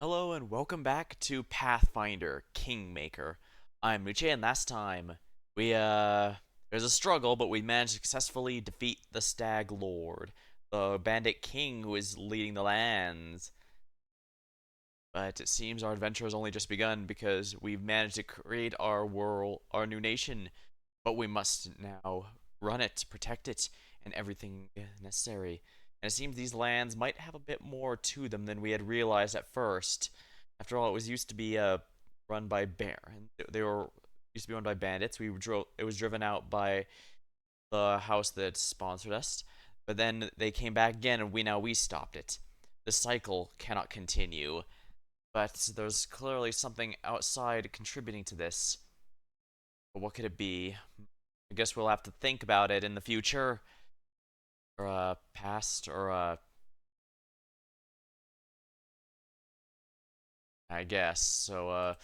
Hello and welcome back to Pathfinder Kingmaker. I'm Nuche, and last time there's a struggle, but we managed to successfully defeat the Stag Lord, the bandit king who is leading the lands. But it seems our adventure has only just begun because we've managed to create our world, our new nation, but we must now run it, protect it, and everything necessary. And it seems these lands might have a bit more to them than we had realized at first. After all, it was used to be run by they were used to be run by bandits. It was driven out by the house that sponsored us, but then they came back again, and we stopped it. The cycle cannot continue. But there's clearly something outside contributing to this. But what could it be? I guess we'll have to think about it in the future, or past, or I guess. So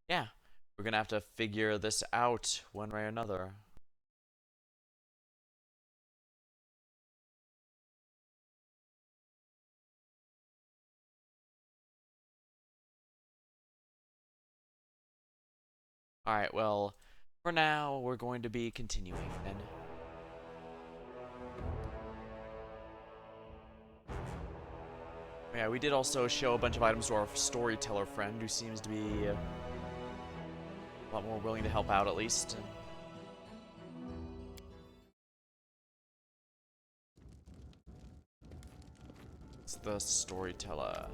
yeah, we're gonna have to figure this out one way or another. All right. Well, for now, we're going to be continuing then. Yeah, we did also show a bunch of items to our storyteller friend, who seems to be a lot more willing to help out at least. It's the storyteller.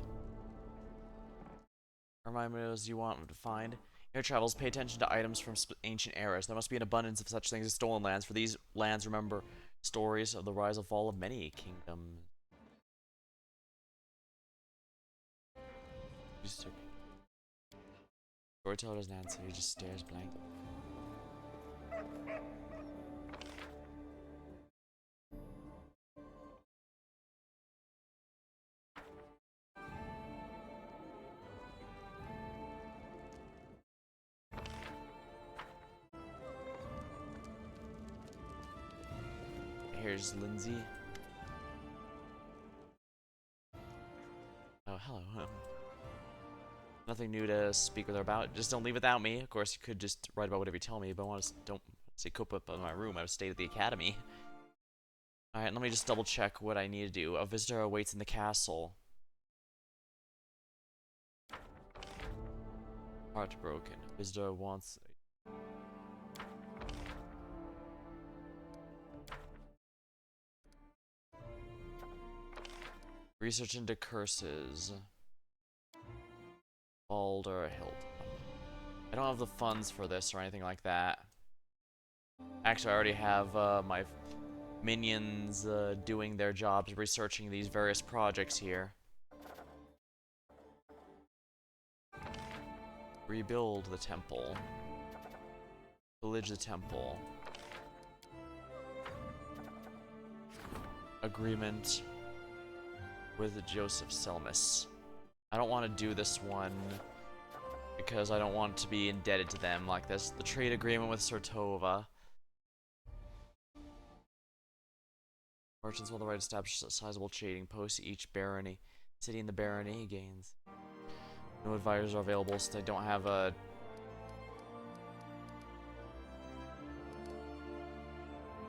Remind me those you want to find. Air travels, pay attention to items from ancient eras. There must be an abundance of such things as stolen lands. For these lands, remember stories of the rise and fall of many kingdoms. Storyteller doesn't answer, he just stares blankly. Here's Lindsay. Oh, hello. Nothing new to speak with her about. Just don't leave without me. Of course, you could just write about whatever you tell me, but I want to don't say cope up in my room. I would stay at the academy. Alright, let me just double check what I need to do. A visitor awaits in the castle. Heartbroken. Visitor wants. Research into curses. Balder Hilt. I don't have the funds for this or anything like that. Actually, I already have my minions doing their jobs, researching these various projects here. Rebuild the temple. Pillage the temple. Agreement with Joseph Selmus. I don't want to do this one because I don't want to be indebted to them like this. The trade agreement with Sertova. Merchants will have the right to establish a sizable trading post. Each barony, city in the barony gains. No advisors are available, so they don't have a.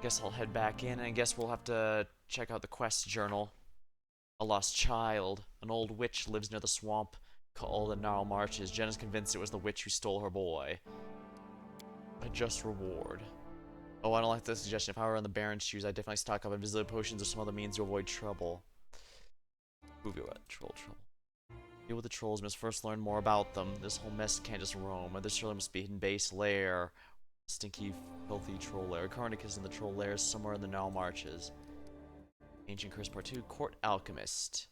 Guess I'll head back in, and I guess we'll have to check out the quest journal. A lost child. An old witch lives near the swamp called the Gnarl Marches. Jen is convinced it was the witch who stole her boy. A just reward. Oh, I don't like this suggestion. If I were in the Baron's shoes, I'd definitely stock up on invisibility potions or some other means to avoid trouble. Troll trouble. Deal with the trolls, must first learn more about them. This whole mess can't just roam. This surely must be hidden base lair. Stinky, filthy troll lair. Carnicus in the troll lair somewhere in the Gnarl Marches. Ancient Curse Part 2, Court Alchemist.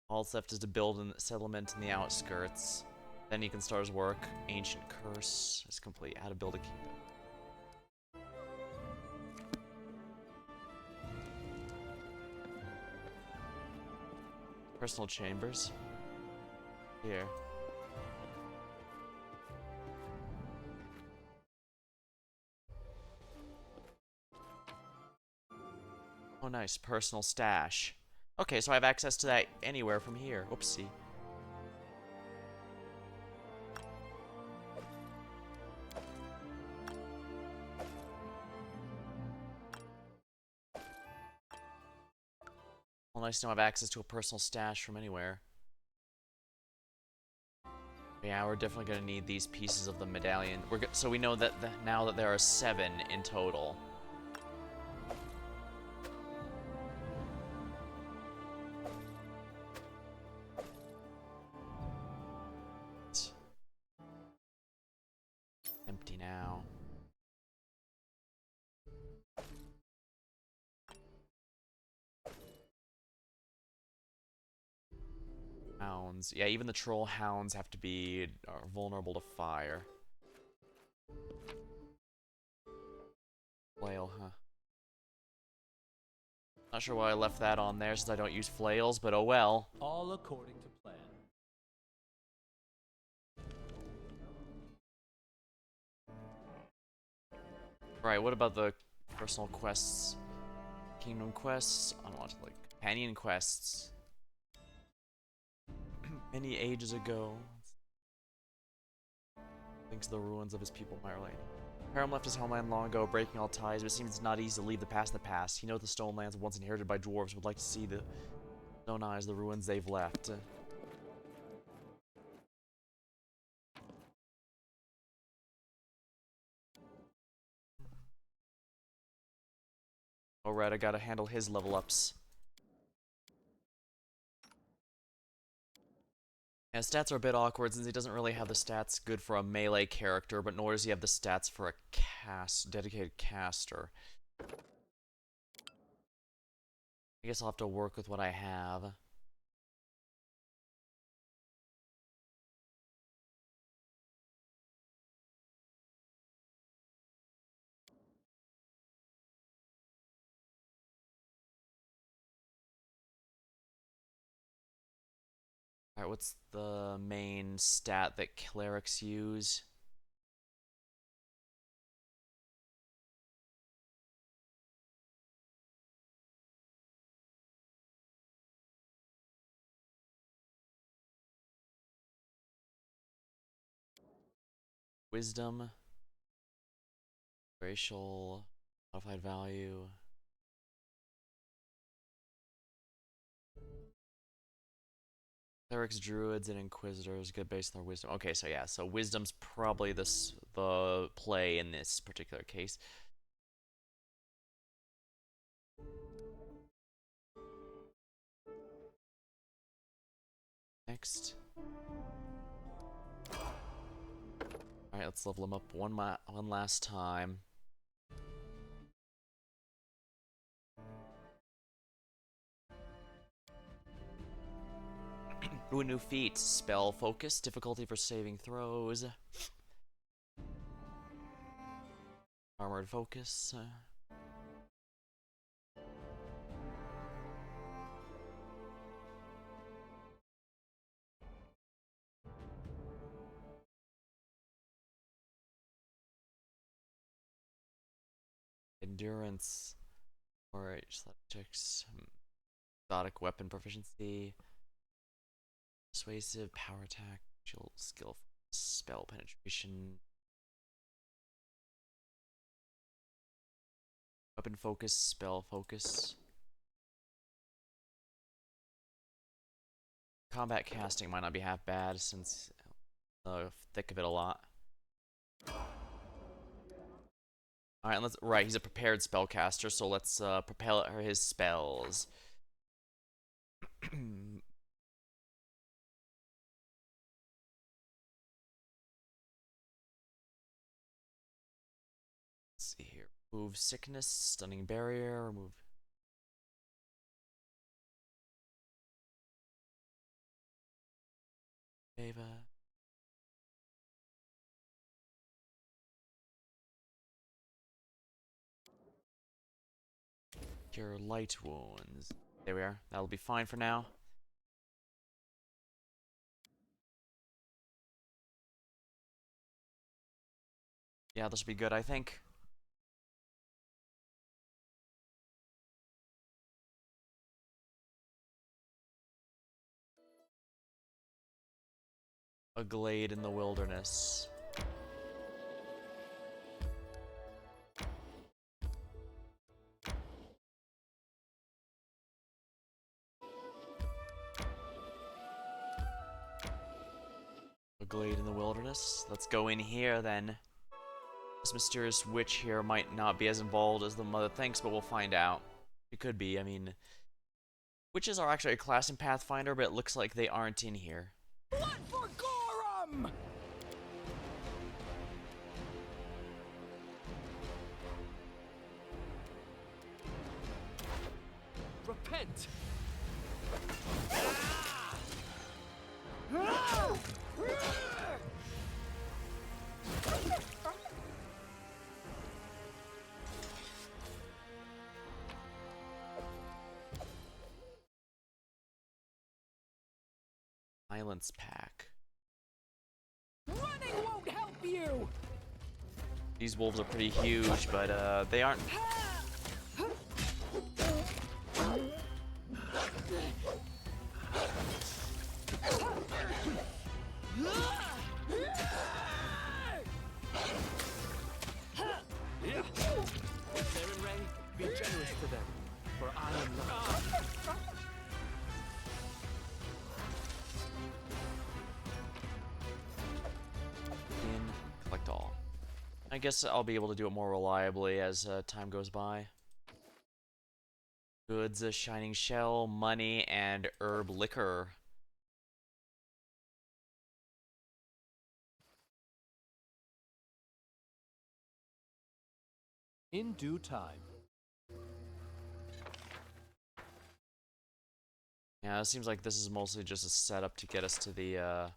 All that's left is to build a settlement in the outskirts. Then he can start his work. Ancient Curse is complete. How to build a kingdom. Personal chambers. Here. Oh, nice. Personal stash. Okay, so I have access to that anywhere from here. Oopsie. Well, nice to have access to a personal stash from anywhere. Yeah, we're definitely gonna need these pieces of the medallion. So we know that now that there are 7 in total. It's empty now. Hounds. Yeah, even the troll hounds have to be vulnerable to fire. Flail, huh? Not sure why I left that on there since I don't use flails, but oh well. All according to plan. Right, what about the personal quests? Kingdom quests? I don't want to, like, companion quests. Many ages ago. Thinks the ruins of his people, Myrlane. Param left his homeland long ago, breaking all ties, but it seems it's not easy to leave the past in the past. He knows the stone lands once inherited by dwarves would like to see the stone eyes, the ruins they've left. Alright, I gotta handle his level ups. Yeah, stats are a bit awkward since he doesn't really have the stats good for a melee character, but nor does he have the stats for a dedicated caster. I guess I'll have to work with what I have. Alright, what's the main stat that clerics use? Wisdom, racial, modified value. Clerics, druids, and inquisitors get based on their wisdom. Okay, so yeah, so wisdom's probably the play in this particular case. Next. Alright, let's level him up one last time. Ooh, a new feat. Spell focus. Difficulty for saving throws. Armored focus. Endurance. Alright, just let checks. Exotic weapon proficiency. Persuasive, power attack, skill, spell penetration. Weapon focus, spell focus. Combat casting might not be half bad since thick of it a lot. Alright, right, he's a prepared spellcaster, so let's propel his spells. Let's see here. Remove sickness, stunning barrier, remove Ava. Cure light wounds. There we are. That'll be fine for now. Yeah, this will be good, I think. A glade in the wilderness. glade in the wilderness. Let's go in here then. This mysterious witch here might not be as involved as the mother thinks, but we'll find out. It could be. I mean, witches are actually a class in Pathfinder, but it looks like they aren't in here. Blood for Gorham! Repent! Silence pack. Running won't help you! These wolves are pretty huge, but they aren't. Be generous to them, for I am not. Collect all. I guess I'll be able to do it more reliably as time goes by. Goods, a shining shell, money, and herb liquor. In due time. Yeah, it seems like this is mostly just a setup to get us to the,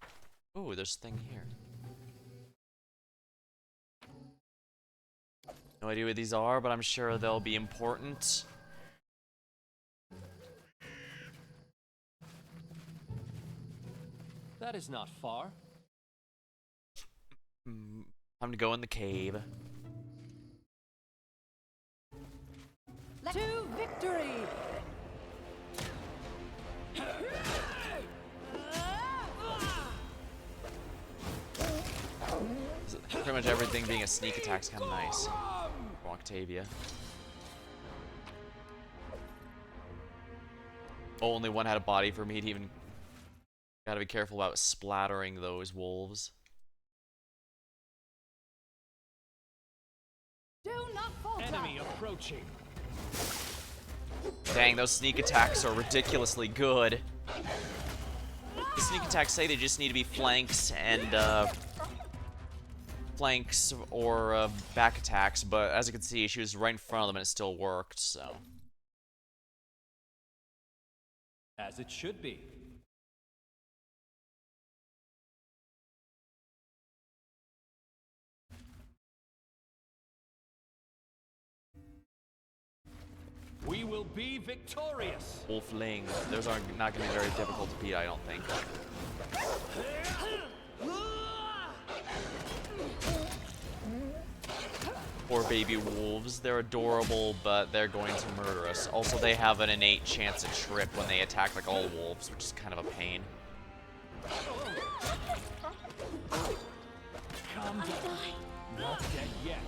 Ooh, there's a thing here. No idea what these are, but I'm sure they'll be important. That is not far. Time to go in the cave. To victory! Pretty much everything being a sneak attack is kind of nice for Octavia. Oh, only one had a body for me to even... Gotta be careful about splattering those wolves. Do not falter! Enemy approaching. Dang, those sneak attacks are ridiculously good. The sneak attacks say they just need to be flanks and, flanks or back attacks, but as you can see, she was right in front of them and it still worked, so. As it should be. We will be victorious. Wolfling. Those are not going to be very difficult to beat, I don't think. Poor baby wolves. They're adorable, but they're going to murder us. Also, they have an innate chance to trip when they attack like all wolves, which is kind of a pain. Calm down. Not dead yet.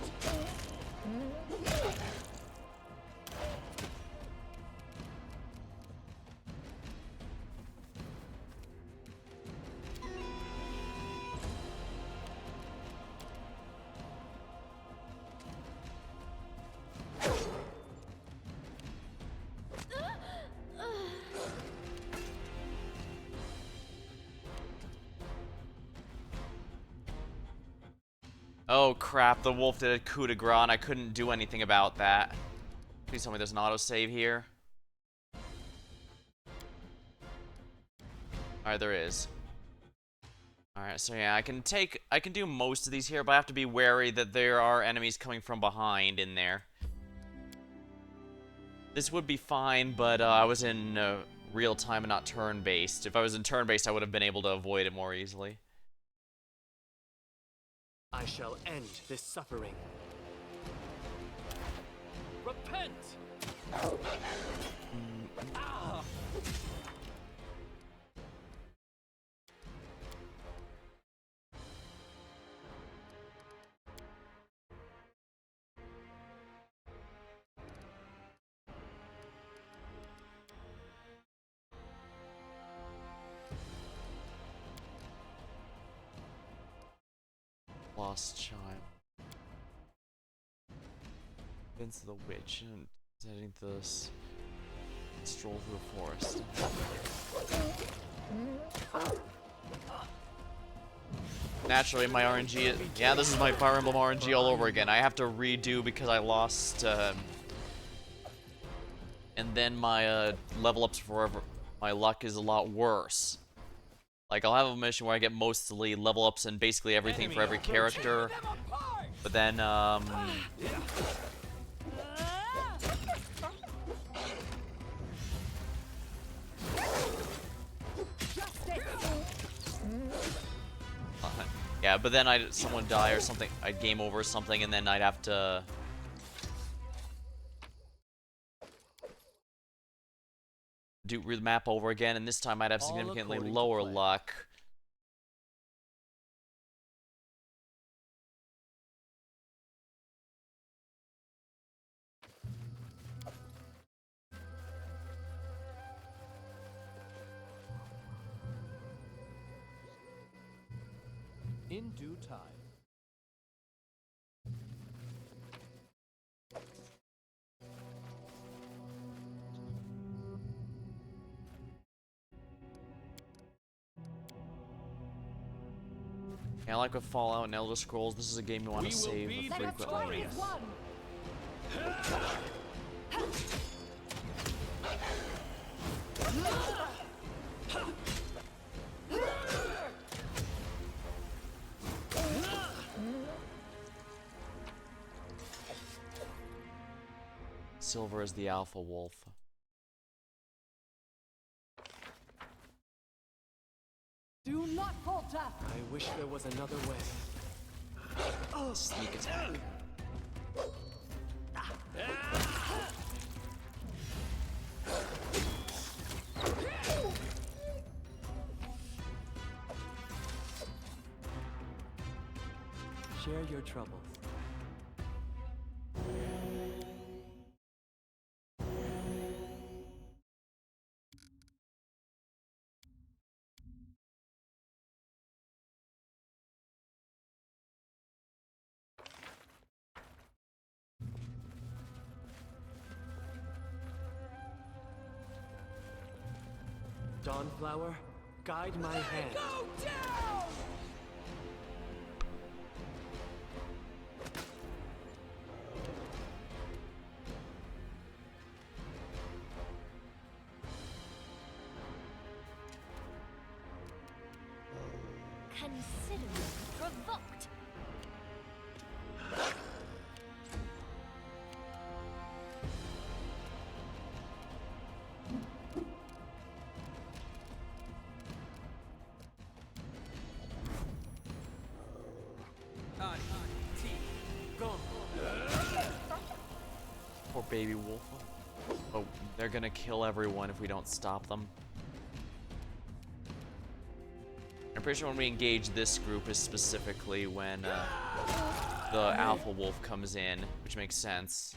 Oh crap, the wolf did a coup de grace and I couldn't do anything about that. Please tell me there's an autosave here. Alright, there is. Alright, so yeah, I can do most of these here, but I have to be wary that there are enemies coming from behind in there. This would be fine, but I was in real time and not turn-based. If I was in turn-based, I would have been able to avoid it more easily. I shall end this suffering. Repent! Ah! lost child. Vince the Witch and heading to this stroll through the forest. Naturally, my RNG. Yeah, this is my Fire Emblem RNG all over again. I have to redo because I lost. And then my level ups forever. My luck is a lot worse. Like, I'll have a mission where I get mostly level ups and basically everything for every character. But then, yeah, but then someone die or something, I'd game over or something, and then I'd have to do the map over again, and this time I'd have significantly lower luck. In due time. Yeah, like with Fallout and Elder Scrolls, this is a game you want to save frequently. Silver is the alpha wolf. Do not falter. I wish there was another way. Oh, sneak attack. Share your troubles. Dawnflower, guide my hand. Go down! Consider me provoked. Poor baby wolf. Oh, they're gonna kill everyone if we don't stop them. I'm pretty sure when we engage this group is specifically when the alpha wolf comes in, which makes sense.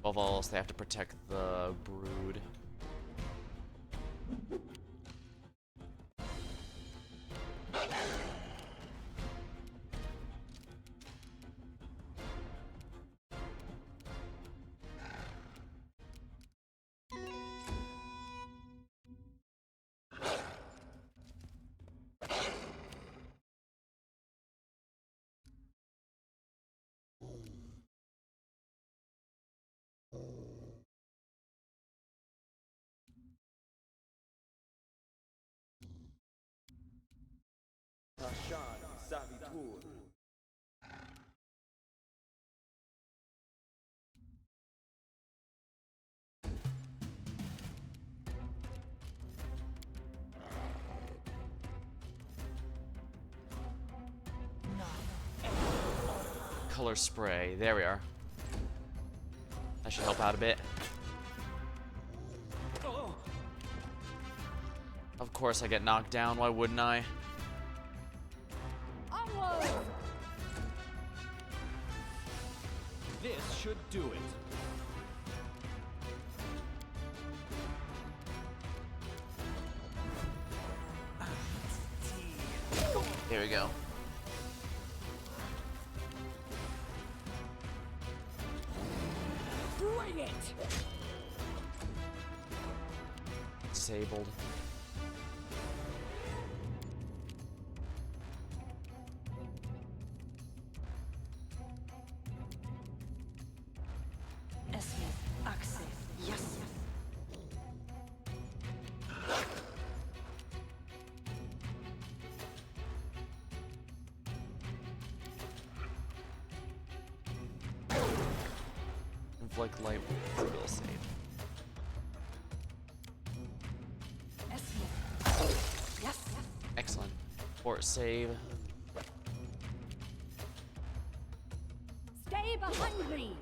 Above all else, they have to protect the brood. Color spray. There we are. That should help out a bit. Of course I get knocked down, why wouldn't I? Onward! This should do it. There we go. it! Disabled. Inflict light will save. Yes. Excellent. Fort save. Stay behind me!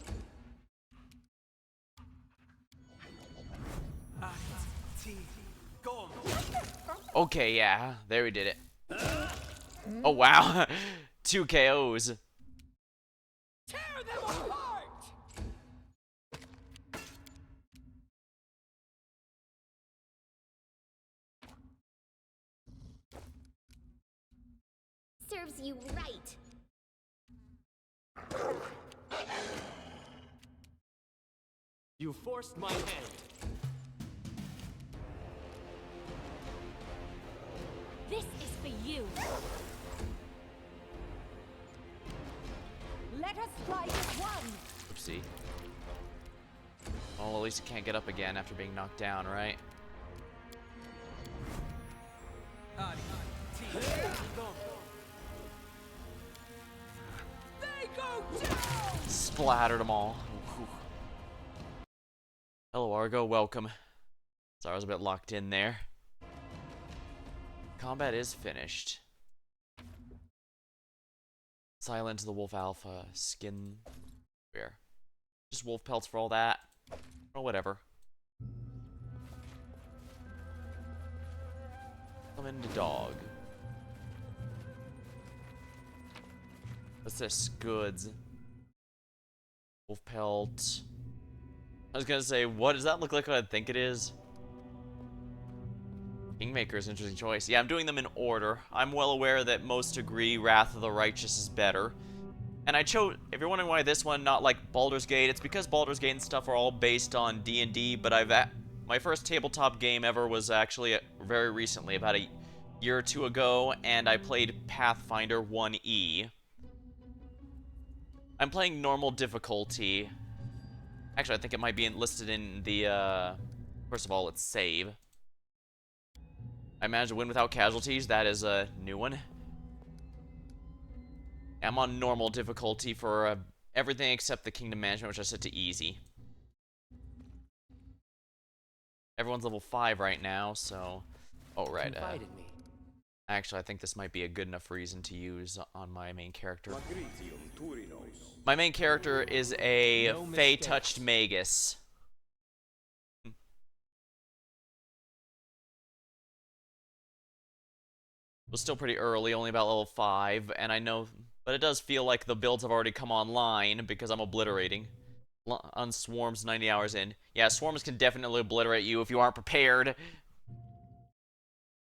Okay, yeah, there we did it. Oh wow, 2 KOs. Tear them apart! Serves you right. You forced my hand. This is for you. Let us fight as one! Oopsie. Well, at least he can't get up again after being knocked down, right? They go down! Splattered them all. Ooh. Hello, Argo. Welcome. Sorry, I was a bit locked in there. Combat is finished. Silent the Wolf Alpha. Skin. Where? Just wolf pelts for all that. Or whatever. Come into dog. What's this? Goods. Wolf pelt. I was gonna say, what does that look like? What I think it is. Kingmaker is an interesting choice. Yeah, I'm doing them in order. I'm well aware that most agree Wrath of the Righteous is better. And I chose, if you're wondering why this one, not like Baldur's Gate, it's because Baldur's Gate and stuff are all based on D&D, but my first tabletop game ever was actually very recently, about a year or two ago, and I played Pathfinder 1E. I'm playing normal difficulty. Actually, I think it might be listed in the, first of all, it's save. I managed to win without casualties. That is a new one. I'm on normal difficulty for everything except the kingdom management, which I set to easy. Everyone's level 5 right now, so... Oh, right. Confide in me. Actually, I think this might be a good enough reason to use on my main character. My main character is a No Fey-touched Magus. It was still pretty early, only about level 5, and I know, but it does feel like the builds have already come online because I'm obliterating. On Swarms 90 hours in. Yeah, Swarms can definitely obliterate you if you aren't prepared.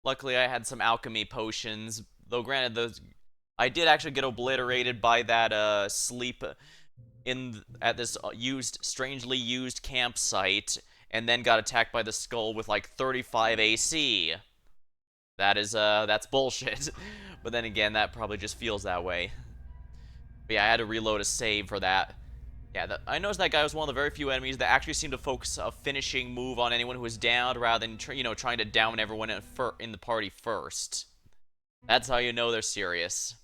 Luckily, I had some alchemy potions, though granted, those I did actually get obliterated by that sleep at this strangely used campsite, and then got attacked by the skull with like 35 AC. That's bullshit. But then again, that probably just feels that way. But yeah, I had to reload a save for that. Yeah, I noticed that guy was one of the very few enemies that actually seemed to focus a finishing move on anyone who was downed rather than, trying to down everyone in the party first. That's how you know they're serious.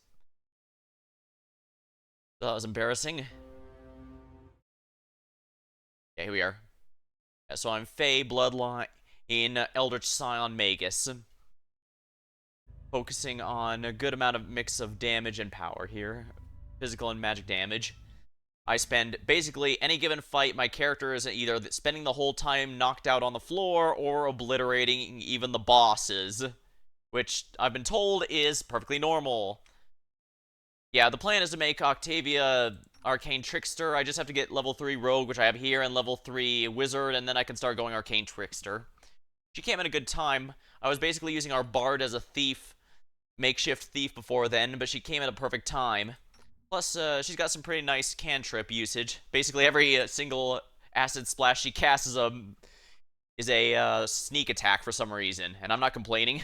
So that was embarrassing. Yeah, here we are. Yeah, so I'm Fey Bloodline in Eldritch Scion Magus. Focusing on a good amount of mix of damage and power here. Physical and magic damage. I spend basically any given fight, my character is either spending the whole time knocked out on the floor or obliterating even the bosses. Which I've been told is perfectly normal. Yeah, the plan is to make Octavia Arcane Trickster. I just have to get level 3 Rogue, which I have here, and level 3 Wizard, and then I can start going Arcane Trickster. She came at a good time. I was basically using our Bard as a thief, makeshift thief before then, but she came at a perfect time. Plus, she's got some pretty nice cantrip usage. Basically, every single acid splash she casts is a sneak attack for some reason, and I'm not complaining.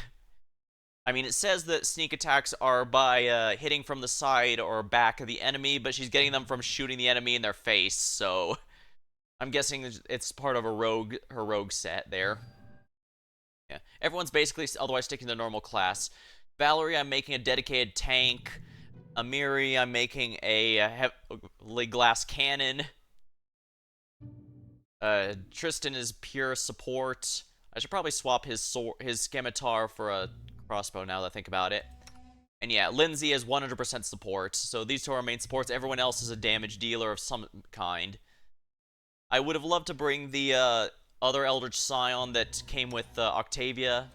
I mean, it says that sneak attacks are by hitting from the side or back of the enemy, but she's getting them from shooting the enemy in their face, so I'm guessing it's part of her rogue set there. Yeah, everyone's basically otherwise sticking to normal class. Valerie, I'm making a dedicated tank. Amiri, I'm making a heavy glass cannon. Tristan is pure support. I should probably swap his scimitar for a crossbow now that I think about it. And yeah, Lindsay is 100% support. So these two are main supports. Everyone else is a damage dealer of some kind. I would have loved to bring the other Eldritch Scion that came with Octavia,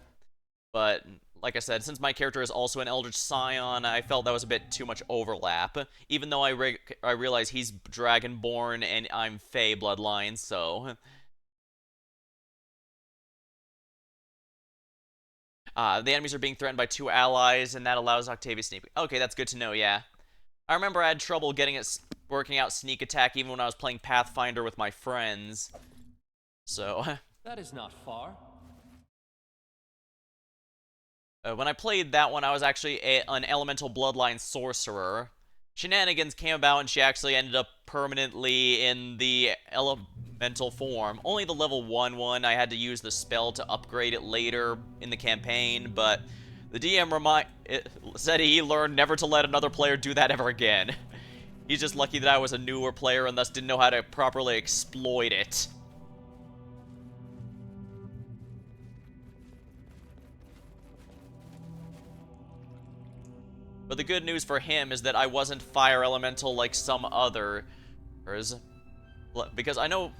but like I said, since my character is also an Eldritch Scion, I felt that was a bit too much overlap. Even though I realize he's Dragonborn and I'm Fey bloodline, so the enemies are being threatened by 2 allies, and that allows Octavia sneak. Okay, that's good to know. Yeah, I remember I had trouble getting it working out sneak attack even when I was playing Pathfinder with my friends. So That is not far. when I played that one, I was actually an elemental bloodline sorcerer. Shenanigans came about, and she actually ended up permanently in the elemental form. Only the level 1 one, I had to use the spell to upgrade it later in the campaign, but the DM said he learned never to let another player do that ever again. He's just lucky that I was a newer player and thus didn't know how to properly exploit it. But the good news for him is that I wasn't fire elemental like some others. Because I know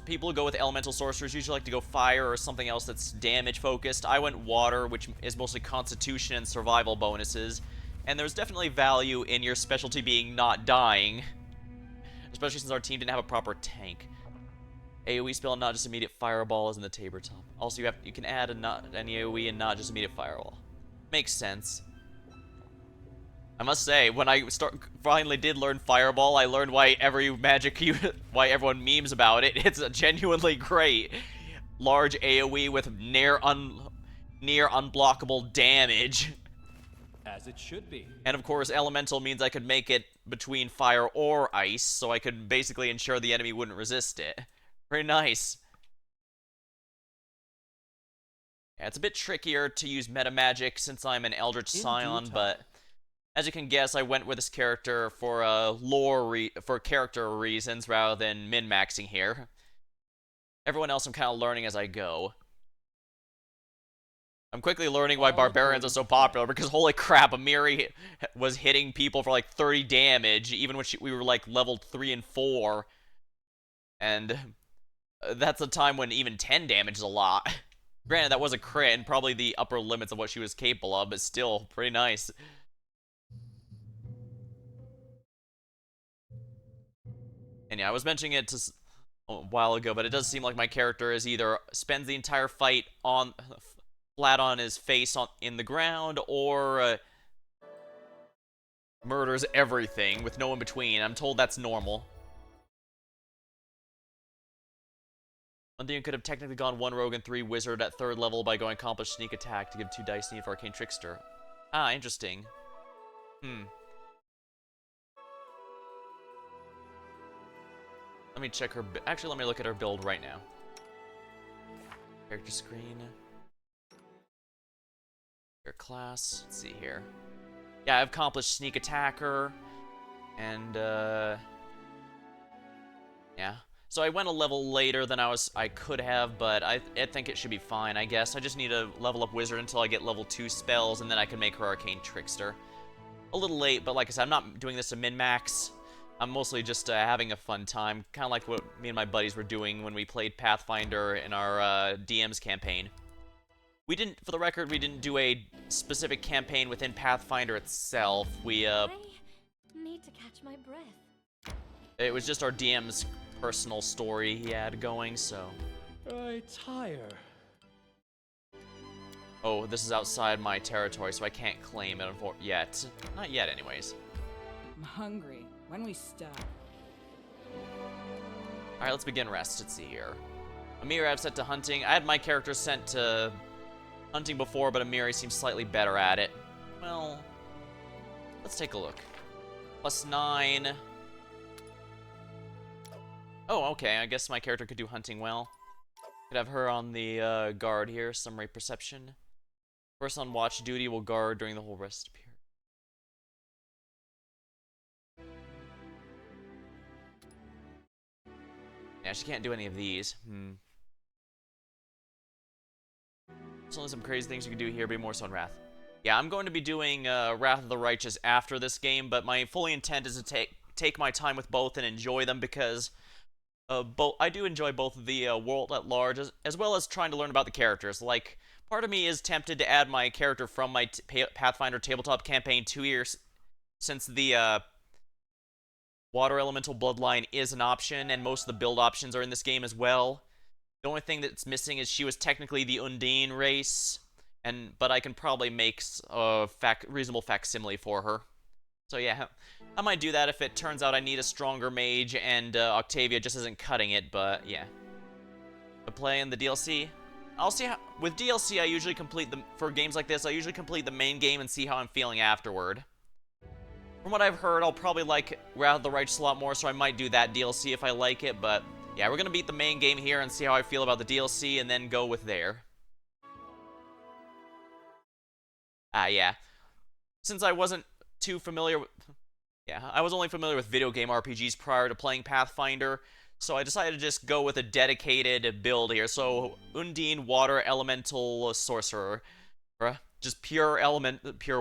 people who go with elemental sorcerers usually like to go fire or something else that's damage focused. I went water, which is mostly constitution and survival bonuses. And there's definitely value in your specialty being not dying. Especially since our team didn't have a proper tank. AoE spell, not just immediate fireball, is in the tabletop. Also, you can add an AoE and not just immediate fireball. Makes sense. I must say, when I finally did learn Fireball, I learned why why everyone memes about it. It's genuinely great. Large AoE with near unblockable damage. As it should be. And of course, Elemental means I could make it between fire or ice, so I could basically ensure the enemy wouldn't resist it. Very nice. Yeah, it's a bit trickier to use meta magic since I'm an Eldritch Scion, but as you can guess, I went with this character for character reasons rather than min-maxing here. Everyone else I'm kind of learning as I go. I'm quickly learning why barbarians are so popular because holy crap, Amiri was hitting people for like 30 damage even when we were like leveled 3 and 4. And that's a time when even 10 damage is a lot. Granted, that was a crit and probably the upper limits of what she was capable of, but still pretty nice. And yeah, I was mentioning it a while ago, but it does seem like my character is either spends the entire fight flat on his face in the ground, or murders everything with no in between. I'm told that's normal. One thing you could have technically gone 1 rogue and 3 wizard at 3rd level by going accomplished sneak attack to give 2 dice need for arcane trickster. Ah, interesting. Let me check her. Actually, let me look at her build right now. Character screen. Your class. Let's see here. Yeah, I've accomplished sneak attacker, and yeah. So I went a level later than I could have, but I think it should be fine. I guess I just need to level up wizard until I get level 2 spells, and then I can make her arcane trickster. A little late, but like I said, I'm not doing this to min-max. I'm mostly just having a fun time, kind of like what me and my buddies were doing when we played Pathfinder in our DM's campaign. We didn't, for the record, we didn't do a specific campaign within Pathfinder itself. I need to catch my breath. It was just our DM's personal story he had going, so. I tire. Oh, this is outside my territory, so I can't claim it yet. Not yet, anyways. I'm hungry. When we start? Alright, let's begin rest. Let's see here. Amiri I've set to hunting. I had my character sent to hunting before, but Amiri seems slightly better at it. Well, let's take a look. +9. Oh, okay. I guess my character could do hunting well. Could have her on the guard here. Summary perception. Person on watch duty will guard during the whole rest period. Yeah, she can't do any of these. There's only some crazy things you can do here, but more so in Wrath. Yeah, I'm going to be doing Wrath of the Righteous after this game, but my fully intent is to take my time with both and enjoy them because I do enjoy both the world at large as well as trying to learn about the characters. Like, part of me is tempted to add my character from my Pathfinder tabletop campaign 2 years since the Water Elemental Bloodline is an option, and most of the build options are in this game as well. The only thing that's missing is she was technically the Undine race, but I can probably make a reasonable facsimile for her. So yeah, I might do that if it turns out I need a stronger mage and Octavia just isn't cutting it, but yeah. But playing the DLC, I'll see how... With DLC, I usually for games like this, I usually complete the main game and see how I'm feeling afterward. From what I've heard, I'll probably like Wrath of the Righteous a lot more, so I might do that DLC if I like it, but yeah, we're gonna beat the main game here and see how I feel about the DLC, and then go with there. Yeah. Since I wasn't too familiar with... Yeah, I was only familiar with video game RPGs prior to playing Pathfinder, so I decided to just go with a dedicated build here. So, Undine, Water, Elemental, Sorcerer. Just pure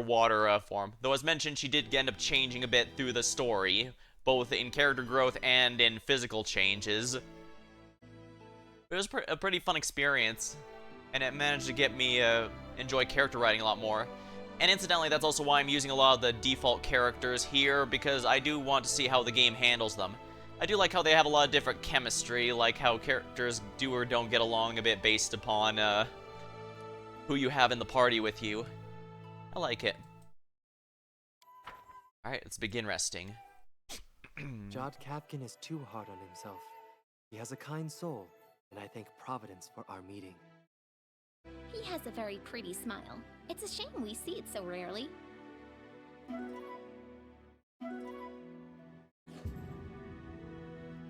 water form. Though as mentioned, she did end up changing a bit through the story, both in character growth and in physical changes. It was a pretty fun experience, and it managed to get me enjoy character writing a lot more. And incidentally, that's also why I'm using a lot of the default characters here, because I do want to see how the game handles them. I do like how they have a lot of different chemistry, like how characters do or don't get along a bit based upon who you have in the party with you. I like it. Alright, let's begin resting. Jod Kapkin is too hard on himself. He has a kind soul, and I thank Providence for our meeting. He has a very pretty smile. It's a shame we see it so rarely.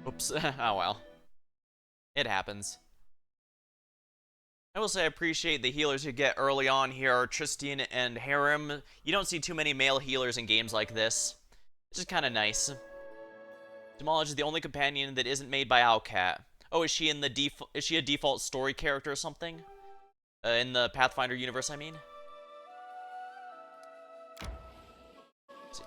Oops. Oh well. It happens. I will say I appreciate the healers you get early on here, Tristian and Harem. You don't see too many male healers in games like this. It's just kind of nice. Demolage is the only companion that isn't made by Owlcat. Oh, is she a default story character or something? In the Pathfinder universe, I mean? Let's see.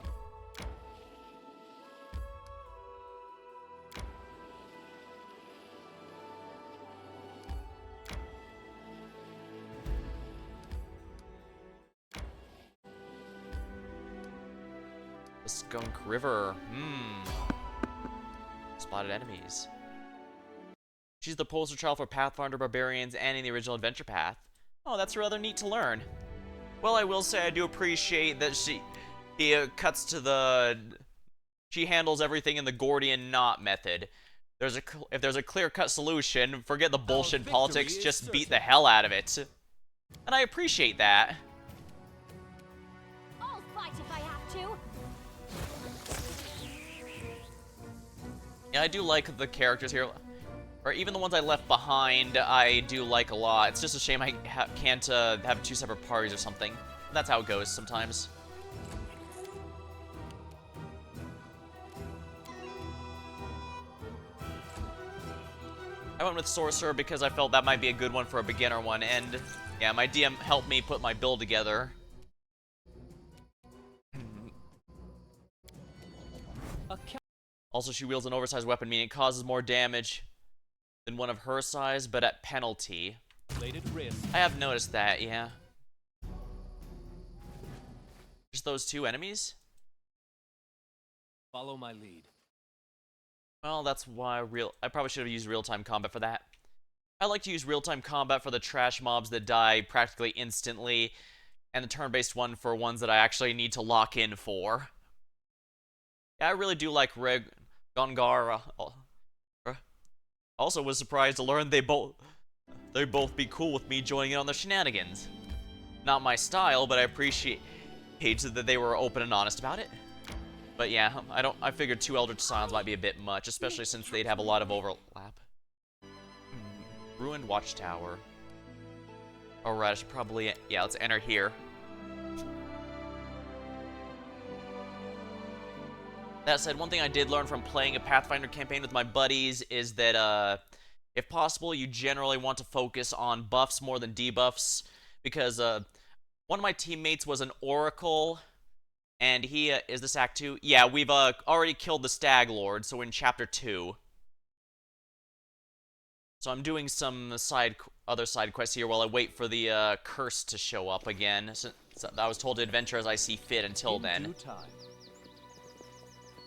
The Skunk River. Spotted enemies. She's the poster child for Pathfinder Barbarians and in the original Adventure Path. Oh, that's rather neat to learn. Well, I will say I do appreciate that she cuts to the... She handles everything in the Gordian knot method. If there's a clear-cut solution, forget the bullshit politics, just beat the hell out of it. And I appreciate that. I'll fight if I have to. Yeah, I do like the characters here. Or even the ones I left behind, I do like a lot. It's just a shame I can't have two separate parties or something. That's how it goes sometimes. I went with Sorcerer because I felt that might be a good one for a beginner one, and yeah, my DM helped me put my build together. Also, she wields an oversized weapon, meaning it causes more damage than one of her size, but at penalty. I have noticed that, yeah. Just those two enemies? Follow my lead. Well, that's why I probably should have used real-time combat for that. I like to use real-time combat for the trash mobs that die practically instantly, and the turn-based one for ones that I actually need to lock in for. Yeah, I really do like Gongar. Also was surprised to learn they'd both be cool with me joining in on the shenanigans. Not my style, but I appreciate that they were open and honest about it. But yeah, I figured 2 Eldritch Scions might be a bit much, especially since they'd have a lot of overlap. Ruined Watchtower. Alright, I should probably, yeah, let's enter here. That said, one thing I did learn from playing a Pathfinder campaign with my buddies is that, if possible, you generally want to focus on buffs more than debuffs, because, one of my teammates was an Oracle, and he, is this Act 2? Yeah, we've, already killed the Stag Lord, so we're in Chapter 2. So I'm doing some other side quests here while I wait for the, curse to show up again. So I was told to adventure as I see fit until then. In due time.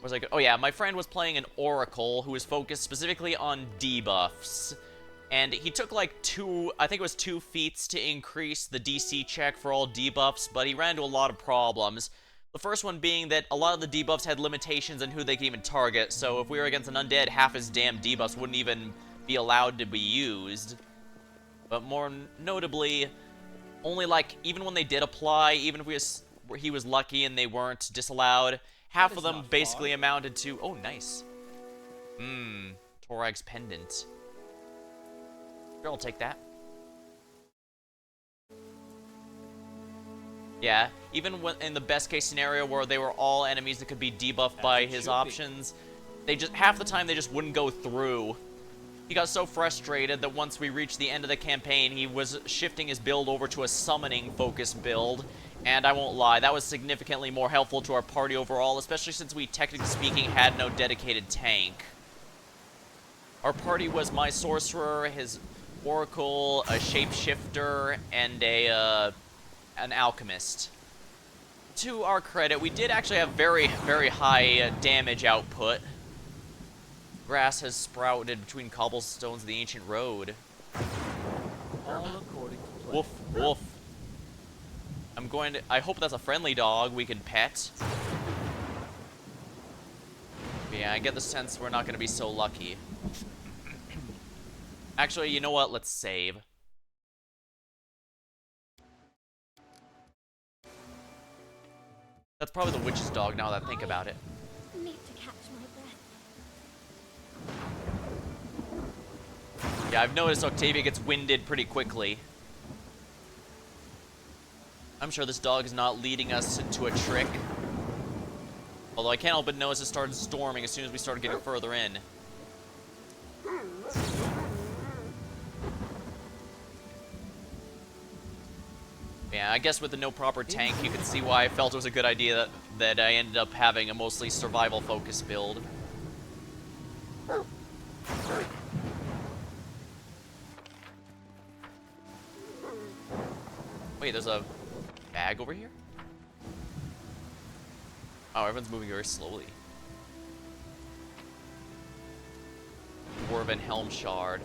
Was I oh yeah, my friend was playing an Oracle who was focused specifically on debuffs. And he took like I think it was 2 feats to increase the DC check for all debuffs, but he ran into a lot of problems. The first one being that a lot of the debuffs had limitations on who they could even target, so if we were against an undead, half his damn debuffs wouldn't even be allowed to be used. But more notably, only like, even when they did apply, even if he was lucky and they weren't disallowed, half of them basically amounted to, oh nice. Torag's Pendant. Sure, I'll take that. Yeah, even in the best case scenario where they were all enemies that could be debuffed by his options, half the time they just wouldn't go through. He got so frustrated that once we reached the end of the campaign, he was shifting his build over to a summoning focused build, and I won't lie, that was significantly more helpful to our party overall, especially since we, technically speaking, had no dedicated tank. Our party was my sorcerer, his oracle, a shapeshifter, and an alchemist. To our credit, we did actually have very, very high damage output. Grass has sprouted between cobblestones of the ancient road. All according to plan. Woof, woof. I hope that's a friendly dog we can pet. But yeah, I get the sense we're not going to be so lucky. Actually, you know what? Let's save. That's probably the witch's dog now that I think about it. Need to catch my breath. Yeah, I've noticed Octavia gets winded pretty quickly. I'm sure this dog is not leading us into a trick. Although I can't help but notice it started storming as soon as we started getting further in. Yeah, I guess with the no proper tank, you can see why I felt it was a good idea that I ended up having a mostly survival-focused build. Wait, there's a bag over here? Oh, everyone's moving very slowly. Dwarven Helm Shard.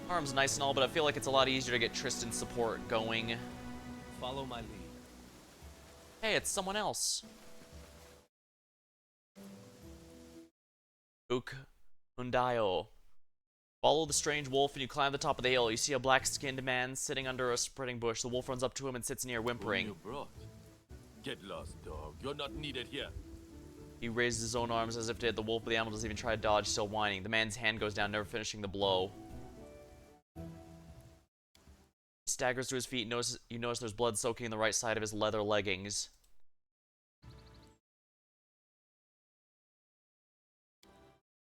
Arm's nice and all, but I feel like it's a lot easier to get Tristan's support going. Follow my lead. Hey, it's someone else. Uk Undayo. Follow the strange wolf and you climb the top of the hill. You see a black-skinned man sitting under a spreading bush. The wolf runs up to him and sits near, whimpering. You brought? Get lost, dog. You're not needed here. He raises his own arms as if to hit the wolf, but the animal doesn't even try to dodge, still whining. The man's hand goes down, never finishing the blow. He staggers to his feet. You notice there's blood soaking in the right side of his leather leggings.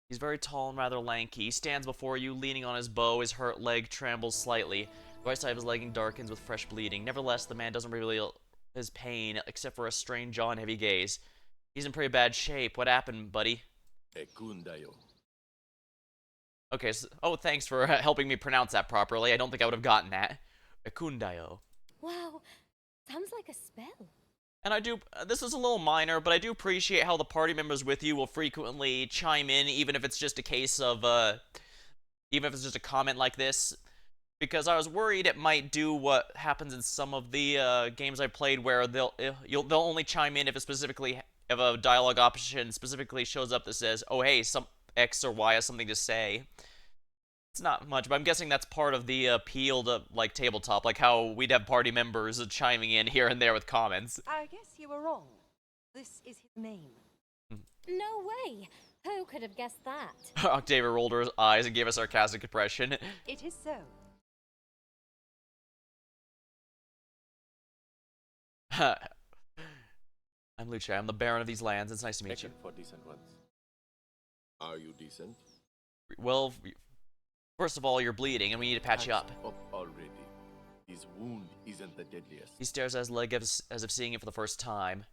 He's very tall and rather lanky. He stands before you, leaning on his bow. His hurt leg trembles slightly. The right side of his legging darkens with fresh bleeding. Nevertheless, the man doesn't reveal his pain, except for a strained jaw and heavy gaze. He's in pretty bad shape. What happened, buddy? Ekundayo. Okay, so, oh, thanks for helping me pronounce that properly. I don't think I would have gotten that. Ekundayo. Wow, sounds like a spell. And I do, this is a little minor, but I do appreciate how the party members with you will frequently chime in, even if it's just a case of, even if it's just a comment like this. Because I was worried it might do what happens in some of the games I played, where they'll only chime in if it specifically if a dialogue option specifically shows up that says, "Oh hey, some X or Y has something to say." It's not much, but I'm guessing that's part of the appeal to like tabletop, like how we'd have party members chiming in here and there with comments. I guess you were wrong. This is his name. No way! Who could have guessed that? Octavia rolled her eyes and gave a sarcastic impression. It is so. I'm Lucia. I'm the Baron of these lands. It's nice to meet you. For decent ones. Are you decent? Well, first of all, you're bleeding, and we need to patch you up. Up already. His wound isn't the deadliest. He stares at his leg as if seeing it for the first time.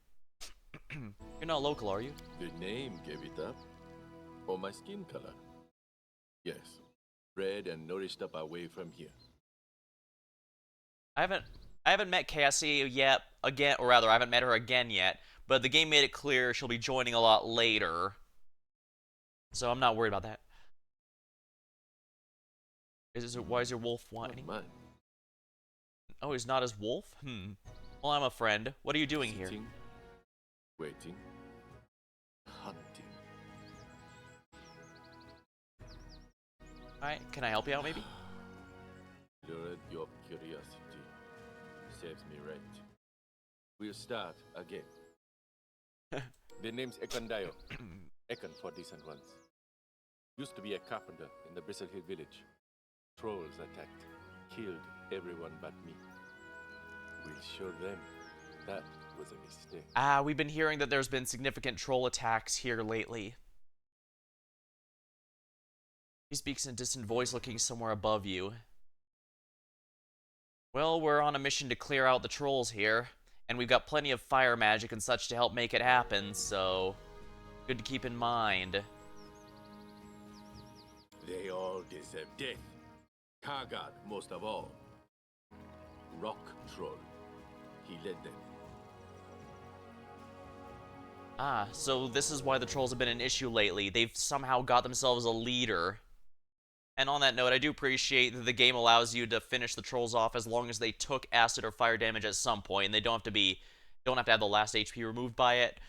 You're not local, are you? The name gave it up. Or my skin color. Yes. Bred and nourished up away from here. I haven't met Cassie yet again, or rather, I haven't met her again yet. But the game made it clear she'll be joining a lot later, so I'm not worried about that. Why is your wolf whining? Not mine. Oh, he's not his wolf? Well, I'm a friend. What are you doing here? Sitting, waiting, hunting. Alright, can I help you out maybe? Lured your curiosity. Saves me right. We'll start again. The name's Ekondayo. Ekon for decent ones. Used to be a carpenter in the Bristle Hill village. Trolls attacked, killed everyone but me. We'll show them that was a mistake. We've been hearing that there's been significant troll attacks here lately. He speaks in a distant voice looking somewhere above you. Well, we're on a mission to clear out the trolls here, and we've got plenty of fire magic and such to help make it happen, so good to keep in mind. They all deserve death. Kargad, most of all. Rock Troll. He led them. So this is why the trolls have been an issue lately. They've somehow got themselves a leader. And on that note, I do appreciate that the game allows you to finish the trolls off as long as they took acid or fire damage at some point, and they don't have to have the last HP removed by it.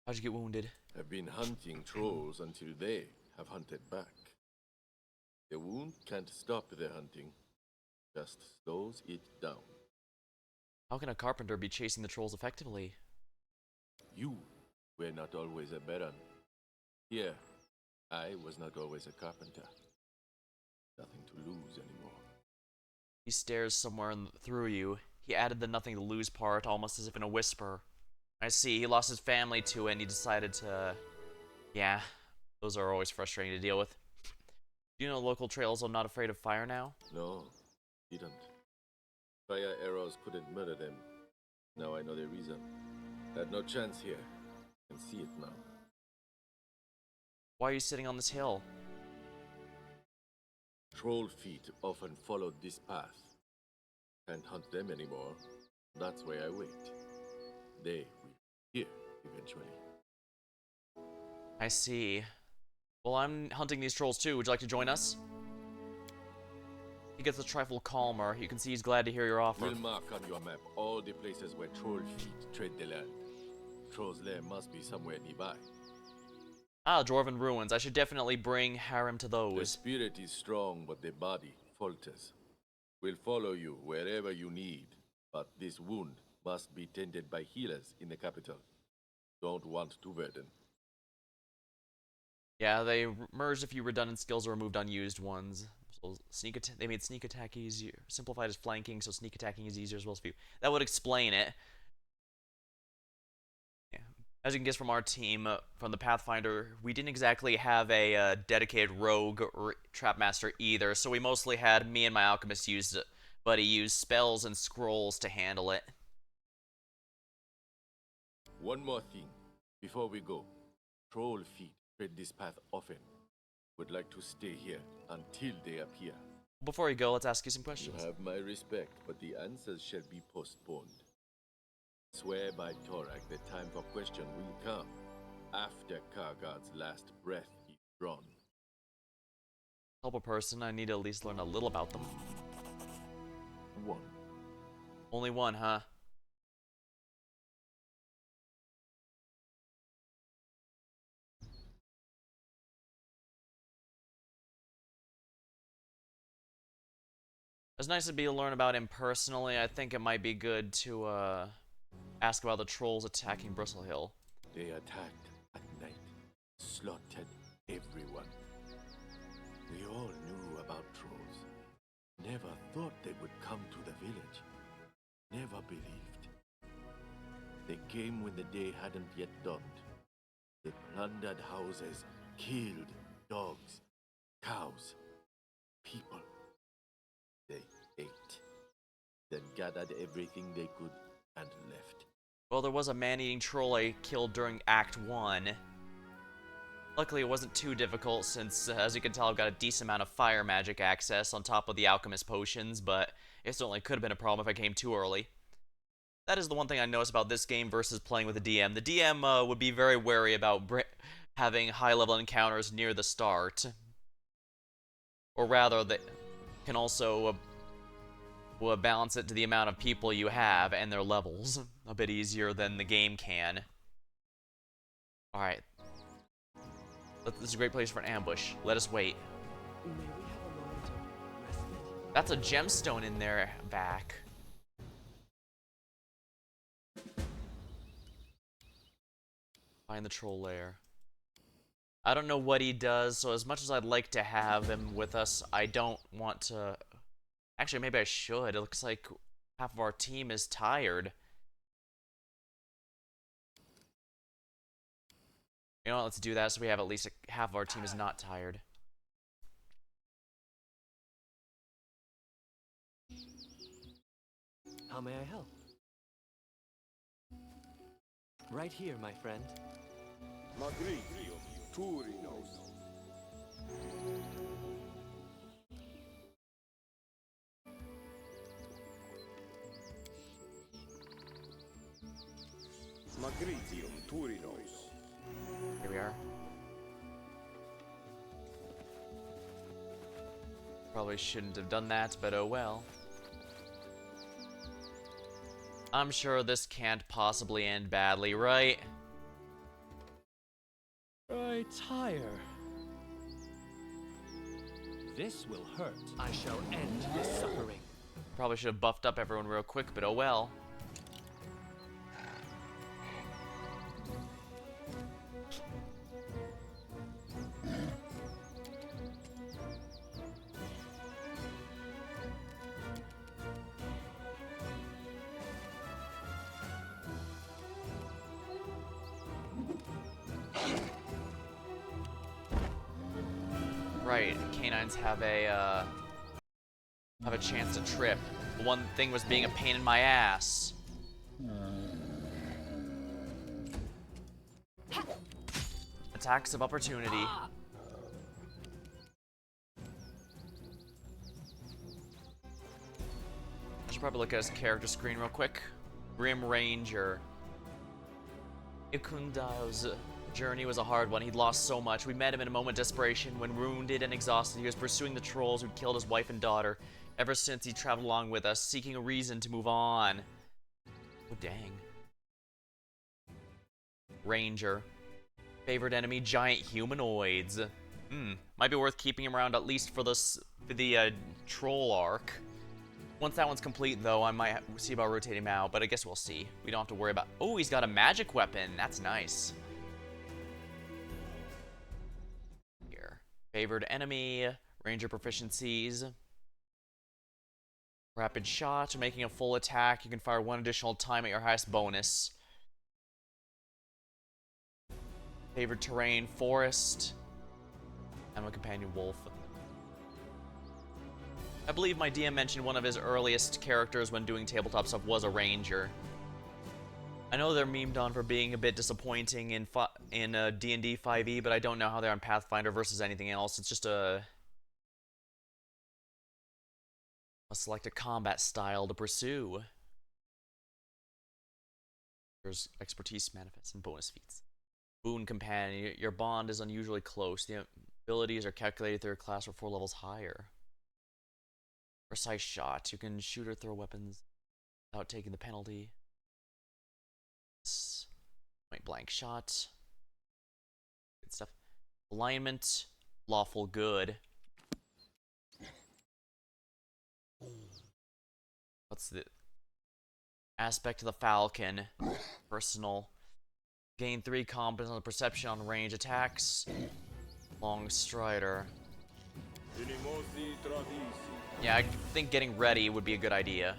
How'd you get wounded? Have been hunting trolls until they have hunted back. The wound can't stop their hunting, just slows it down. How can a carpenter be chasing the trolls effectively? You were not always a baron. Here, I was not always a carpenter. Nothing to lose anymore. He stares somewhere through you. He added the nothing to lose part almost as if in a whisper. I see, he lost his family to it and he decided to... Yeah, those are always frustrating to deal with. Do you know local trails are not afraid of fire now? No, didn't. Fire arrows couldn't murder them. Now I know the reason. Had no chance here. Can see it now. Why are you sitting on this hill? Troll feet often followed this path. Can't hunt them anymore. That's why I wait. They will hear eventually. I see. Well, I'm hunting these trolls too. Would you like to join us? He gets a trifle calmer. You can see he's glad to hear your offer. We'll mark on your map all the places where troll feet tread the land. Troll's lair must be somewhere nearby. Dwarven ruins. I should definitely bring Harem to The those. spirit is strong, but the body falters. We'll follow you wherever you need, but this wound must be tended by healers in the capital. Don't want to burden. Yeah, they merged a few redundant skills or removed unused ones. So they made sneak attack easier, simplified as flanking, so sneak attacking is easier as well as few. That would explain it. Yeah. As you can guess from our team, from the Pathfinder, we didn't exactly have a dedicated rogue or trap master either, so we mostly had me and my alchemist used it, but he used spells and scrolls to handle it. One more thing, before we go. Troll feet tread this path often. Would like to stay here until they appear. Before you go, let's ask you some You questions. have my respect, but the answers shall be postponed. Swear by Torak the time for question will come after Kargad's last breath is drawn. help a person, I need to at least learn a little about them. One. Only one, huh? It's nice to be able to learn about him personally. I think it might be good to ask about the trolls attacking Bristle Hill. They attacked at night, slaughtered everyone. We all knew about trolls. Never thought they would come to the village. Never believed. They came when the day hadn't yet dawned. They plundered houses, killed dogs, cows, people. They ate, then gathered everything they could and left. Well, there was a man-eating troll I killed during Act 1. Luckily, it wasn't too difficult since, as you can tell, I've got a decent amount of fire magic access on top of the alchemist potions, but it certainly could have been a problem if I came too early. That is the one thing I noticed about this game versus playing with the DM. The DM would be very wary about having high-level encounters near the start. Or rather, they can also balance it to the amount of people you have and their levels a bit easier than the game can. Alright. This is a great place for an ambush. Let us wait. May we have a moment of respite? That's a gemstone in their back. Find the troll lair. I don't know what he does, so as much as I'd like to have him with us, I don't want to... Actually, maybe I should. It looks like half of our team is tired. You know what, let's do that so we have at least half of our team is not tired. How may I help? Right here, my friend. Magritium Turinos. Magritium Turinos. Here we are. Probably shouldn't have done that, but oh well. I'm sure this can't possibly end badly, right? I tire. This will hurt. I shall end this suffering. Probably should have buffed up everyone real quick, but oh well. Right, canines have a chance to trip. The one thing was being a pain in my ass. Attacks of opportunity. I should probably look at his character screen real quick. Grim Ranger. Ikundao's journey was a hard one. He'd lost so much. We met him in a moment of desperation. When wounded and exhausted, he was pursuing the trolls who'd killed his wife and daughter. Ever since, he traveled along with us, seeking a reason to move on. Oh, dang. Ranger. Favorite enemy, giant humanoids. Might be worth keeping him around at least for the troll arc. Once that one's complete, though, I might see about rotating him out, but I guess we'll see. We don't have to worry about... Oh, he's got a magic weapon. That's nice. Here. Favored enemy. Ranger proficiencies. Rapid shot. Making a full attack. You can fire one additional time at your highest bonus. Favored terrain. Forest. And my companion wolf. I believe my DM mentioned one of his earliest characters when doing tabletop stuff was a ranger. I know they're memed on for being a bit disappointing in D&D 5e, but I don't know how they're on Pathfinder versus anything else. It's just a select a combat style to pursue. There's expertise manifests and bonus feats. Boon companion, your bond is unusually close. The Abilities are calculated through a class or 4 levels higher. Precise shot. You can shoot or throw weapons without taking the penalty. Point blank shot. Good stuff. Alignment. Lawful good. What's the aspect of the Falcon? Personal. Gain 3 competence on the perception on range attacks. Long strider. Inimosi tradisi. Yeah, I think getting ready would be a good idea.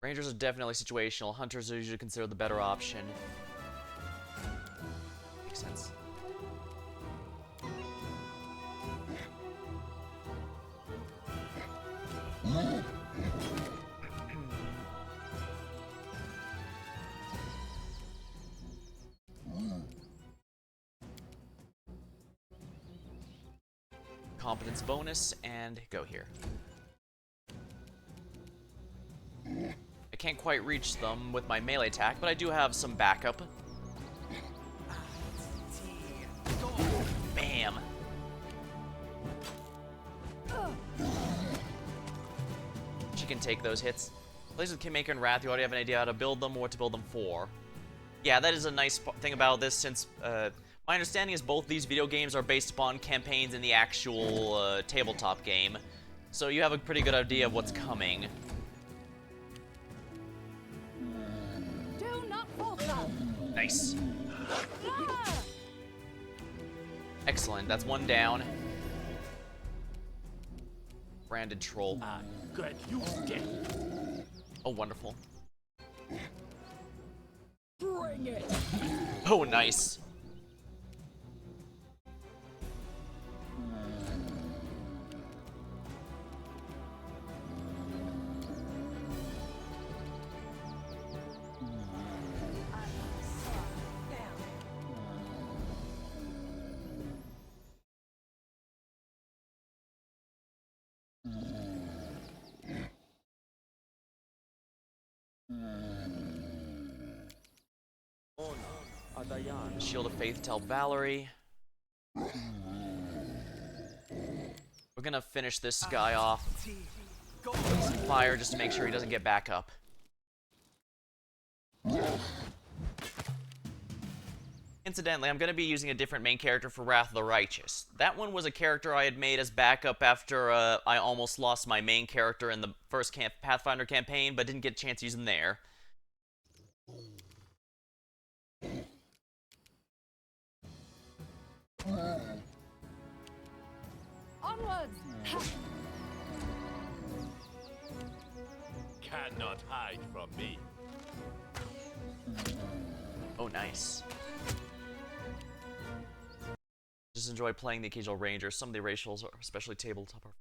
Rangers are definitely situational. Hunters are usually considered the better option. Makes sense. Competence bonus and go here. I can't quite reach them with my melee attack, but I do have some backup. Bam! She can take those hits. At least with Kingmaker and Wrath, you already have an idea how to build them or what to build them for. Yeah, that is a nice thing about this, since my understanding is both these video games are based upon campaigns in the actual tabletop game. So you have a pretty good idea of what's coming. Do not falter. Nice. Excellent, that's one down. Branded troll. Good, you dead. Oh, wonderful. Bring it. Oh, nice. Adayan. Shield of Faith, tell Valerie. We're gonna finish this guy off. Put some fire just to make sure he doesn't get back up. Incidentally, I'm gonna be using a different main character for Wrath of the Righteous. That one was a character I had made as backup after I almost lost my main character in the first Pathfinder campaign, but didn't get a chance to use him there. Onwards! Cannot hide from me. Oh, nice. Just enjoy playing the occasional ranger. Some of the racials, especially tabletop, are...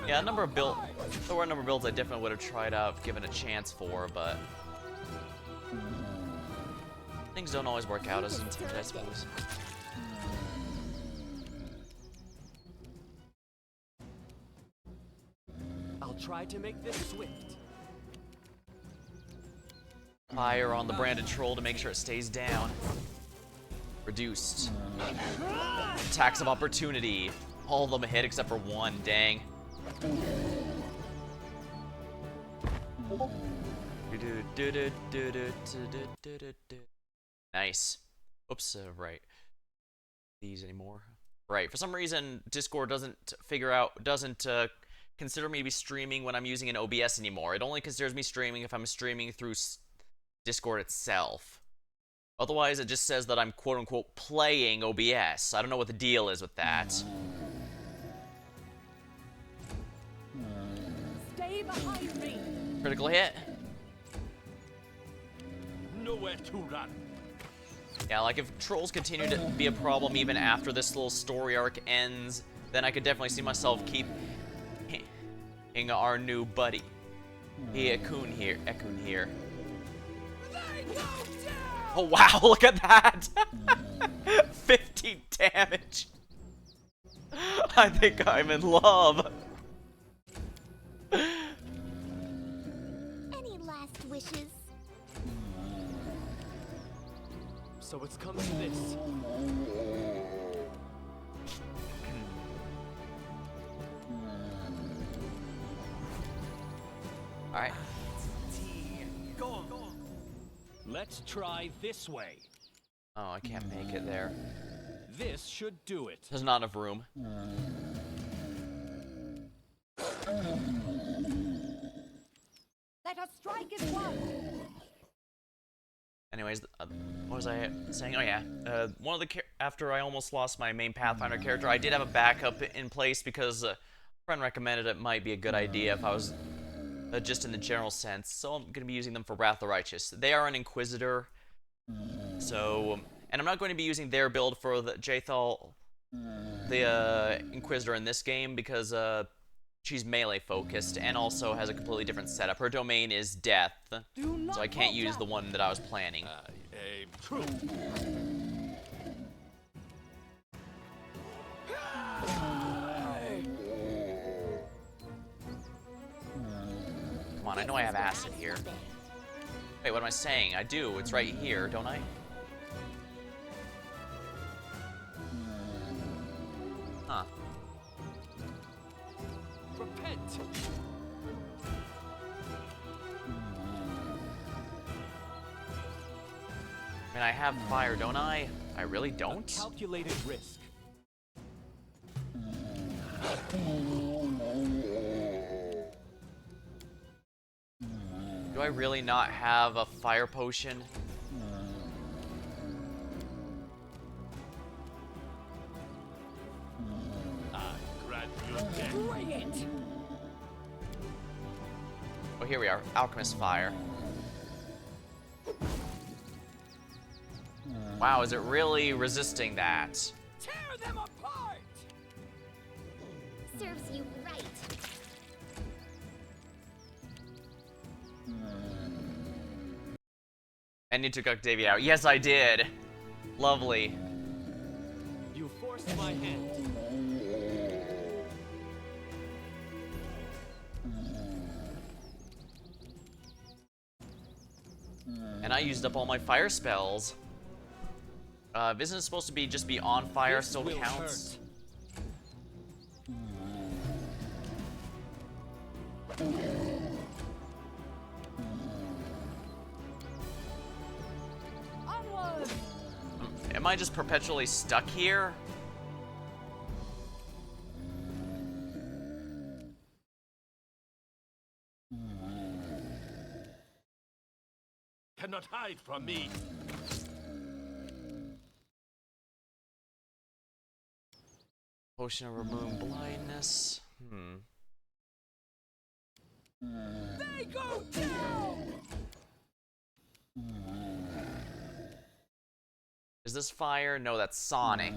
Yeah, there were a number of builds I definitely would have tried out, given a chance for, but things don't always work out as intended, I suppose. I'll try to make this swift. Fire on the branded troll to make sure it stays down. Reduced. Attacks of opportunity. All of them hit except for one, dang. Nice. Oops, right. These anymore. Right, for some reason, Discord doesn't consider me to be streaming when I'm using an OBS anymore. It only considers me streaming if I'm streaming through Discord itself. Otherwise, it just says that I'm quote-unquote playing OBS. I don't know what the deal is with that. Stay behind me. Critical hit. Nowhere to run. Yeah, like if trolls continue to be a problem even after this little story arc ends, then I could definitely see myself keep our new buddy. Ekun here. Oh wow, look at that! 15 damage. I think I'm in love. Any last wishes? So it's come to this. Alright. Let's try this way. Oh, I can't make it there. This should do it. There's not enough room. Let us strike as one. Anyways, what was I saying? Oh yeah, one of the after I almost lost my main Pathfinder character, I did have a backup in place because a friend recommended it might be a good idea if I was just in the general sense. So I'm gonna be using them for Wrath of the Righteous. They are an Inquisitor, so and I'm not going to be using their build for the Jathal, the Inquisitor in this game because she's melee focused and also has a completely different setup. Her domain is death, Do not so I can't use falter. the one that I was planning. Aim true. Come on, I know I have acid here. Wait, what am I saying? I do. It's right here, don't I? Huh. Repent. I mean, I have fire, don't I? I really A don't? calculated risk. Do I really not have a fire potion? I grant you death. Bring it. Oh, here we are. Alchemist fire. Wow, is it really resisting that? Tear them apart. Serves you right. And you took Octavia out. Yes, I did. Lovely. You forced my hand. And I used up all my fire spells. Isn't it supposed to be just be on fire This still will counts? Onward. Am I just perpetually stuck here? Cannot hide from me. Potion of remove blindness. They go down. Is this fire? No, that's Sonic.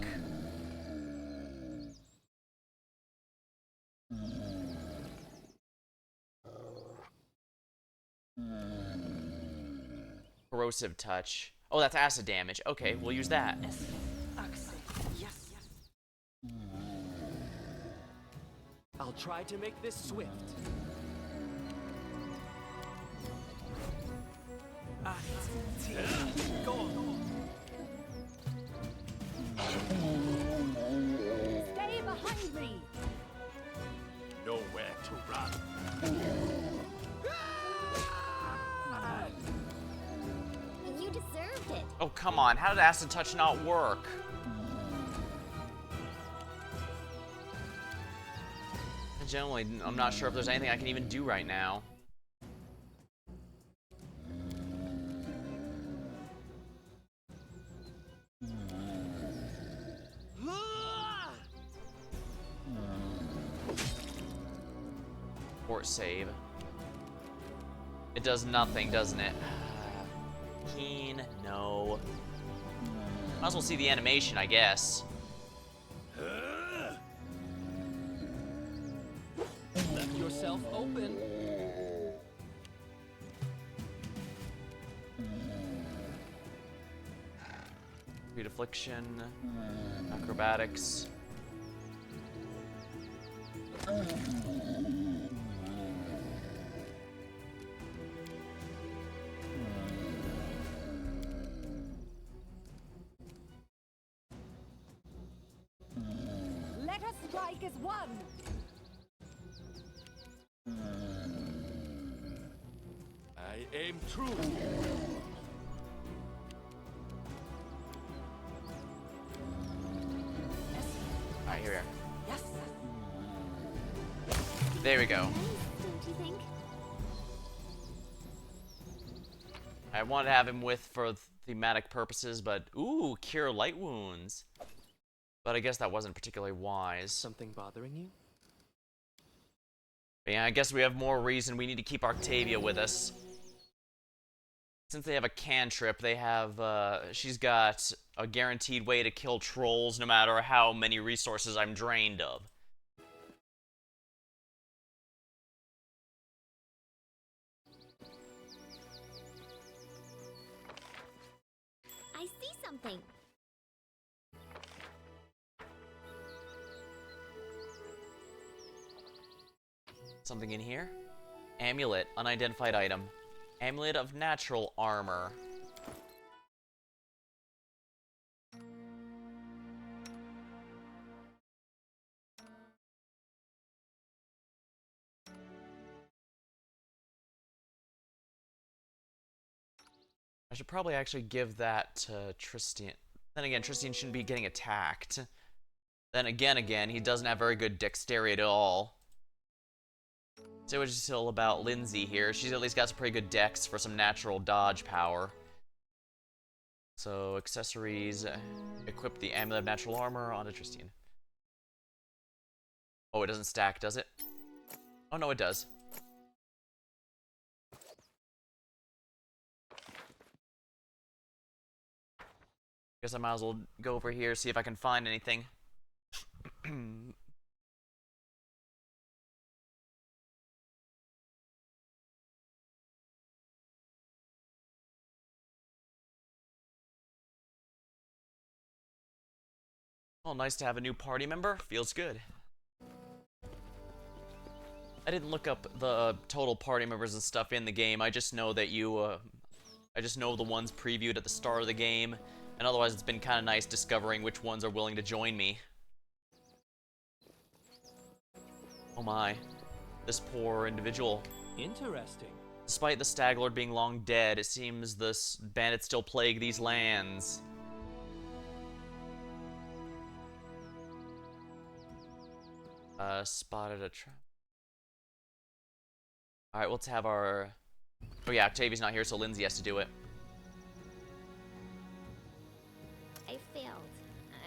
Corrosive touch. Oh, that's acid damage. Okay, we'll use that. I'll try to make this swift. Go on. Stay behind me. Nowhere to run. You deserved it. Oh, come on. How did acid touch not work? Generally, I'm not sure if there's anything I can even do right now. Fort save. It does nothing, doesn't it? Keen, no. Might as well see the animation, I guess. Left yourself open. Great affliction, acrobatics. Let us strike as one. I aim true. Alright, here we are. Yes. There we go. Nice, don't you think? I wanted to have him with for thematic purposes, but ooh, cure light wounds. But I guess that wasn't particularly wise. Something bothering you? But yeah, I guess we have more reason we need to keep Octavia with us. Since they have a cantrip, they have, she's got a guaranteed way to kill trolls no matter how many resources I'm drained of. I see something. Something in here? Amulet, unidentified item. Amulet of natural armor. I should probably actually give that to Tristan. Then again, Tristan shouldn't be getting attacked. Then again, he doesn't have very good dexterity at all. So it's just all about Lindsay here. She's at least got some pretty good dex for some natural dodge power. So, accessories. Equip the Amulet of Natural Armor onto Tristan. Oh, it doesn't stack, does it? Oh, no, it does. Guess I might as well go over here, see if I can find anything. Well, nice to have a new party member. Feels good. I didn't look up the total party members and stuff in the game. I just know that I just know the ones previewed at the start of the game. And otherwise, it's been kind of nice discovering which ones are willing to join me. Oh my. This poor individual. Interesting. Despite the Stag Lord being long dead, it seems the bandits still plague these lands. Spotted a trap. Alright, let's have our... Oh yeah, Octavia's not here, so Lindsay has to do it. I failed.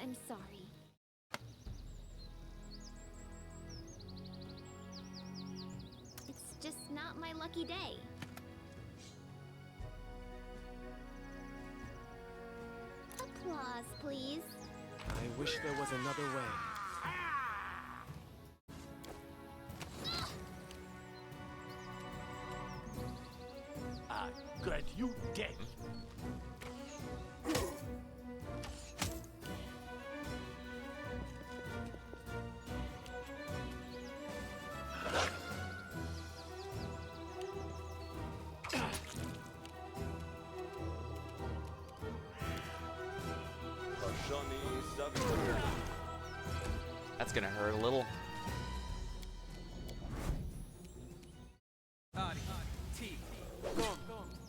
I'm sorry. It's just not my lucky day. Applause, please. I wish there was another way. Good, you dead. That's gonna hurt a little.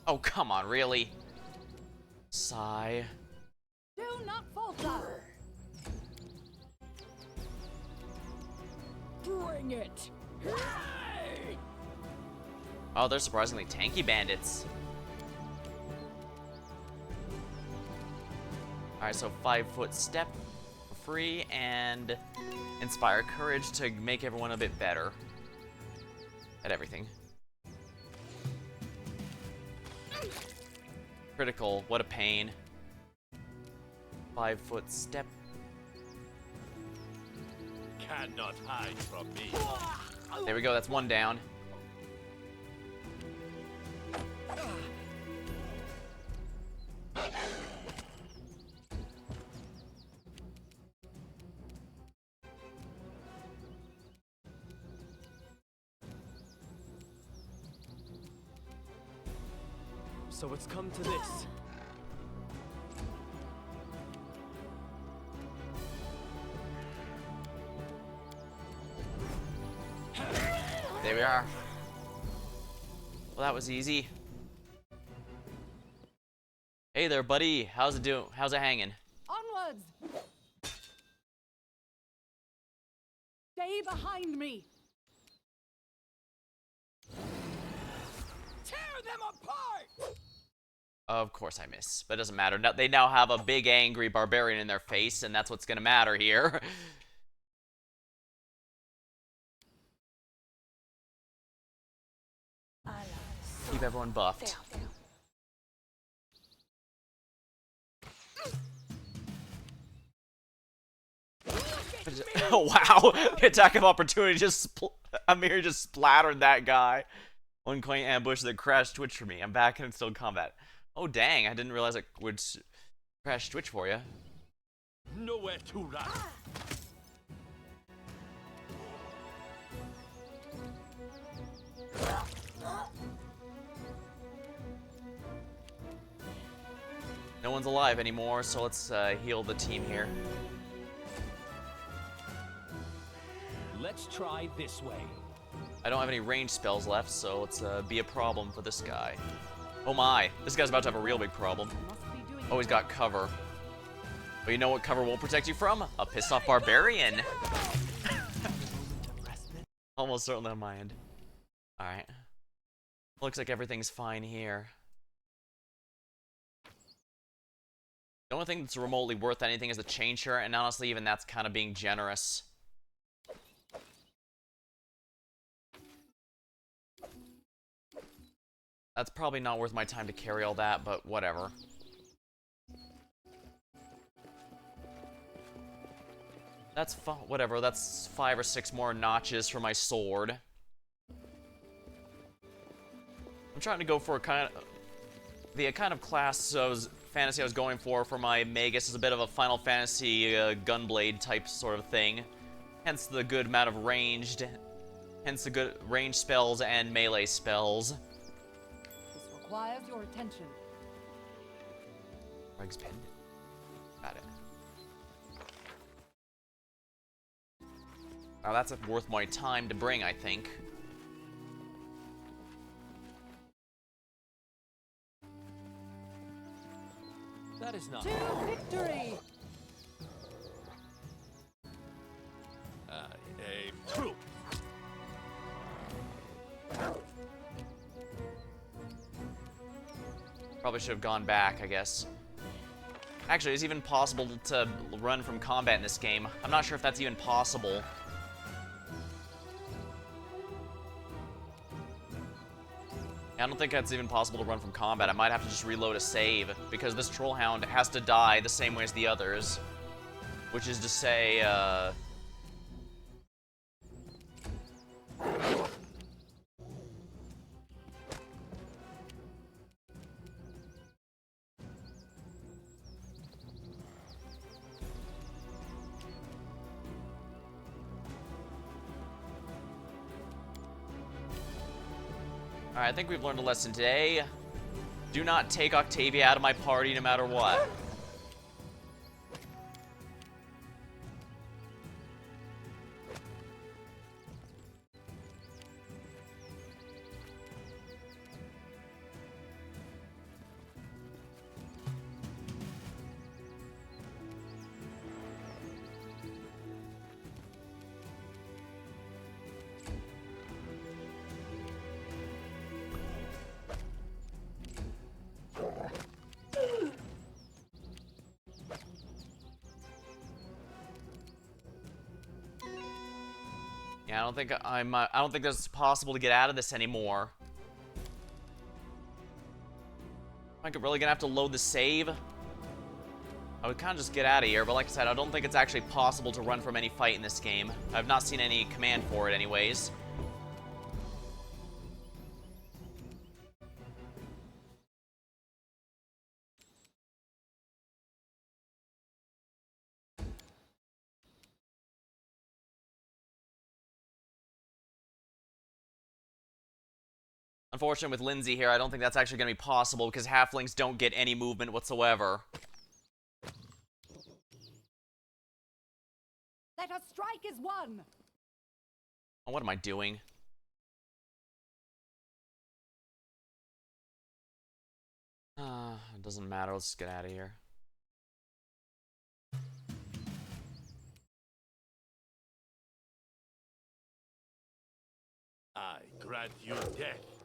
Oh, come on, really? Sigh. Do not falter. Bring it. Hey! Oh, they're surprisingly tanky bandits. Alright, so 5-foot step for free and inspire courage to make everyone a bit better at everything. Critical, what a pain. 5-foot step. Cannot hide from me. There we go, that's one down. So it's come to this. There we are. Well, that was easy. Hey there, buddy. How's it doing? How's it hanging? Onwards! Stay behind me! Tear them apart! Of course I miss, but it doesn't matter. They now have a big angry barbarian in their face, and that's what's gonna matter here. Keep everyone buffed. Oh wow! The attack of opportunity Amir just splattered that guy. One quaint ambush that crashed Twitch for me. I'm back and still in combat. Oh dang! I didn't realize it would crash Twitch for you. Nowhere to run. No one's alive anymore, so let's heal the team here. Let's try this way. I don't have any ranged spells left, so let's be a problem for this guy. Oh my, this guy's about to have a real big problem. Must be doing Oh, he's got cover. But you know what cover won't protect you from? A pissed off barbarian. Almost certainly on my end. Alright. Looks like everything's fine here. The only thing that's remotely worth anything is the chain shirt, and honestly, even that's kind of being generous. That's probably not worth my time to carry all that, but whatever. That's whatever, that's 5 or 6 more notches for my sword. I'm trying to go for the kind of class fantasy I was going for my Magus is a bit of a Final Fantasy Gunblade type sort of thing. Hence the good amount of ranged spells and melee spells. This requires your attention. Reg's pinned. Got it. Now that's worth my time to bring, I think. That is not. To victory! Aim true. Probably should have gone back, I guess. Actually, it's even possible to run from combat in this game. I'm not sure if that's even possible. I don't think that's even possible to run from combat. I might have to just reload a save, because this Trollhound has to die the same way as the others. Which is to say, Alright, I think we've learned a lesson today. Do not take Octavia out of my party no matter what. Yeah, I don't think it's possible to get out of this anymore. Am I really gonna have to load the save? I would kind of just get out of here, but like I said, I don't think it's actually possible to run from any fight in this game. I've not seen any command for it anyways. Unfortunately, with Lindsay here, I don't think that's actually going to be possible because halflings don't get any movement whatsoever. Let us strike as one. Oh, what am I doing? It doesn't matter. Let's just get out of here. I grant you death.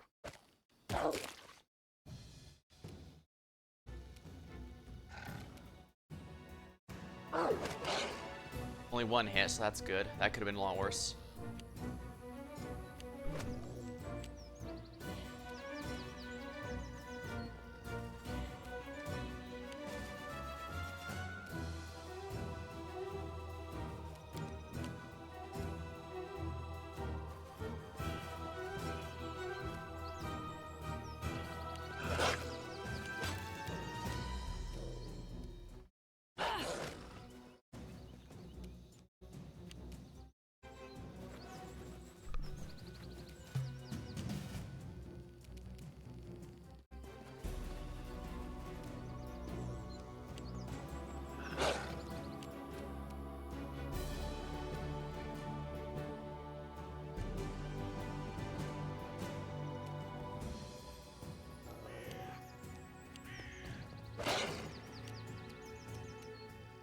Only one hit, so that's good. That could have been a lot worse.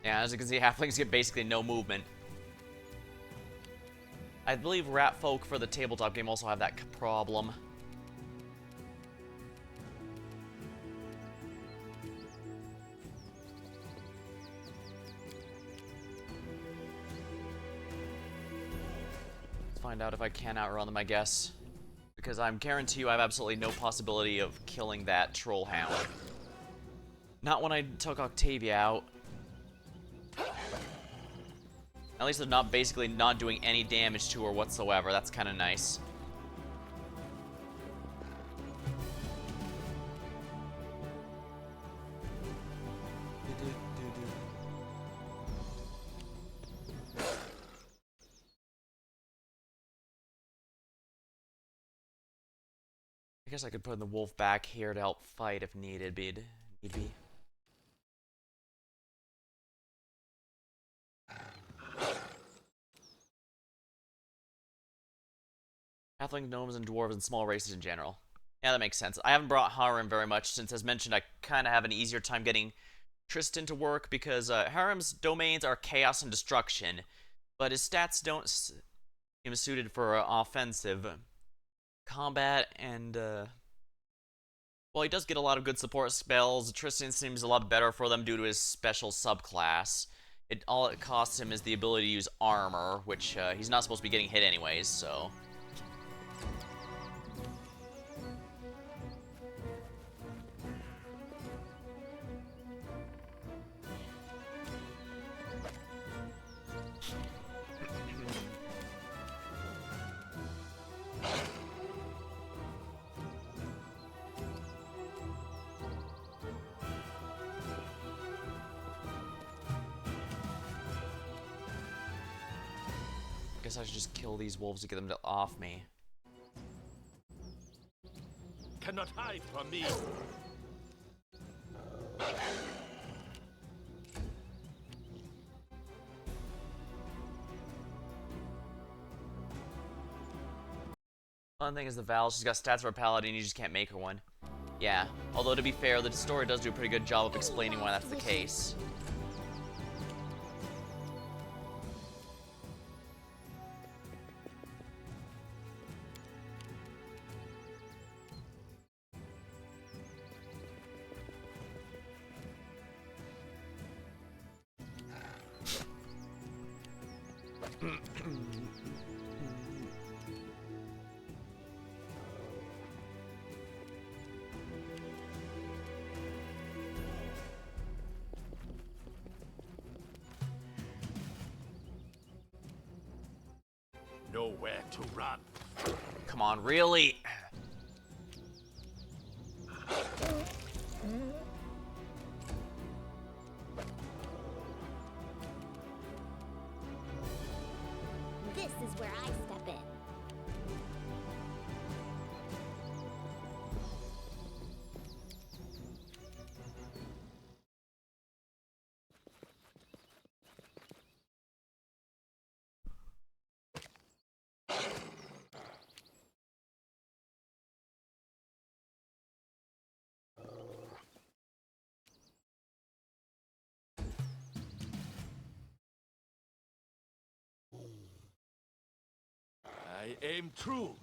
Yeah, as you can see, halflings get basically no movement. I believe rat folk for the tabletop game also have that problem. Let's find out if I can outrun them, I guess. Because I'm guarantee you I have absolutely no possibility of killing that troll hound. Not when I took Octavia out. At least they're not basically not doing any damage to her whatsoever. That's kind of nice. I guess I could put the wolf back here to help fight if needed be. Halfling, gnomes, and dwarves and small races in general. Yeah, that makes sense. I haven't brought Harem very much since, as mentioned, I kind of have an easier time getting Tristan to work because Harem's domains are chaos and destruction, but his stats don't seem suited for offensive combat, and well, he does get a lot of good support spells. Tristan seems a lot better for them due to his special subclass. All it costs him is the ability to use armor, which he's not supposed to be getting hit anyways, so... Guess I should just kill these wolves to get them off me. Cannot hide from me. One thing is the Val, she's got stats for a paladin, you just can't make her one. Yeah, although to be fair, the story does do a pretty good job of explaining why that's the case. Nowhere to run. Come on, really? This is where I step in. I aim true.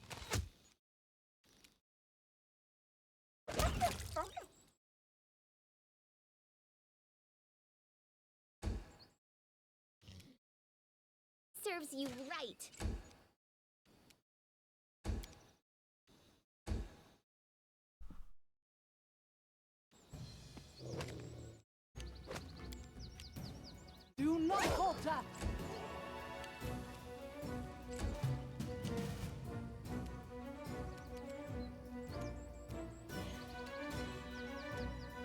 Serves you right. Do not falter!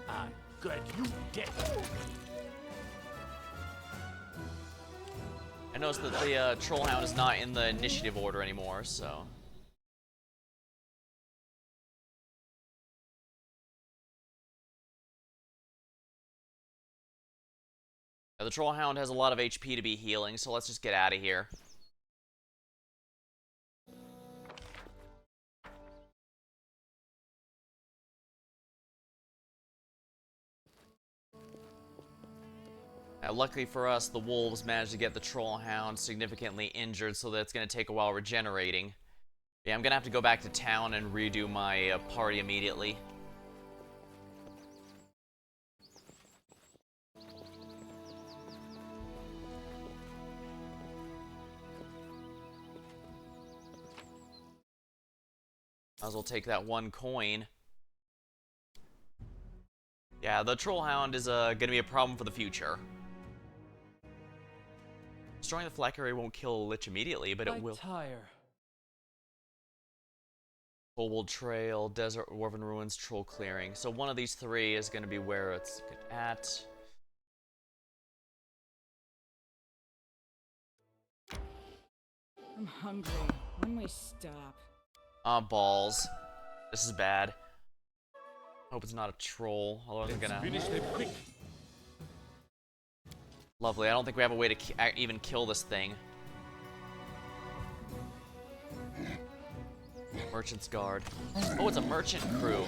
I got you dead. I noticed that the Trollhound is not in the initiative order anymore, so... Now, the Trollhound has a lot of HP to be healing, so let's just get out of here. Now, luckily for us, the wolves managed to get the Trollhound significantly injured, so that it's going to take a while regenerating. Yeah, I'm going to have to go back to town and redo my party immediately. Might as well take that one coin. Yeah, the Trollhound is going to be a problem for the future. Destroying the flak area won't kill a Lich immediately, but it will. Tire. Kobold Trail, Desert Dwarven Ruins, Troll Clearing. So one of these three is going to be where it's good at. I'm hungry. When we stop? Ah, balls. This is bad. Hope it's not a troll. Otherwise I'm gonna... Finish them quick. Lovely. I don't think we have a way to even kill this thing. Merchant's Guard. Oh, it's a merchant crew.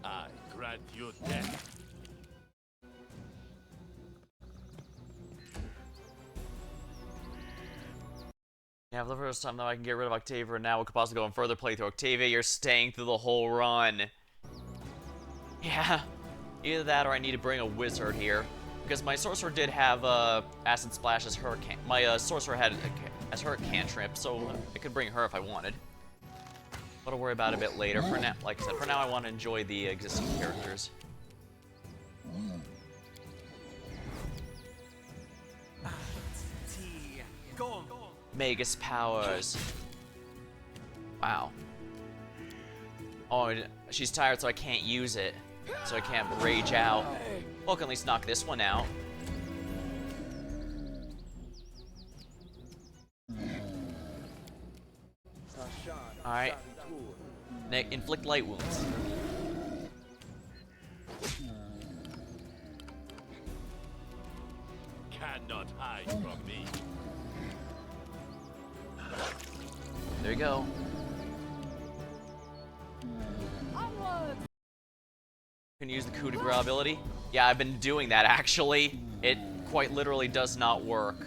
I grant you death. Yeah, for the first time though, I can get rid of Octavia, and now we could possibly go on further playthrough. Octavia, you're staying through the whole run. Yeah, either that or I need to bring a wizard here. Because my sorcerer did have Acid Splash as her my sorcerer had as her cantrip, so I could bring her if I wanted. But I'll worry about it a bit later. For now, like I said, for now I want to enjoy the existing characters. Magus powers. Wow. Oh, she's tired, so I can't use it. So I can't rage out. Well, I can at least knock this one out. Alright. Inflict light wounds. Cannot hide from me. There you go. Onwards! Can use the coup de grace ability. Yeah, I've been doing that actually. It quite literally does not work.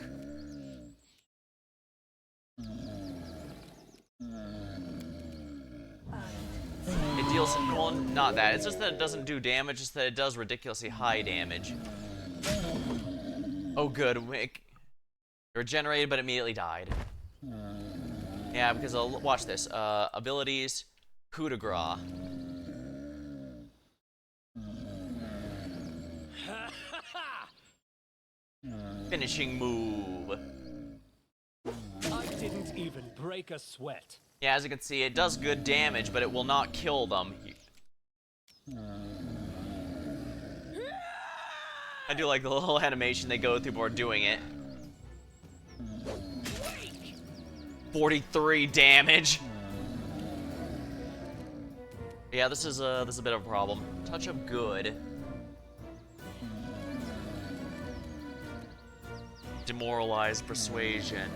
It deals, well, not that. It's just that it doesn't do damage, just that it does ridiculously high damage. Oh good, it regenerated but immediately died. Yeah, because watch this. Abilities, coup de grace. Finishing move. I didn't even break a sweat. Yeah, as you can see, it does good damage, but it will not kill them. I do like the little animation they go through before doing it. 43 damage. Yeah, this is a bit of a problem. Touch of good. Demoralize persuasion.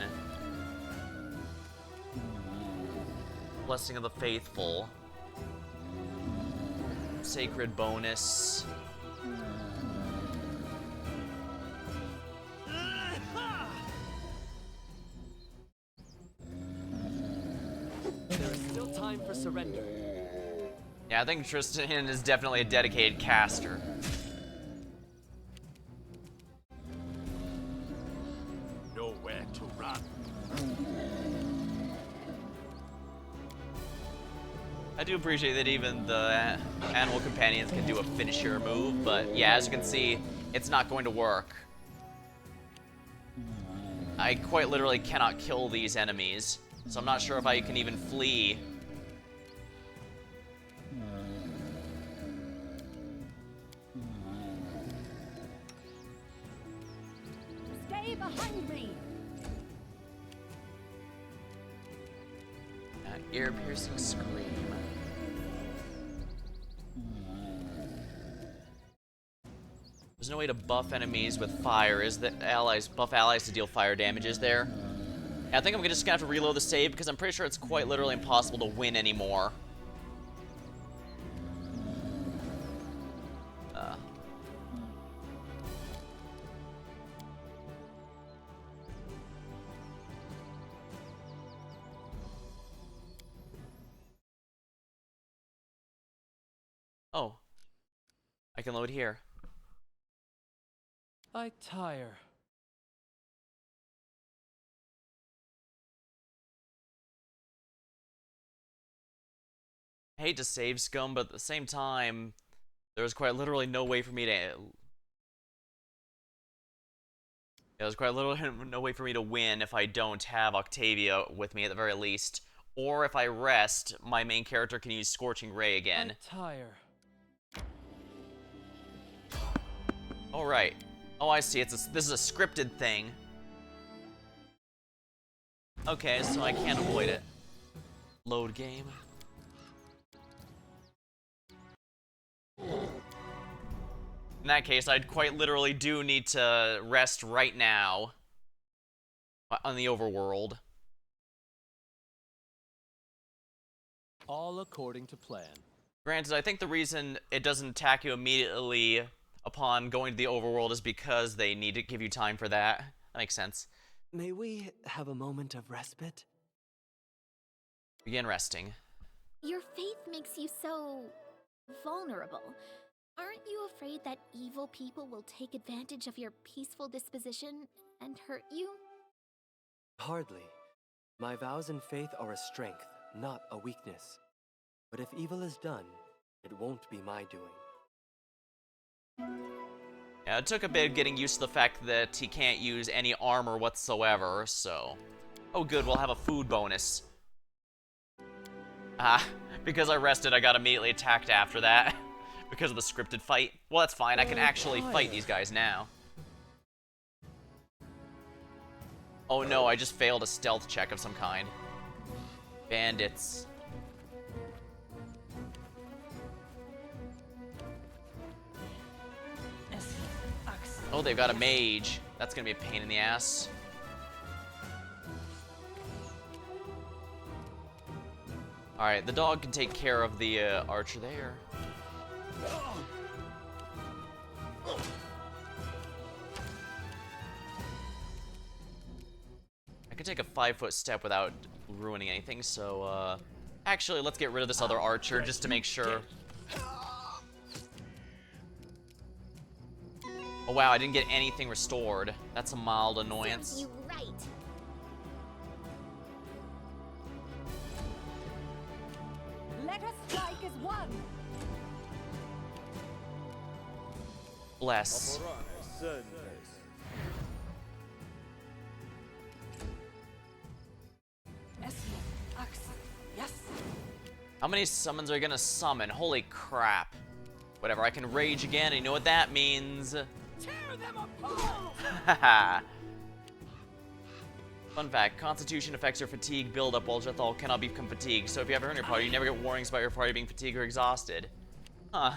Blessing of the faithful. Sacred bonus. There is still time for surrender. Yeah, I think Tristan is definitely a dedicated caster. Nowhere to run. I do appreciate that even the animal companions can do a finisher move, but yeah, as you can see, it's not going to work. I quite literally cannot kill these enemies, so I'm not sure if I can even flee. Stay behind me. That ear-piercing scream. There's no way to buff enemies with fire, is that buff allies to deal fire damage, is there? Yeah, I think I'm just gonna have to reload the save because I'm pretty sure it's quite literally impossible to win anymore. Oh. I can load here. I tire. I hate to save scum, but at the same time, there's quite literally no way for me to... Yeah, there's quite literally no way for me to win if I don't have Octavia with me at the very least. Or if I rest, my main character can use Scorching Ray again. I tire. Alright. Oh, I see. This is a scripted thing. Okay, so I can't avoid it. Load game. In that case, I quite literally do need to rest right now on the overworld. All according to plan. Granted, I think the reason it doesn't attack you immediately upon going to the overworld is because they need to give you time for that. That makes sense. May we have a moment of respite? Begin resting. Your faith makes you so vulnerable. Aren't you afraid that evil people will take advantage of your peaceful disposition and hurt you? Hardly. My vows and faith are a strength, not a weakness. But if evil is done, it won't be my doing. Yeah, it took a bit of getting used to the fact that he can't use any armor whatsoever, so... Oh good, we'll have a food bonus. Because I rested, I got immediately attacked after that. Because of the scripted fight. Well, that's fine, I can actually fight these guys now. Oh no, I just failed a stealth check of some kind. Bandits. Oh, they've got a mage. That's gonna be a pain in the ass. Alright, the dog can take care of the archer there. I can take a 5-foot step without ruining anything, so actually let's get rid of this other archer just to make sure. Oh wow, I didn't get anything restored. That's a mild annoyance. You right. Let us strike as one. Bless. Yes. How many summons are you gonna summon? Holy crap. Whatever, I can rage again, and you know what that means. Tear them apart. Haha. Fun fact, constitution affects your fatigue buildup while Jethal cannot become fatigued, so if you have her in your party, you never get warnings about your party being fatigued or exhausted. Huh.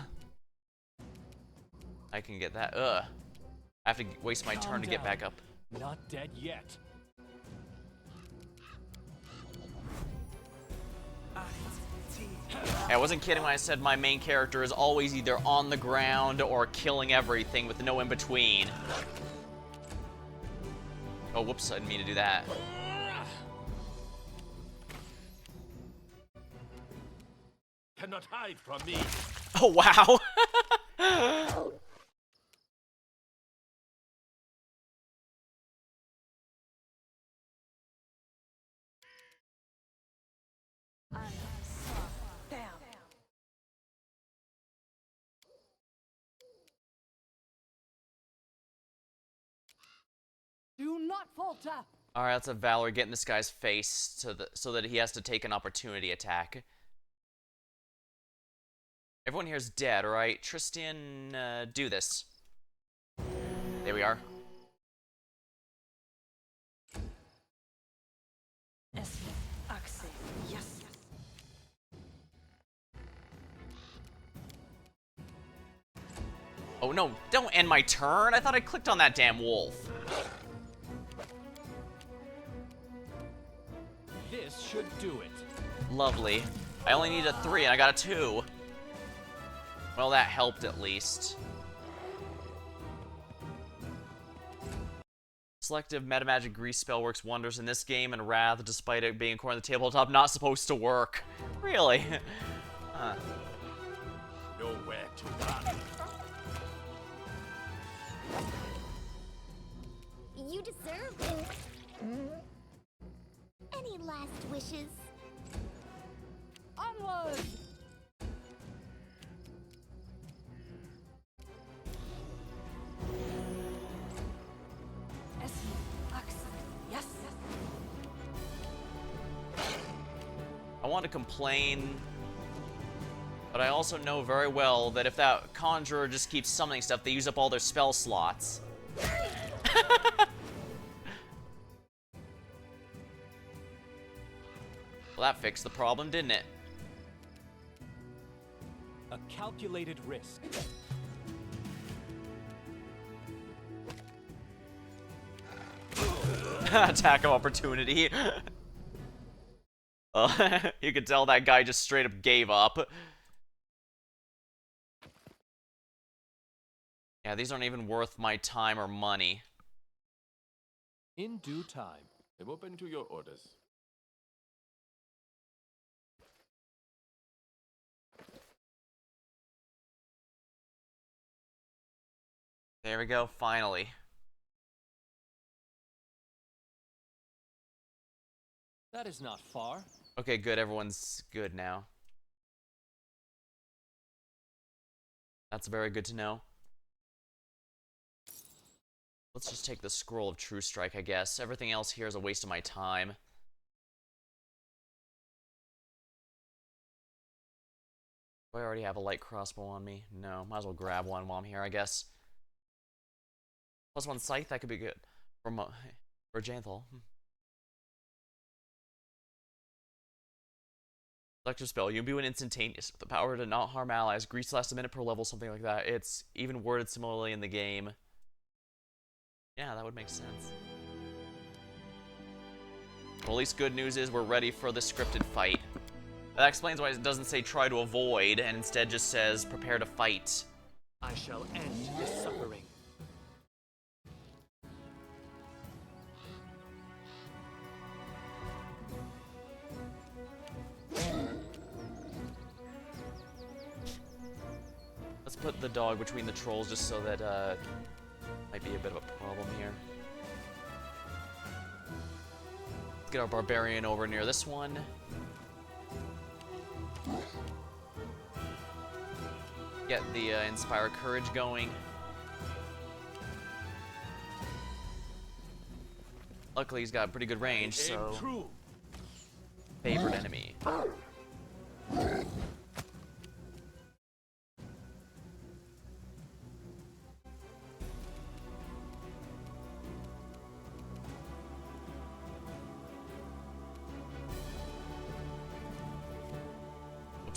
I can get that. Ugh. I have to waste my turn to get back up. Not dead yet. I wasn't kidding when I said my main character is always either on the ground or killing everything with no in-between. Oh, whoops, I didn't mean to do that. Cannot hide from me. Oh, wow. Do not falter. Alright, let's have Valor get in this guy's face so that he has to take an opportunity attack. Everyone here is dead, alright? Tristan, do this. There we are. Oh no, don't end my turn! I thought I clicked on that damn wolf. This should do it. Lovely. I only need a 3 and I got a 2. Well, that helped at least. Selective metamagic grease spell works wonders in this game, and Wrath, despite it being a corner of the tabletop, not supposed to work. Really? Huh. Nowhere to run. You deserve it. Any last wishes? Onward. I want to complain, but I also know very well that if that conjurer just keeps summoning stuff, they use up all their spell slots. Well, that fixed the problem, didn't it? A calculated risk. Attack of opportunity. You could tell that guy just straight up gave up. Yeah, these aren't even worth my time or money. In due time. I'm open to your orders. There we go, finally. That is not far. Okay, good, everyone's good now. That's very good to know. Let's just take the Scroll of True Strike, I guess. Everything else here is a waste of my time. Do I already have a light crossbow on me? No, might as well grab one while I'm here, I guess. +1 scythe, that could be good. For Janthal. Selector spell. You imbue an instantaneous with the power to not harm allies. Grease lasts a minute per level, something like that. It's even worded similarly in the game. Yeah, that would make sense. Well, at least good news is we're ready for the scripted fight. That explains why it doesn't say try to avoid, and instead just says prepare to fight. I shall end this suffering. Let's put the dog between the trolls just so that, might be a bit of a problem here. Let's get our barbarian over near this one. Get the Inspire Courage going. Luckily, he's got pretty good range, so... True. Favored enemy.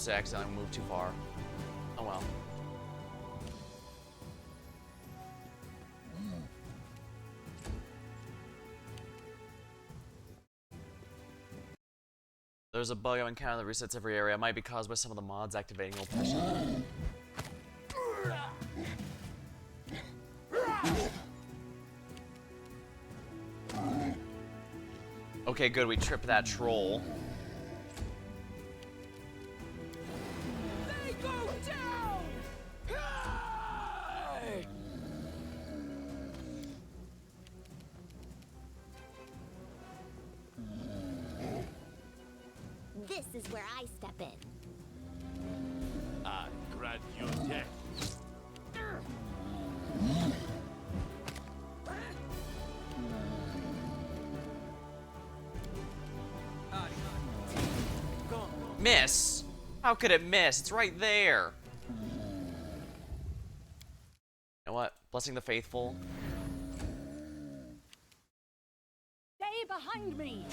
Oops, I accidentally moved too far. Oh well. There's a bug I've encountered that resets every area. It might be caused by some of the mods activating old pressure. Okay, good, we tripped that troll. They go down! Hey! This is where I step in. I grant you death. Miss? How could it miss? It's right there. You know what? Blessing the faithful. Stay behind me.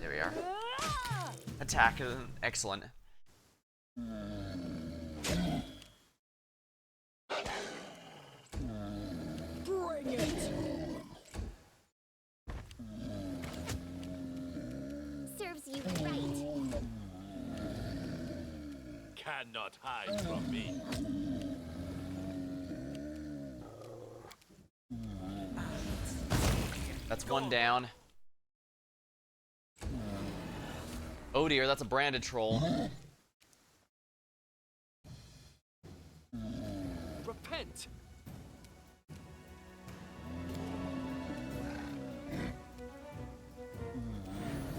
There we are. Ah! Attack. Excellent. Bring it! Serves you right. Cannot hide from me. That's one down. Oh dear, that's a branded troll. Repent!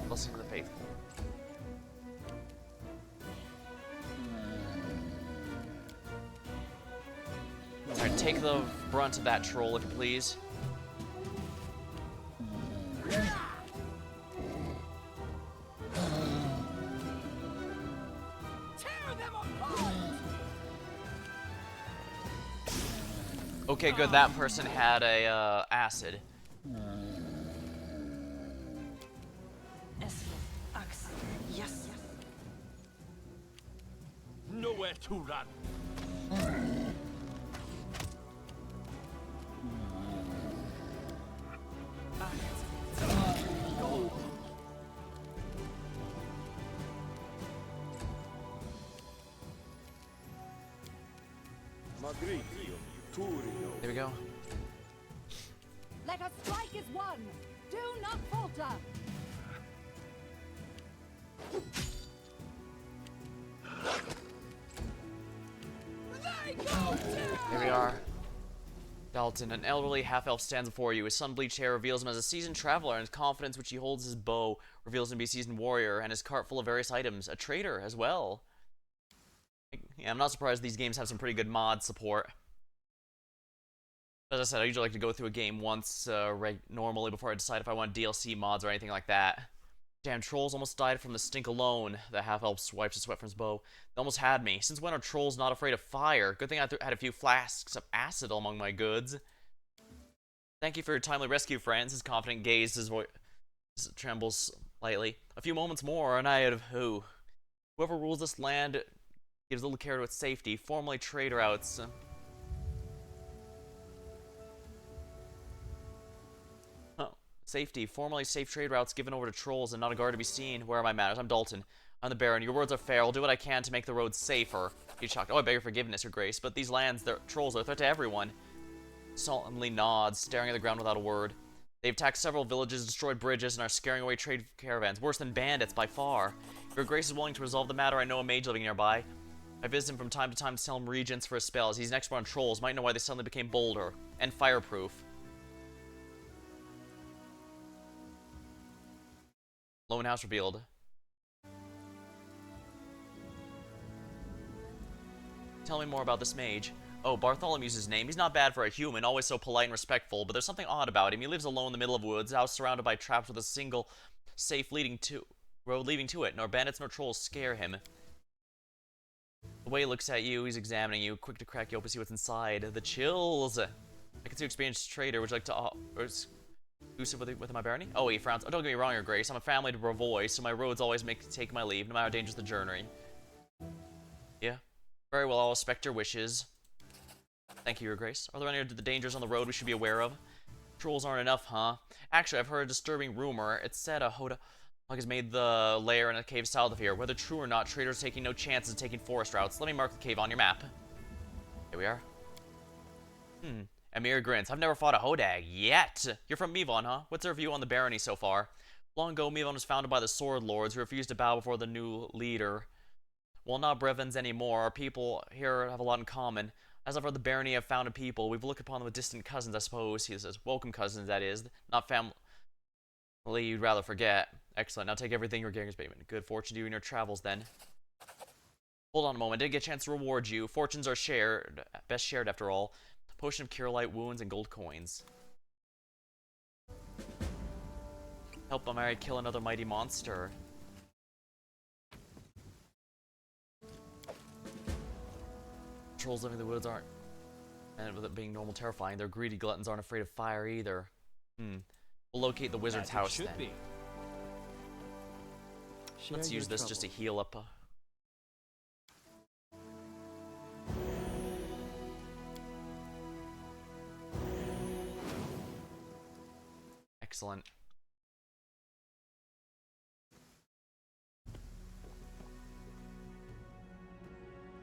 Blessing of the faithful. Alright, take the brunt of that troll, if you please. Tear them apart! Okay, good, that person had a, acid. Nowhere to run. There we go. Let us strike as one. Do not falter. Here we are. Dalton, an elderly half-elf stands before you. His sun-bleached hair reveals him as a seasoned traveler, and his confidence which he holds his bow reveals him to be a seasoned warrior, and his cart full of various items. A trader as well. Yeah, I'm not surprised these games have some pretty good mod support. As I said, I usually like to go through a game once normally before I decide if I want DLC mods or anything like that. Damn, trolls almost died from the stink alone. The half-elf swipes the sweat from his bow. They almost had me. Since when are trolls not afraid of fire? Good thing I had a few flasks of acid among my goods. Thank you for your timely rescue, friends. His confident gaze, his voice trembles slightly. A few moments more, and I had who? Whoever rules this land gives little care to its safety. Formerly trade routes. Safety. Formerly safe trade routes given over to trolls and not a guard to be seen. Where are my manners? I'm Dalton. I'm the Baron. Your words are fair. I'll do what I can to make the roads safer. He's shocked. Oh, I beg your forgiveness, your grace. But these lands, they're trolls are a threat to everyone. Sullenly nods, staring at the ground without a word. They've attacked several villages, destroyed bridges, and are scaring away trade caravans. Worse than bandits, by far. If your grace is willing to resolve the matter, I know a mage living nearby. I visit him from time to time to tell him regents for his spells. He's an expert on trolls. Might know why they suddenly became bolder. And fireproof. Lone house revealed. Tell me more about this mage. Oh, Bartholomew's his name. He's not bad for a human, always so polite and respectful, but there's something odd about him. He lives alone in the middle of woods, house surrounded by traps with a single safe road leading to it. Nor bandits nor trolls scare him. The way he looks at you, he's examining you, quick to crack you open to see what's inside. The chills. I can see experienced trader. Would you like to exclusive with my barony? Oh, he frowns. Oh, don't get me wrong, your grace. I'm a family to Bravoy, so my roads always take my leave, no matter how dangerous the journey. Very well, I'll respect your wishes. Thank you, Your Grace. Are there any of the dangers on the road we should be aware of? Trolls aren't enough, huh? Actually, I've heard a disturbing rumor. It's said a Hoda has made the lair in a cave south of here. Whether true or not, traders taking no chances of taking forest routes. Let me mark the cave on your map. Here we are. Amir grins. I've never fought a Hodag yet. You're from Mivon, huh? What's their view on the barony so far? Long ago, Mivon was founded by the Sword Lords who refused to bow before the new leader. While not Brevins anymore, our people here have a lot in common. As I've heard the barony have founded people, we've looked upon them as distant cousins, I suppose. He says, welcome cousins, that is. Not family you'd rather forget. Excellent. Now take everything you're getting as payment. Good fortune to you in your travels, then. Hold on a moment. I did get a chance to reward you. Fortunes are shared. Best shared, after all. Potion of cure light wounds and gold coins. Help Amari kill another mighty monster. Trolls living in the woods aren't, and with it being normal terrifying, their greedy gluttons aren't afraid of fire either. We'll locate the wizard's house then. Let's use this just to heal up. Excellent.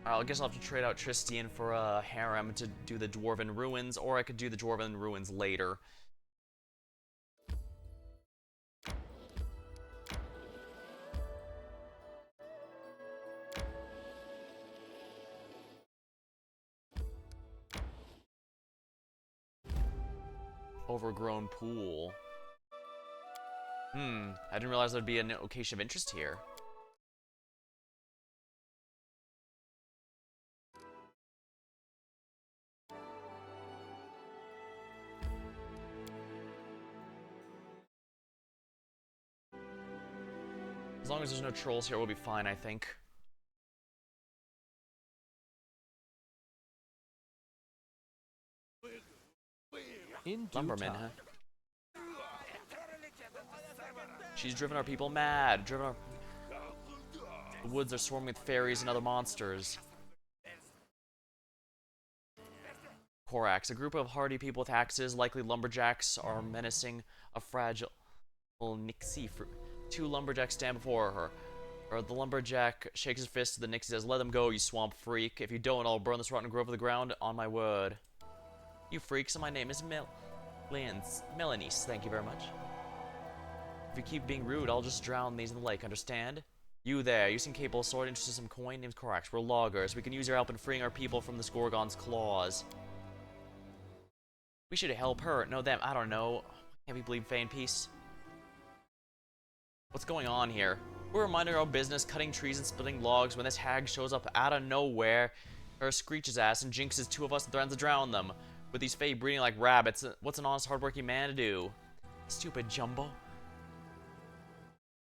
I guess I'll have to trade out Tristian for a harem to do the Dwarven Ruins, or I could do the Dwarven Ruins later. Overgrown pool. I didn't realize there'd be a location of interest here. As long as there's no trolls here, we'll be fine, I think. Lumberman, huh? She's driven our people mad. The woods are swarming with fairies and other monsters. Korax, a group of hardy people with axes, likely lumberjacks, are menacing a fragile Nixie fruit. Two lumberjacks stand before her. The lumberjack shakes his fist to the Nixie, says, "Let them go, you swamp freak. If you don't, I'll burn this rotten grove to the ground on my word." You freaks, and my name is Melanice. Thank you very much. If you keep being rude, I'll just drown these in the lake, understand? You there, you seem capable of sword, interested in some coin, name's Korax. We're loggers. We can use your help in freeing our people from this Gorgon's claws. We should help her. No, them. I don't know. Can't we believe Fae in peace? What's going on here? We're minding our own business, cutting trees and splitting logs when this hag shows up out of nowhere. Her screeches ass and jinxes two of us and threatens to drown them. With these Fae breeding like rabbits, what's an honest, hardworking man to do? Stupid Jumbo.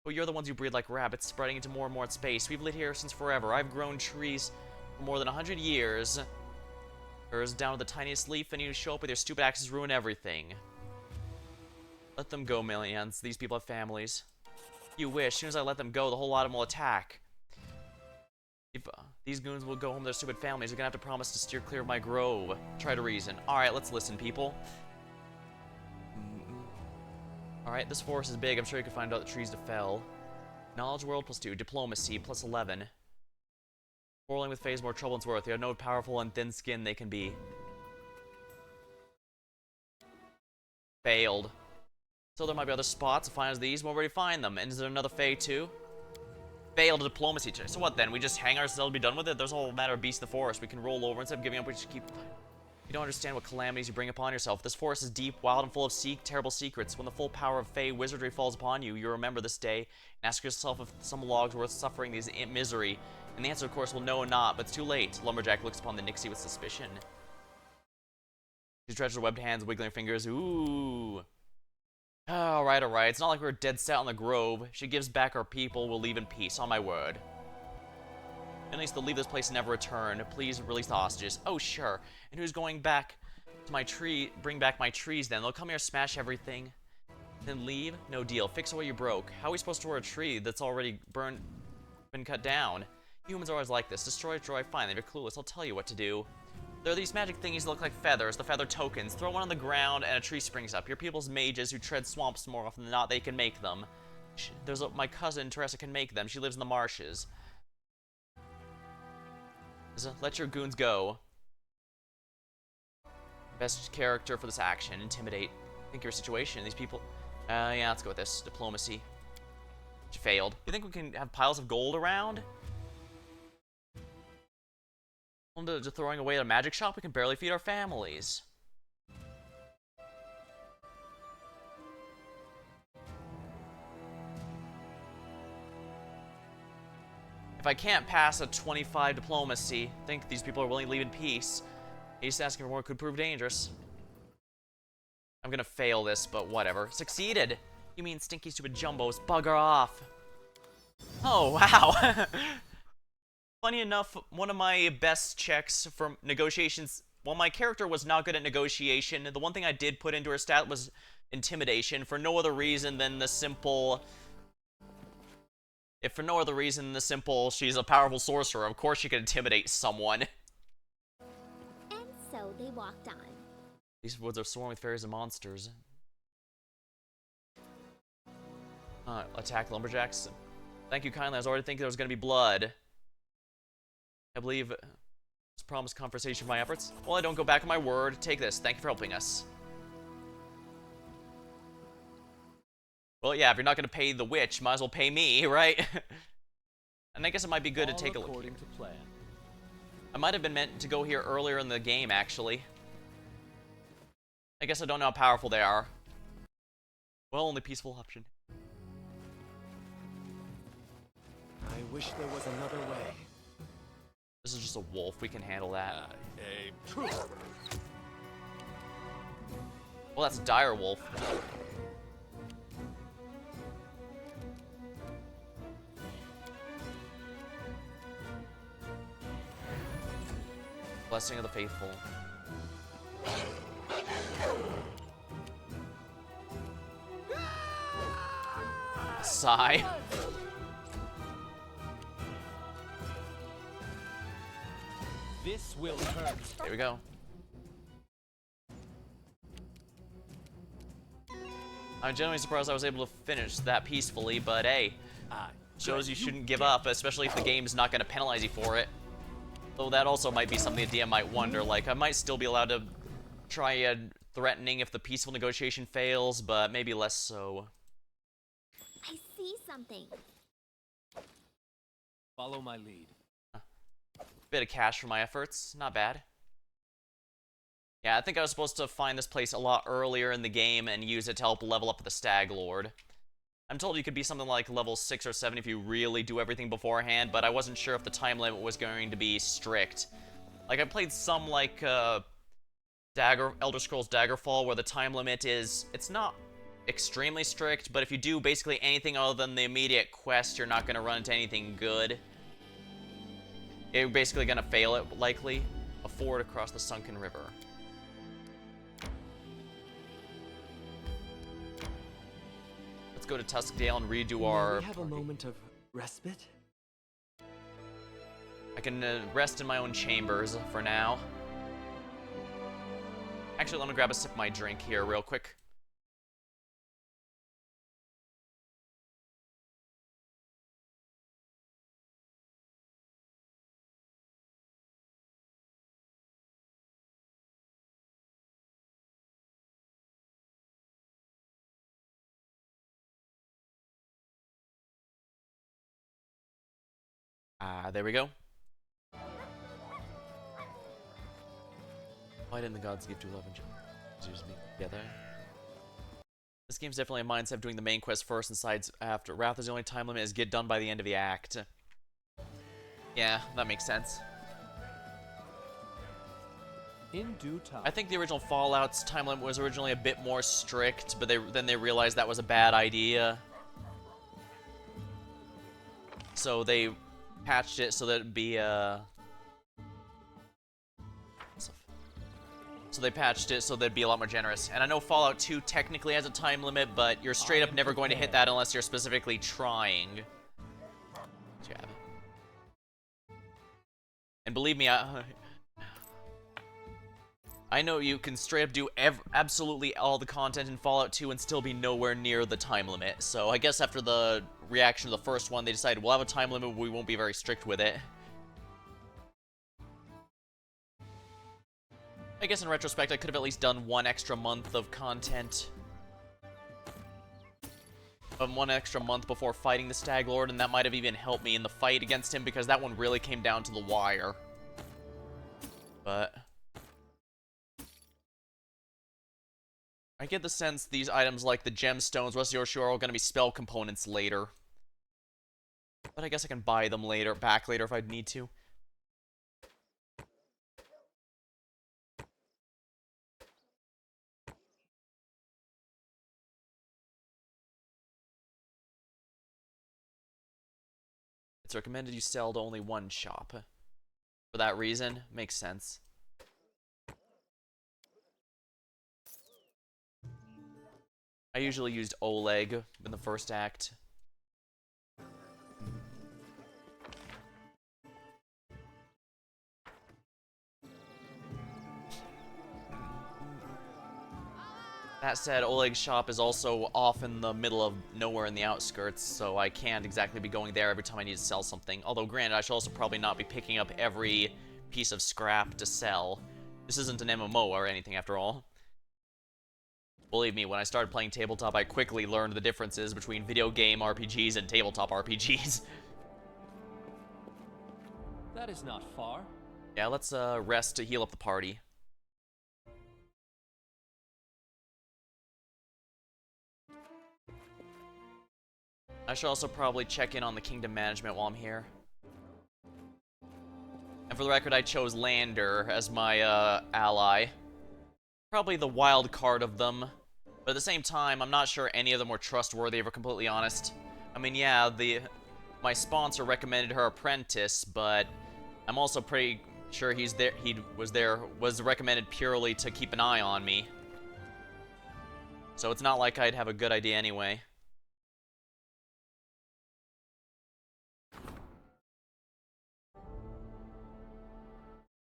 Well, you're the ones who breed like rabbits, spreading into more and more space. We've lived here since forever. I've grown trees for more than 100 years. Hers down to the tiniest leaf, and you show up with your stupid axes, ruin everything. Let them go, millions. These people have families. You wish. As soon as I let them go, the whole lot of them will attack. If these goons will go home to their stupid families, you're gonna have to promise to steer clear of my grove. Try to reason. Alright, let's listen, people. Alright, this forest is big. I'm sure you can find out the trees to fell. Knowledge world +2. Diplomacy +11. Quarreling with Fae is more trouble than it's worth. They are no powerful and thin-skinned they can be. Failed. So there might be other spots to find as these. We'll already find them. And is there another Fae too? Failed diplomacy check. So what then? We just hang ourselves and be done with it? There's a whole matter of beast in the forest. We can roll over instead of giving up. We just keep... You don't understand what calamities you bring upon yourself. This forest is deep, wild, and full of terrible secrets. When the full power of Fae wizardry falls upon you, you remember this day and ask yourself if some logs worth suffering these misery. And the answer, of course, will no, not, but it's too late. Lumberjack looks upon the Nixie with suspicion. She stretches her webbed hands, wiggling her fingers. Ooh. Alright, alright. It's not like we're dead set on the grove. If she gives back our people, we'll leave in peace, on my word. At least they'll leave this place and never return. Please release the hostages. Oh, sure. And who's going back to my tree? Bring back my trees, then. They'll come here, smash everything, then leave? No deal. Fix what you broke. How are we supposed to wear a tree that's already been cut down? Humans are always like this. Destroy, destroy, fine. They're clueless. I'll tell you what to do. There are these magic thingies that look like feathers, the feather tokens. Throw one on the ground and a tree springs up. Your people's mages who tread swamps more often than not, they can make them. My cousin, Teresa, can make them. She lives in the marshes. Let your goons go. Best character for this action. Intimidate. Think your situation. These people... yeah, let's go with this. Diplomacy. Which failed. You think we can have piles of gold around? To throwing away at a magic shop, we can barely feed our families. If I can't pass a 25 diplomacy, I think these people are willing to leave in peace. He's asking for more could prove dangerous. I'm gonna fail this, but whatever. Succeeded! You mean stinky stupid jumbos, bugger off. Oh, wow! Funny enough, one of my best checks for negotiations, while my character was not good at negotiation, the one thing I did put into her stat was intimidation, for no other reason than the simple... If for no other reason than the simple, she's a powerful sorcerer, of course she can intimidate someone. And so they walked on. These woods are swarming with fairies and monsters. Attack lumberjacks. Thank you kindly, I was already thinking there was gonna be blood. I believe this promised conversation for my efforts. Well, I don't go back on my word. Take this. Thank you for helping us. Well, yeah, if you're not going to pay the witch, might as well pay me, right? And I guess it might be good to take a look here. According to plan. I might have been meant to go here earlier in the game, actually. I guess I don't know how powerful they are. Well, only peaceful option. I wish there was another way. This is just a wolf. We can handle that. Well, that's a dire wolf. Blessing of the faithful. Sigh. This will hurt. There we go. I'm genuinely surprised I was able to finish that peacefully, but hey, shows you shouldn't give up, especially if the game's not going to penalize you for it. Though that also might be something the DM might wonder, like, I might still be allowed to try threatening if the peaceful negotiation fails, but maybe less so. I see something. Follow my lead. Bit of cash for my efforts, not bad. Yeah, I think I was supposed to find this place a lot earlier in the game and use it to help level up the Stag Lord. I'm told you could be something like level 6 or 7 if you really do everything beforehand, but I wasn't sure if the time limit was going to be strict. Like, I played some, like, Elder Scrolls Daggerfall, where the time limit is... It's not extremely strict, but if you do basically anything other than the immediate quest, you're not going to run into anything good. You're basically going to fail it, likely. A ford across the sunken river. Let's go to Tuskdale and redo our... We have a moment of respite? I can rest in my own chambers for now. Actually, let me grab a sip of my drink here real quick. There we go. Why didn't the gods give to 11 Jews meet together? This game's definitely a mindset of doing the main quest first and sides after. Wrath is the only time limit is get done by the end of the act. Yeah, that makes sense. In due time. I think the original Fallout's time limit was originally a bit more strict, but then they realized that was a bad idea. So they patched it so that it'd be, So they patched it so they'd be a lot more generous. And I know Fallout 2 technically has a time limit, but you're straight up never going to hit that unless you're specifically trying. Jab. And believe me, I know you can straight up do absolutely all the content in Fallout 2 and still be nowhere near the time limit. So I guess after the reaction to the first one, they decided we'll have a time limit, but we won't be very strict with it. I guess in retrospect, I could have at least done 1 extra month of content. 1 extra month before fighting the Stag Lord, and that might have even helped me in the fight against him, because that one really came down to the wire. But I get the sense these items like the gemstones, West Yorkshire, are all going to be spell components later. But I guess I can buy them later, back later if I need to. It's recommended you sell to only 1 shop. For that reason, makes sense. I usually used Oleg in the first act. That said, Oleg's shop is also off in the middle of nowhere in the outskirts, so I can't exactly be going there every time I need to sell something. Although, granted, I should also probably not be picking up every piece of scrap to sell. This isn't an MMO or anything, after all. Believe me, when I started playing tabletop, I quickly learned the differences between video game RPGs and tabletop RPGs. That is not far. Yeah, let's rest to heal up the party. I should also probably check in on the kingdom management while I'm here. And for the record, I chose Lander as my ally. Probably the wild card of them. But at the same time, I'm not sure any of them were trustworthy, if we're completely honest. I mean, yeah, my sponsor recommended her apprentice, but I'm also pretty sure he was recommended purely to keep an eye on me. So it's not like I'd have a good idea anyway.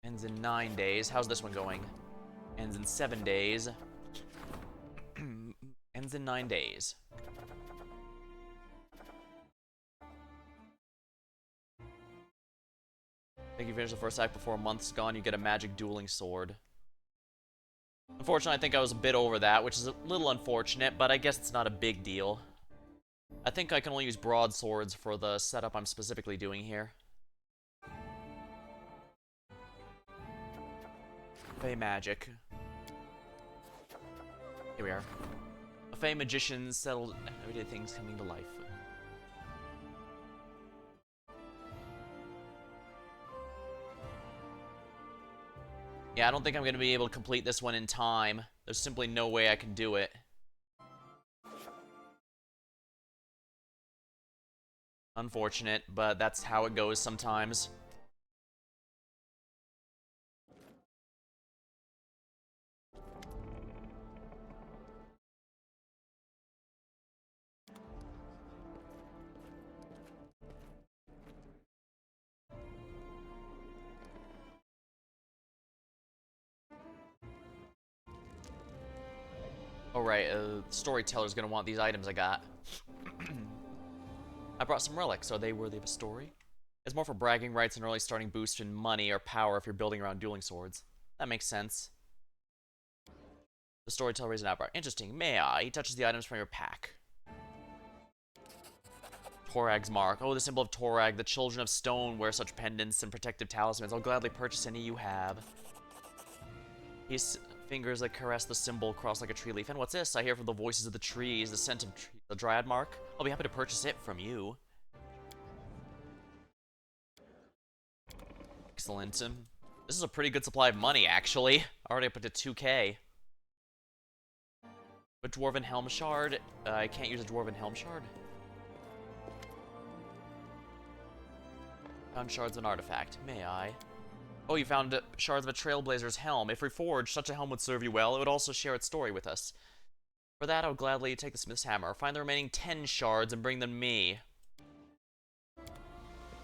Ends in 9 days. How's this one going? Ends in 7 days. Ends in 9 days. Think you finish the first act before a month's gone, you get a magic dueling sword. Unfortunately, I think I was a bit over that, which is a little unfortunate, but I guess it's not a big deal. I think I can only use broadswords for the setup I'm specifically doing here. Fey magic. Here we are. A Fey magician settled everyday things coming to life. Yeah, I don't think I'm going to be able to complete this one in time. There's simply no way I can do it. Unfortunate, but that's how it goes sometimes. Alright, storyteller's gonna want these items I got. I brought some relics. Are they worthy of a story? It's more for bragging rights and early starting boost in money or power if you're building around dueling swords. That makes sense. The storyteller is an outbreak. Interesting. May I? He touches the items from your pack. Torag's mark. Oh, the symbol of Torag. The children of stone wear such pendants and protective talismans. I'll gladly purchase any you have. His fingers that caress the symbol cross like a tree leaf. And what's this? I hear from the voices of the trees, the scent of the dryad mark. I'll be happy to purchase it from you. Excellent. This is a pretty good supply of money, actually. Already up to 2k. But Dwarven Helm Shard? I can't use a Dwarven Helm Shard. Found shards of an artifact. May I? Oh, you found shards of a Trailblazer's helm. If reforged, such a helm would serve you well. It would also share its story with us. For that, I would gladly take the Smith's Hammer. Find the remaining 10 shards and bring them to me.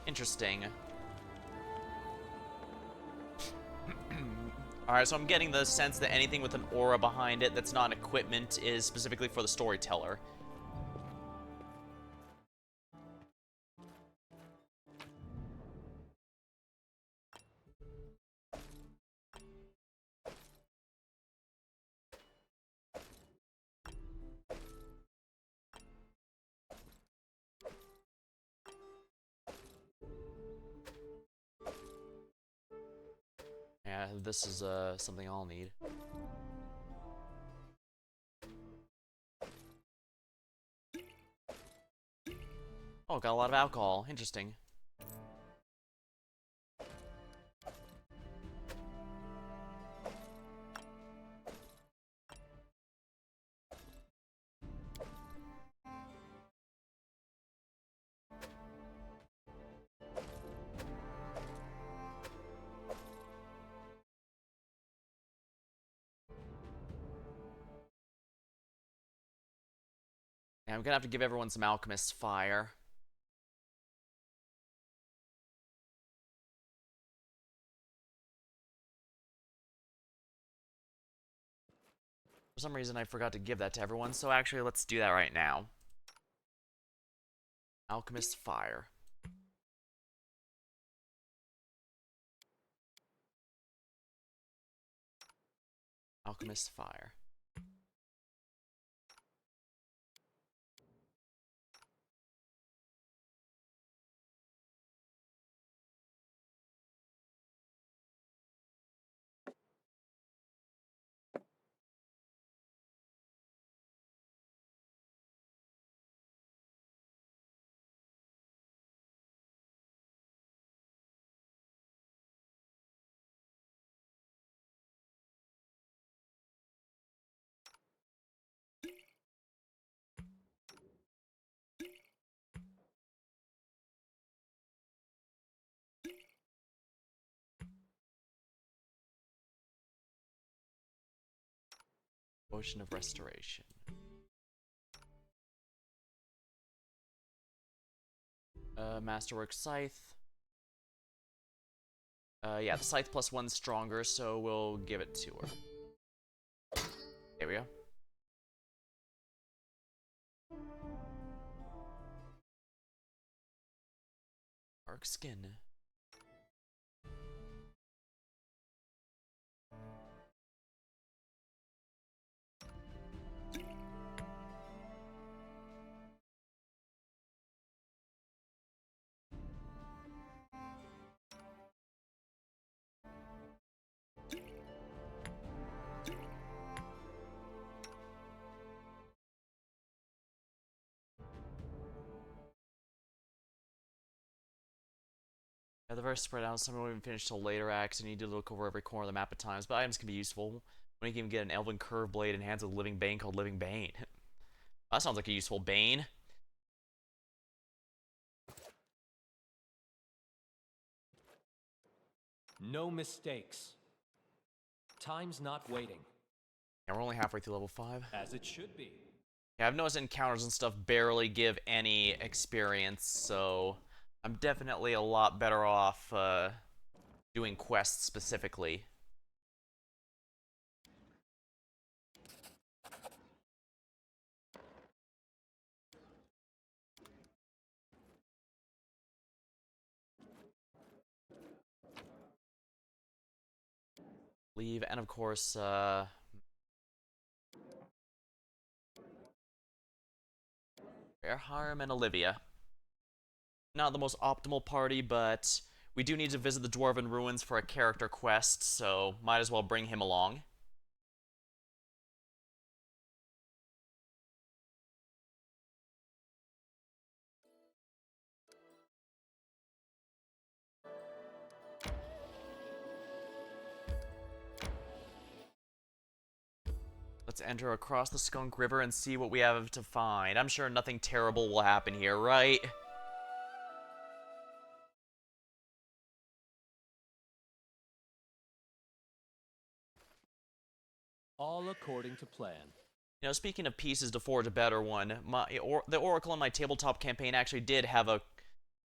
Interesting. Alright, so I'm getting the sense that anything with an aura behind it that's not an equipment is specifically for the storyteller. Yeah, this is something I'll need. Oh, got a lot of alcohol. Interesting. Yeah, I'm gonna have to give everyone some alchemist's fire. For some reason, I forgot to give that to everyone, so actually, let's do that right now. Alchemist's fire. Alchemist's fire. Potion of restoration. Masterwork scythe. Yeah, the scythe plus one's stronger, so we'll give it to her. There we go. Dark skin. Yeah, the verse spread out, some won't even finish till later acts, and you need to look over every corner of the map at times, but items can be useful. When you can even get an elven curve blade and hands with a living bane called Living Bane. That sounds like a useful bane. No mistakes. Time's not waiting. Yeah, we're only halfway through level 5. As it should be. Yeah, I've noticed encounters and stuff barely give any experience, so I'm definitely a lot better off doing quests specifically. Leave, and of course, Harm and Olivia. Not the most optimal party, but we do need to visit the Dwarven Ruins for a character quest, so might as well bring him along. Let's enter across the Skunk River and see what we have to find. I'm sure nothing terrible will happen here, right? All according to plan. You know, speaking of pieces to forge a better one, the Oracle in my tabletop campaign actually did have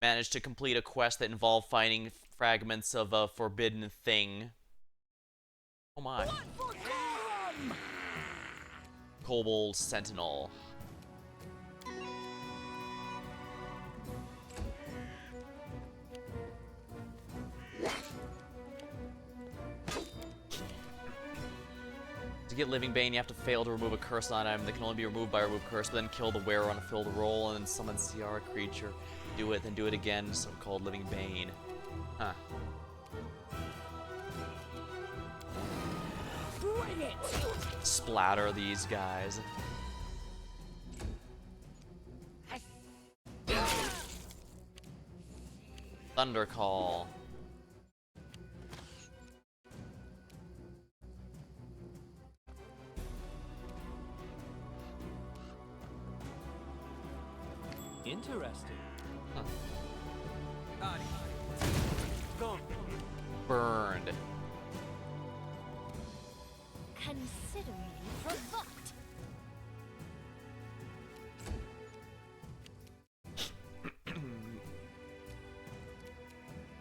managed to complete a quest that involved finding fragments of a forbidden thing. Oh my. Kobold Sentinel. To get Living Bane, you have to fail to remove a curse on item that can only be removed by a remove curse, but then kill the wearer on a filled roll and then summon CR creature. Do it, then do it again, so-called Living Bane. Huh. Bring it! Splatter these guys. Thunder Call. Interesting. Gone. Burned. Consider me provoked.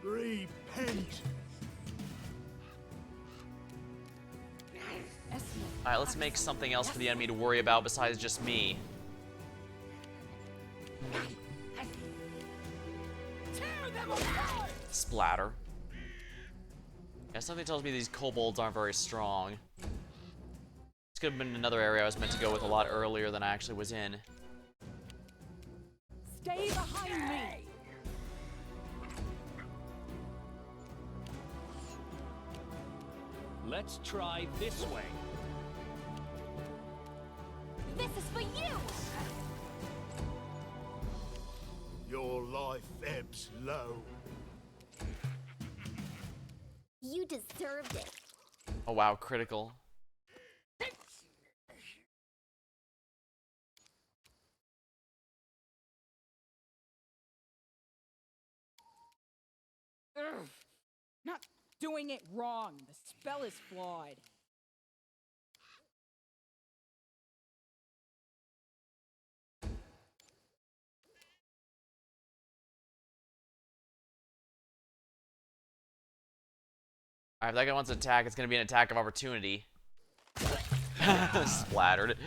Repent. Alright, let's make something else for the enemy to worry about besides just me. Splatter. Yeah, something tells me these kobolds aren't very strong. This could have been another area I was meant to go with a lot earlier than I actually was in. Stay behind me! Let's try this way. This is for you! Your life ebbs low. You deserved it. Oh wow, critical. Ugh. Not doing it wrong. The spell is flawed. Alright, if that guy wants to attack, it's gonna be an attack of opportunity. Splattered.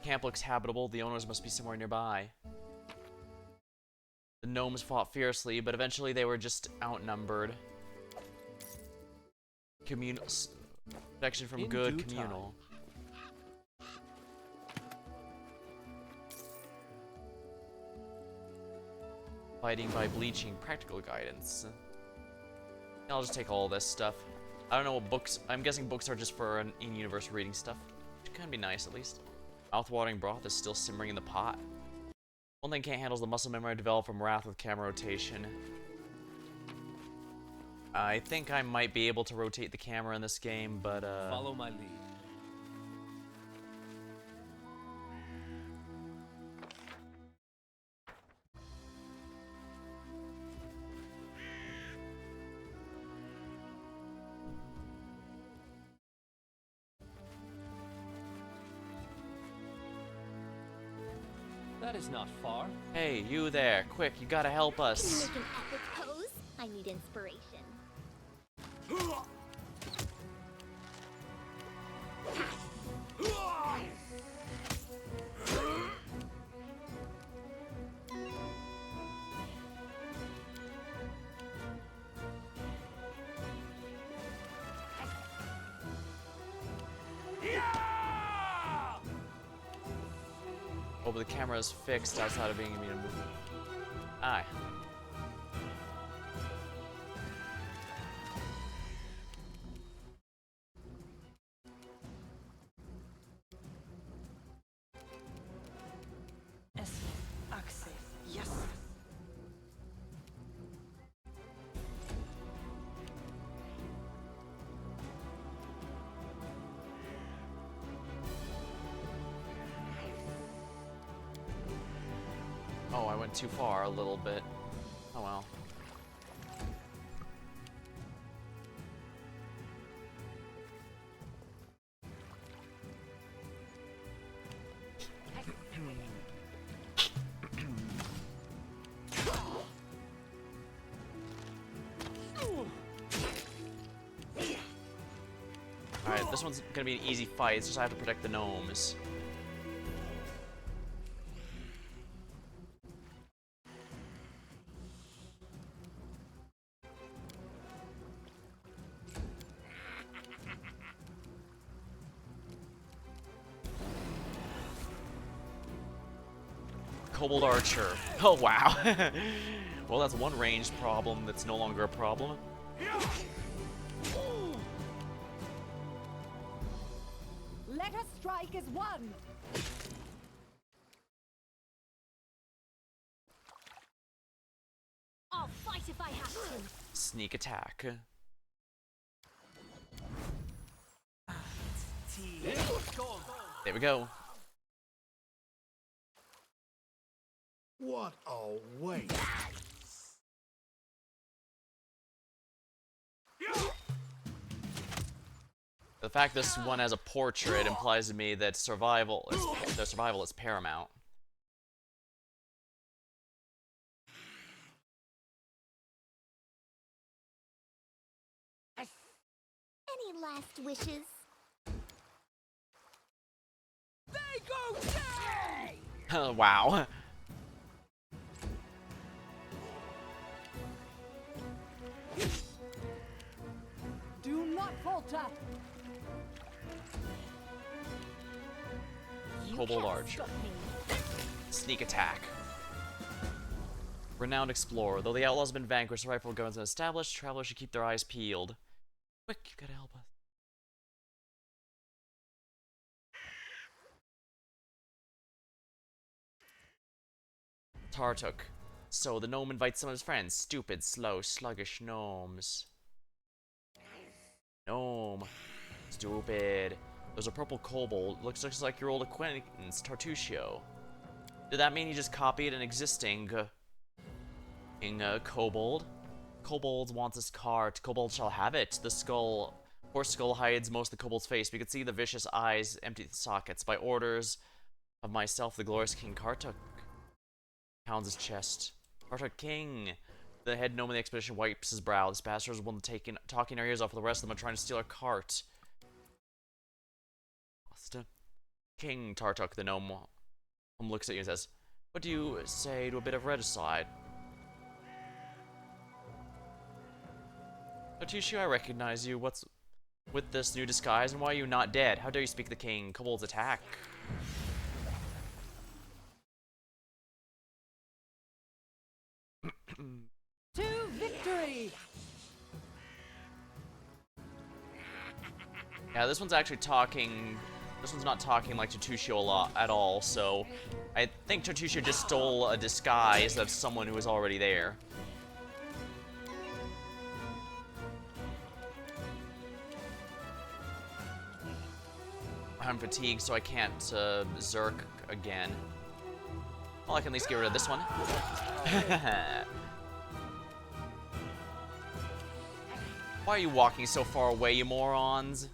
Camp looks habitable. The owners must be somewhere nearby. The gnomes fought fiercely, but eventually they were just outnumbered. Communal protection from In good due communal. Fighting by bleaching, practical guidance. I'll just take all this stuff. I don't know what books. I'm guessing books are just for in-universe reading stuff, which can be nice at least. Mouth-watering broth is still simmering in the pot. One thing can't handle is the muscle memory I developed from Wrath with camera rotation. I think I might be able to rotate the camera in this game, but Follow my lead. That is not far. hey, you there, quick, you gotta help Can you us. make an epic pose? I need inspiration. Oh, but the camera is fixed outside of being immune to movement. Aye. Yes. Oh, I went too far a little bit. Oh well. Alright, this one's gonna be an easy fight. It's just I have to protect the gnomes. Kobold Archer. Oh, wow. Well, that's one ranged problem that's no longer a problem. Let us strike as one. I'll fight if I have to. Sneak attack. There we go. What a waste. The fact this one has a portrait implies to me that survival is paramount. Any last wishes? They go down! Wow. Do not falter. You Kobold can't Archer. stop me. Sneak attack. Renowned explorer. Though the outlaws have been vanquished, the rightful government has been established, travelers should keep their eyes peeled. Quick, you gotta help us. Tartuk. So the gnome invites some of his friends. Stupid, slow, sluggish gnomes. Gnome. Stupid. There's a purple kobold. Looks just like your old acquaintance, Tartusio. Did that mean he just copied an existing kobold? Kobold wants his cart. Kobold shall have it. The skull, horse skull hides most of the kobold's face. We could see the vicious eyes empty the sockets. By orders of myself, the glorious King Kartuk. Pounds his chest. Kartuk King. The head gnome of the expedition wipes his brow. This bastard is one talking our ears off, while the rest of them are trying to steal our cart. King Tartuk, the gnome, looks at you and says, "What do you say to a bit of regicide?" Tartusio, I recognize you. What's with this new disguise, and why are you not dead? How dare you speak the king? Kobolds attack. To victory! Yeah, this one's actually talking. This one's not talking like Tartusio a lot at all, so I think Tartusio just stole a disguise of someone who was already there. I'm fatigued, so I can't Zerk again. Well, I can at least get rid of this one. Why are you walking so far away, you morons?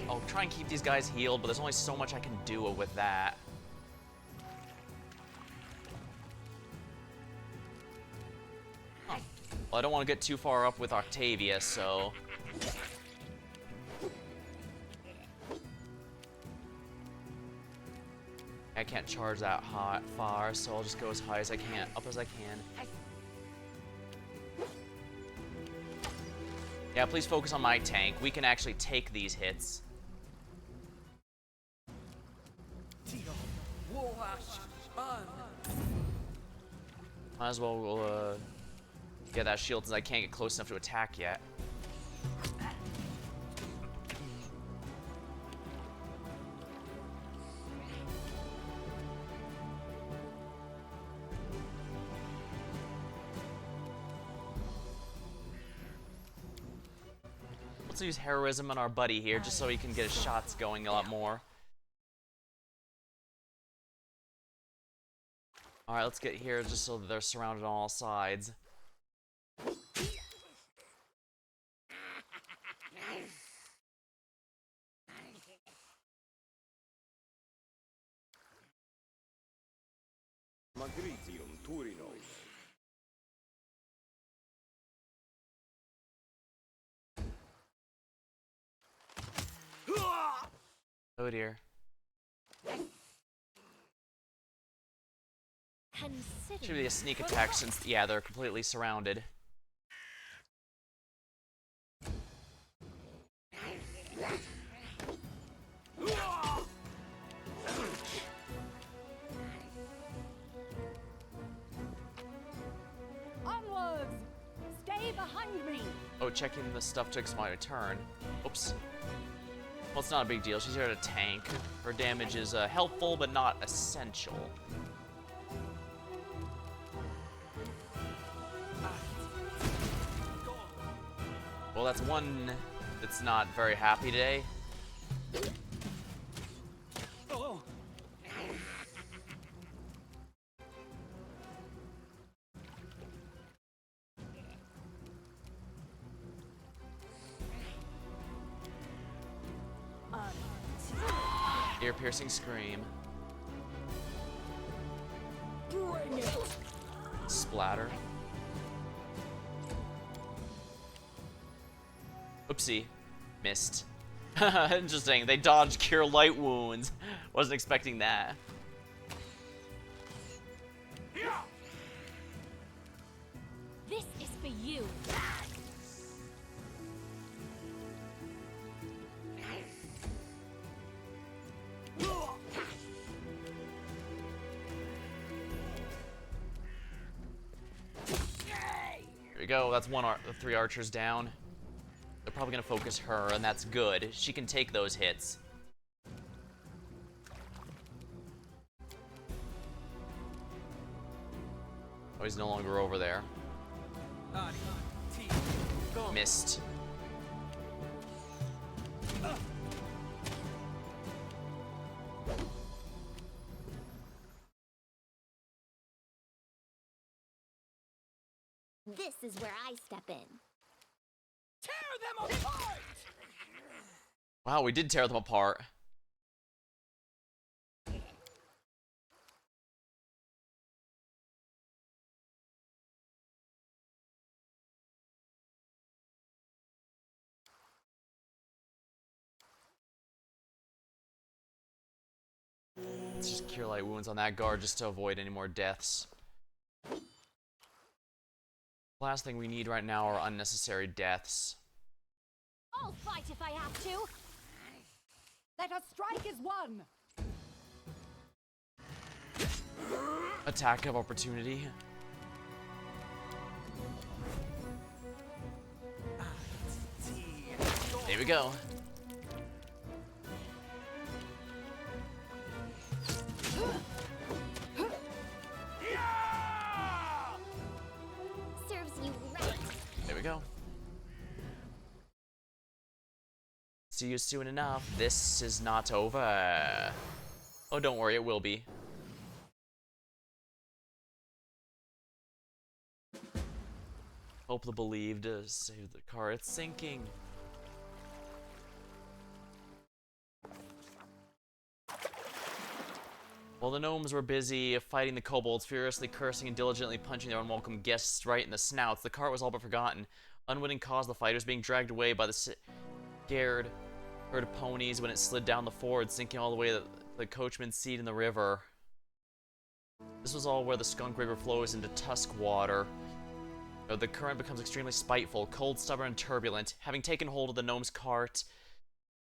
I'll try and keep these guys healed, but there's only so much I can do with that. Huh. Well, I don't want to get too far up with Octavia, so... I can't charge that far, so I'll just go as high as I can, up as I can. Yeah, please focus on my tank. We can actually take these hits. Might as well get that shield since I can't get close enough to attack yet. Let's use heroism on our buddy here, just so he can get his shots going a lot more. Alright, let's get here just so that they're surrounded on all sides. Magritium Turino. Oh dear. Should be a sneak attack since, yeah, they're completely surrounded. Onwards! Stay behind me! Oh, checking the stuff took my turn. Oops. Well, it's not a big deal. She's here to tank. Her damage is helpful, but not essential. Well, that's one that's not very happy today. Oh, Ear-piercing scream. Bring it! Splatter. Oopsie. Missed. Interesting. They dodged cure light wounds. Wasn't expecting that. This is for you. There we go. That's the 3 archers down. They're probably gonna focus her, and that's good. She can take those hits. Oh, he's no longer over there. Missed. This is where I step in. Tear them apart! Wow, we did tear them apart. Let's just cure light wounds on that guard just to avoid any more deaths. Last thing we need right now are unnecessary deaths. I'll fight if I have to. Let us strike as one! Attack of opportunity. There we go. Serves you right. There we go. See you soon enough. This is not over. Oh, don't worry, it will be. Hope the believed save the car. It's sinking. While the gnomes were busy fighting the kobolds, furiously cursing and diligently punching their unwelcome guests right in the snouts, the cart was all but forgotten. Unwitting caused the fighters being dragged away by the scared herd of ponies when it slid down the ford, sinking all the way to the coachman's seat in the river. This was all where the Skunk River flows into Tuskwater. The current becomes extremely spiteful, cold, stubborn, and turbulent. Having taken hold of the gnome's cart,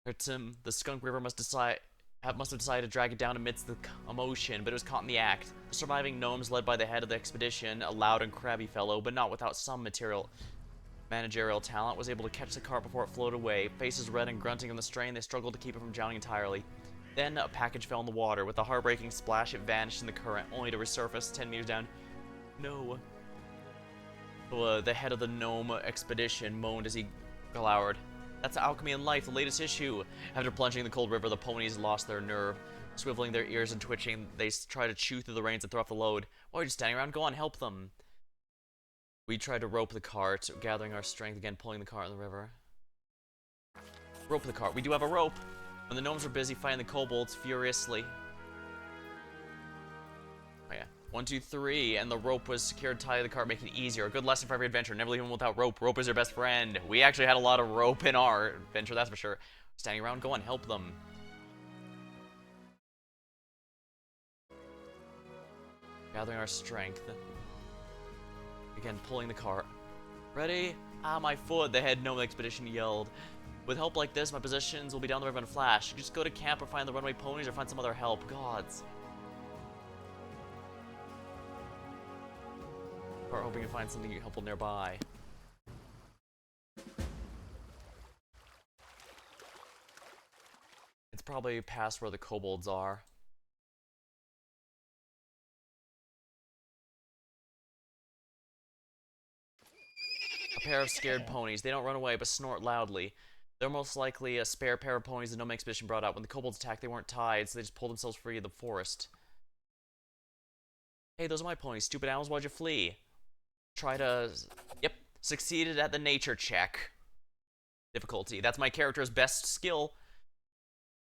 the Skunk River must have decided to drag it down amidst the commotion, but it was caught in the act. The surviving gnomes, led by the head of the expedition, a loud and crabby fellow, but not without some managerial talent, was able to catch the cart before it floated away. Faces red and grunting on the strain, they struggled to keep it from drowning entirely. Then a package fell in the water. With a heartbreaking splash, it vanished in the current, only to resurface 10 meters down. No. The head of the gnome expedition moaned as he glowered. That's Alchemy and Life, the latest issue. After plunging in the cold river, the ponies lost their nerve. swiveling their ears and twitching. They try to chew through the reins and throw off the load. Why are you just standing around? Go on, help them. We try to rope the cart, gathering our strength again, pulling the cart in the river. Rope the cart. We do have a rope. When the gnomes were busy fighting the kobolds furiously. Oh yeah. 1, 2, 3, and the rope was secured tied to the cart, making it easier. A good lesson for every adventure. Never leave them without rope. Rope is your best friend. We actually had a lot of rope in our adventure, that's for sure. Standing around, go on, help them. Gathering our strength. Again, pulling the cart. Ready? Ah, my foot, the head gnome expedition yelled. With help like this, my positions will be down the river in a flash. You just go to camp or find the runaway ponies or find some other help. Gods. Or hoping to find something helpful nearby. It's probably past where the kobolds are. A pair of scared ponies. They don't run away, but snort loudly. They're most likely a spare pair of ponies the gnome expedition brought out. When the kobolds attacked, they weren't tied, so they just pulled themselves free of the forest. Hey, those are my ponies. Stupid animals, why'd you flee? Try to... Yep. Succeeded at the nature check. Difficulty. That's my character's best skill.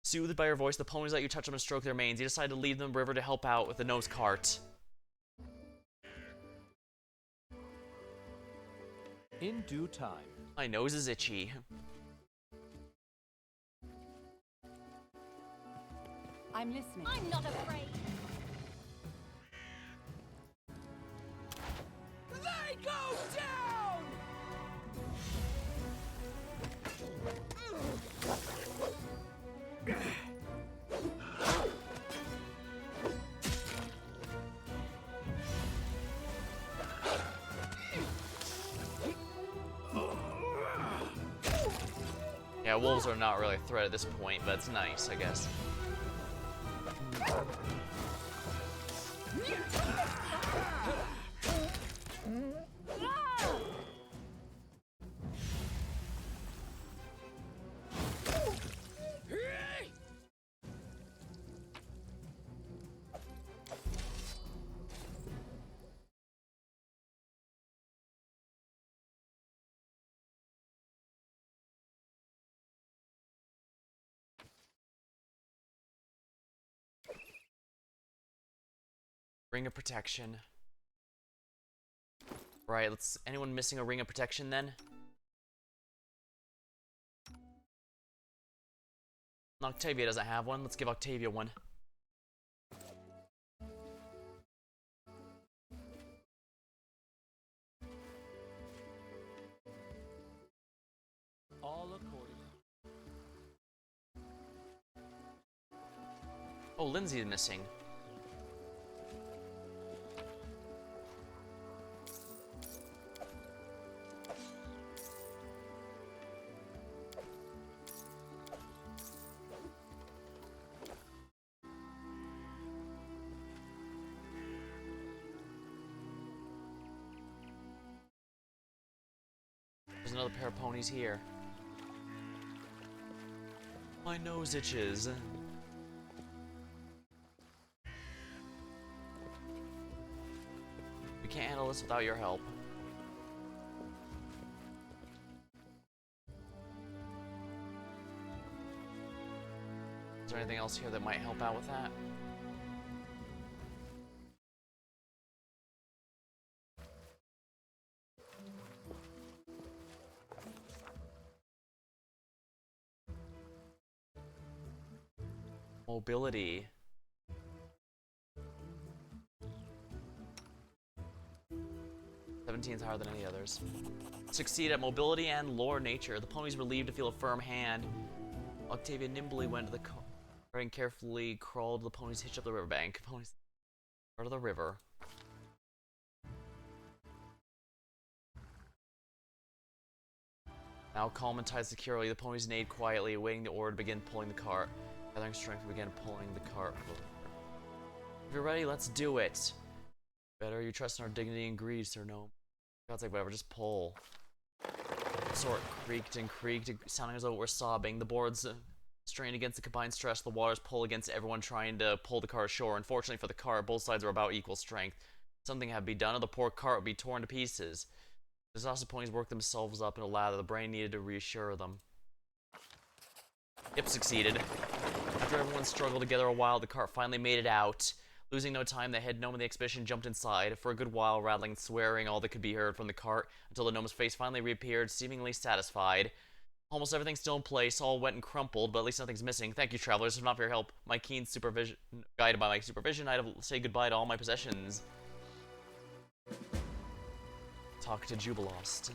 Soothed by her voice, the ponies let you touch them and stroke their manes. You decide to leave them river to help out with the gnome's cart. In due time. My nose is itchy. I'm listening. I'm not afraid. They go down! Yeah, wolves are not really a threat at this point, but it's nice, I guess. Ring of protection. Right, anyone missing a ring of protection then? Octavia doesn't have one. Let's give Octavia one. All according. Oh, Lindsay is missing. There's another pair of ponies here. My nose itches. We can't handle this without your help. Is there anything else here that might help out with that? Mobility. is higher than any others. Succeed at mobility and lore nature. The ponies were relieved to feel a firm hand. Octavia nimbly went to the car and carefully crawled the ponies hitched up the riverbank. Ponies out of the river. Now calm and tied securely, the ponies neighed quietly, awaiting the order to begin pulling the cart. Gathering strength, we began pulling the cart. If you're ready, let's do it. Better you trust in our dignity and greed, Sir Gnome. God's like, whatever, just pull. The sword creaked and creaked, sounding as though we're sobbing. The boards Strained against the combined stress, the waters pull against everyone trying to pull the car ashore. Unfortunately for the car, both sides are about equal strength. Something had to be done, or the poor cart would be torn to pieces. The exhausted ponies worked themselves up in a lather. The brain needed to reassure them. Yep, succeeded. After everyone struggled together a while, the cart finally made it out. Losing no time, the head gnome of the expedition jumped inside. For a good while, rattling and swearing all that could be heard from the cart, until the gnome's face finally reappeared, seemingly satisfied. Almost everything's still in place, all wet and crumpled, but at least nothing's missing. Thank you, travelers, if not for your help. Guided by my supervision, I'd say goodbye to all my possessions. Talk to Jubilost.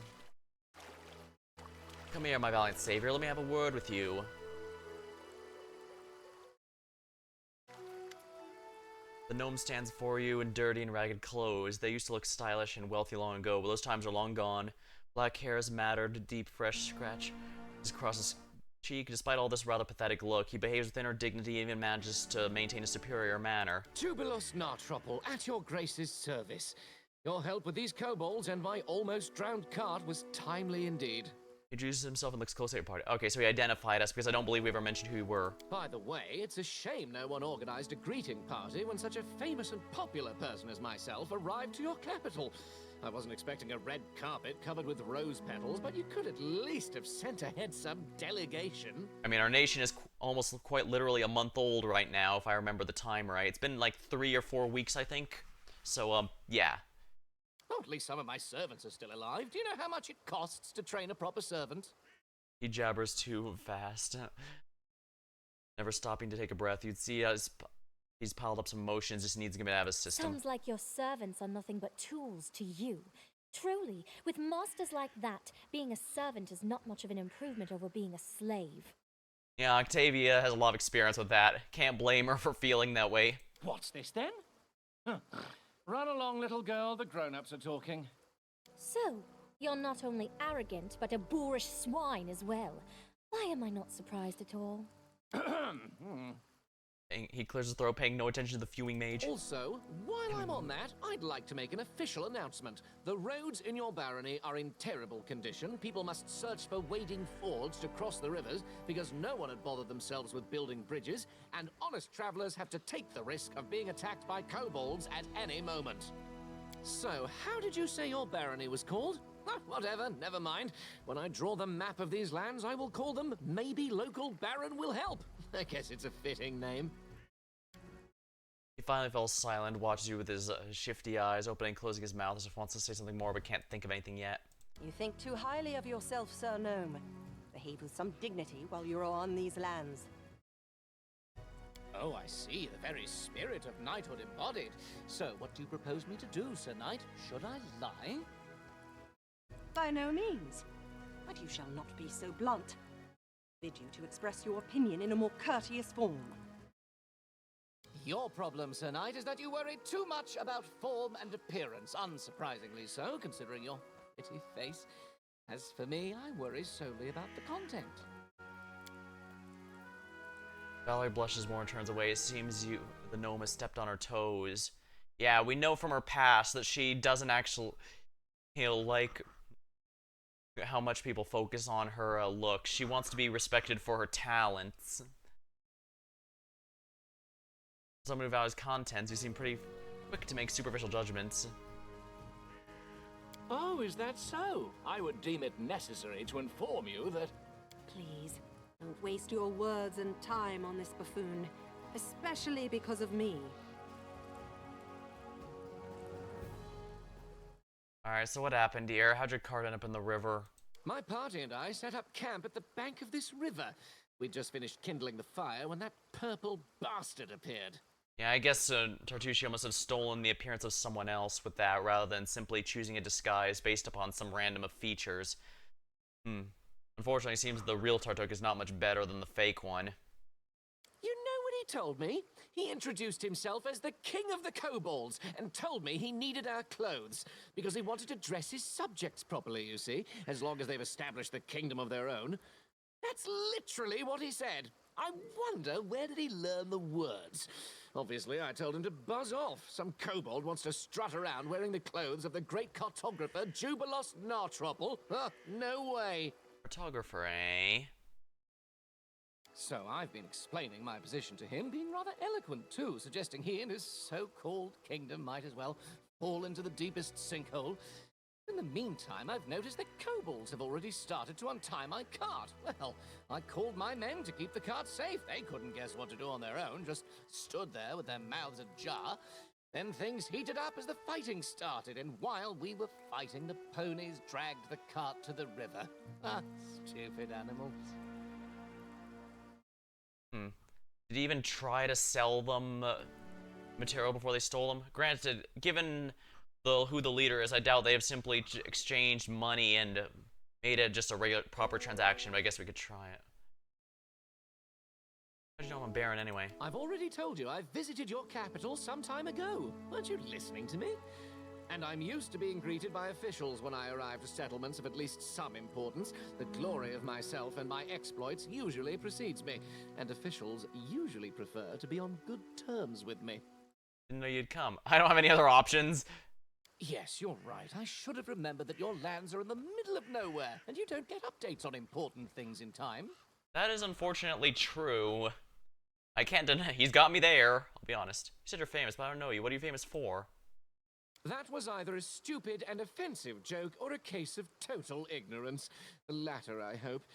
Come here, my valiant savior. Let me have a word with you. The gnome stands before you in dirty and ragged clothes. They used to look stylish and wealthy long ago, but those times are long gone. Black hair is matted, deep, fresh scratch is across his cheek. Despite all this rather pathetic look, he behaves with inner dignity and even manages to maintain a superior manner. Jubilos Nartropple, at your grace's service. Your help with these kobolds and my almost drowned cart was timely indeed. He introduces himself and looks closely at the party. Okay, so he identified us because I don't believe we ever mentioned who we were. By the way, it's a shame no one organized a greeting party when such a famous and popular person as myself arrived to your capital. I wasn't expecting a red carpet covered with rose petals, but you could at least have sent ahead some delegation. I mean, our nation is almost quite literally a month old right now, if I remember the time right. It's been like 3 or 4 weeks, I think. So, yeah. Oh, at least some of my servants are still alive. Do you know how much it costs to train a proper servant? He jabbers too fast. Never stopping to take a breath. You'd see he's piled up some emotions, just needs to get it out of his system. Sounds like your servants are nothing but tools to you. Truly, with masters like that, being a servant is not much of an improvement over being a slave. Yeah, Octavia has a lot of experience with that. Can't blame her for feeling that way. What's this then? Huh. Run along, little girl, the grown-ups are talking. So, you're not only arrogant, but a boorish swine as well. Why am I not surprised at all? He clears his throat, paying no attention to the fuming mage. Also, while I'm on that, I'd like to make an official announcement. The roads in your barony are in terrible condition. People must search for wading fords to cross the rivers because no one had bothered themselves with building bridges, and honest travelers have to take the risk of being attacked by kobolds at any moment. So, how did you say your barony was called? Ah, whatever, never mind. When I draw the map of these lands, I will call them Maybe Local Baron Will Help. I guess it's a fitting name. He finally fell silent, watches you with his shifty eyes, opening and closing his mouth as if wants to say something more but can't think of anything yet. You think too highly of yourself, Sir Gnome. Behave with some dignity while you're on these lands. Oh, I see. The very spirit of knighthood embodied. So, what do you propose me to do, Sir Knight? Should I lie? By no means. But you shall not be so blunt. Bid you to express your opinion in a more courteous form. Your problem, Sir Knight, is that you worry too much about form and appearance. Unsurprisingly so, considering your pretty face. As for me, I worry solely about the content. Valerie blushes more and turns away. It seems the gnome has stepped on her toes. Yeah, we know from her past that she doesn't actually, like how much people focus on her look. She wants to be respected for her talents. Someone who values contents, you seem pretty quick to make superficial judgments. Oh, is that so? I would deem it necessary to inform you that... Please, don't waste your words and time on this buffoon, especially because of me. Alright, so what happened, dear? How'd your cart end up in the river? My party and I set up camp at the bank of this river. We'd just finished kindling the fire when that purple bastard appeared. Yeah, I guess Tartusio must have stolen the appearance of someone else with that, rather than simply choosing a disguise based upon some random of features. Unfortunately, it seems the real Tartuk is not much better than the fake one. You know what he told me? He introduced himself as the King of the Kobolds and told me he needed our clothes because he wanted to dress his subjects properly, you see, as long as they've established the kingdom of their own. That's literally what he said. I wonder, where did he learn the words? Obviously, I told him to buzz off. Some kobold wants to strut around wearing the clothes of the great cartographer Jubilos Nartropple. No way. Cartographer, eh? So I've been explaining my position to him, being rather eloquent too, suggesting he and his so-called kingdom might as well fall into the deepest sinkhole. In the meantime, I've noticed that kobolds have already started to untie my cart. Well, I called my men to keep the cart safe. They couldn't guess what to do on their own, just stood there with their mouths ajar. Then things heated up as the fighting started, and while we were fighting, the ponies dragged the cart to the river. Ah, stupid animals. Did he even try to sell them material before they stole them? Granted, given who the leader is, I doubt they have simply exchanged money and made it just a regular, proper transaction, but I guess we could try it. How do you know I'm a baron anyway? I've already told you I visited your capital some time ago. Weren't you listening to me? And I'm used to being greeted by officials when I arrive to settlements of at least some importance. The glory of myself and my exploits usually precedes me, and officials usually prefer to be on good terms with me. Didn't know you'd come. I don't have any other options. Yes, you're right. I should have remembered that your lands are in the middle of nowhere, and you don't get updates on important things in time. That is unfortunately true. I can't deny. He's got me there. I'll be honest. You said you're famous, but I don't know you. What are you famous for? That was either a stupid and offensive joke or a case of total ignorance. The latter, I hope.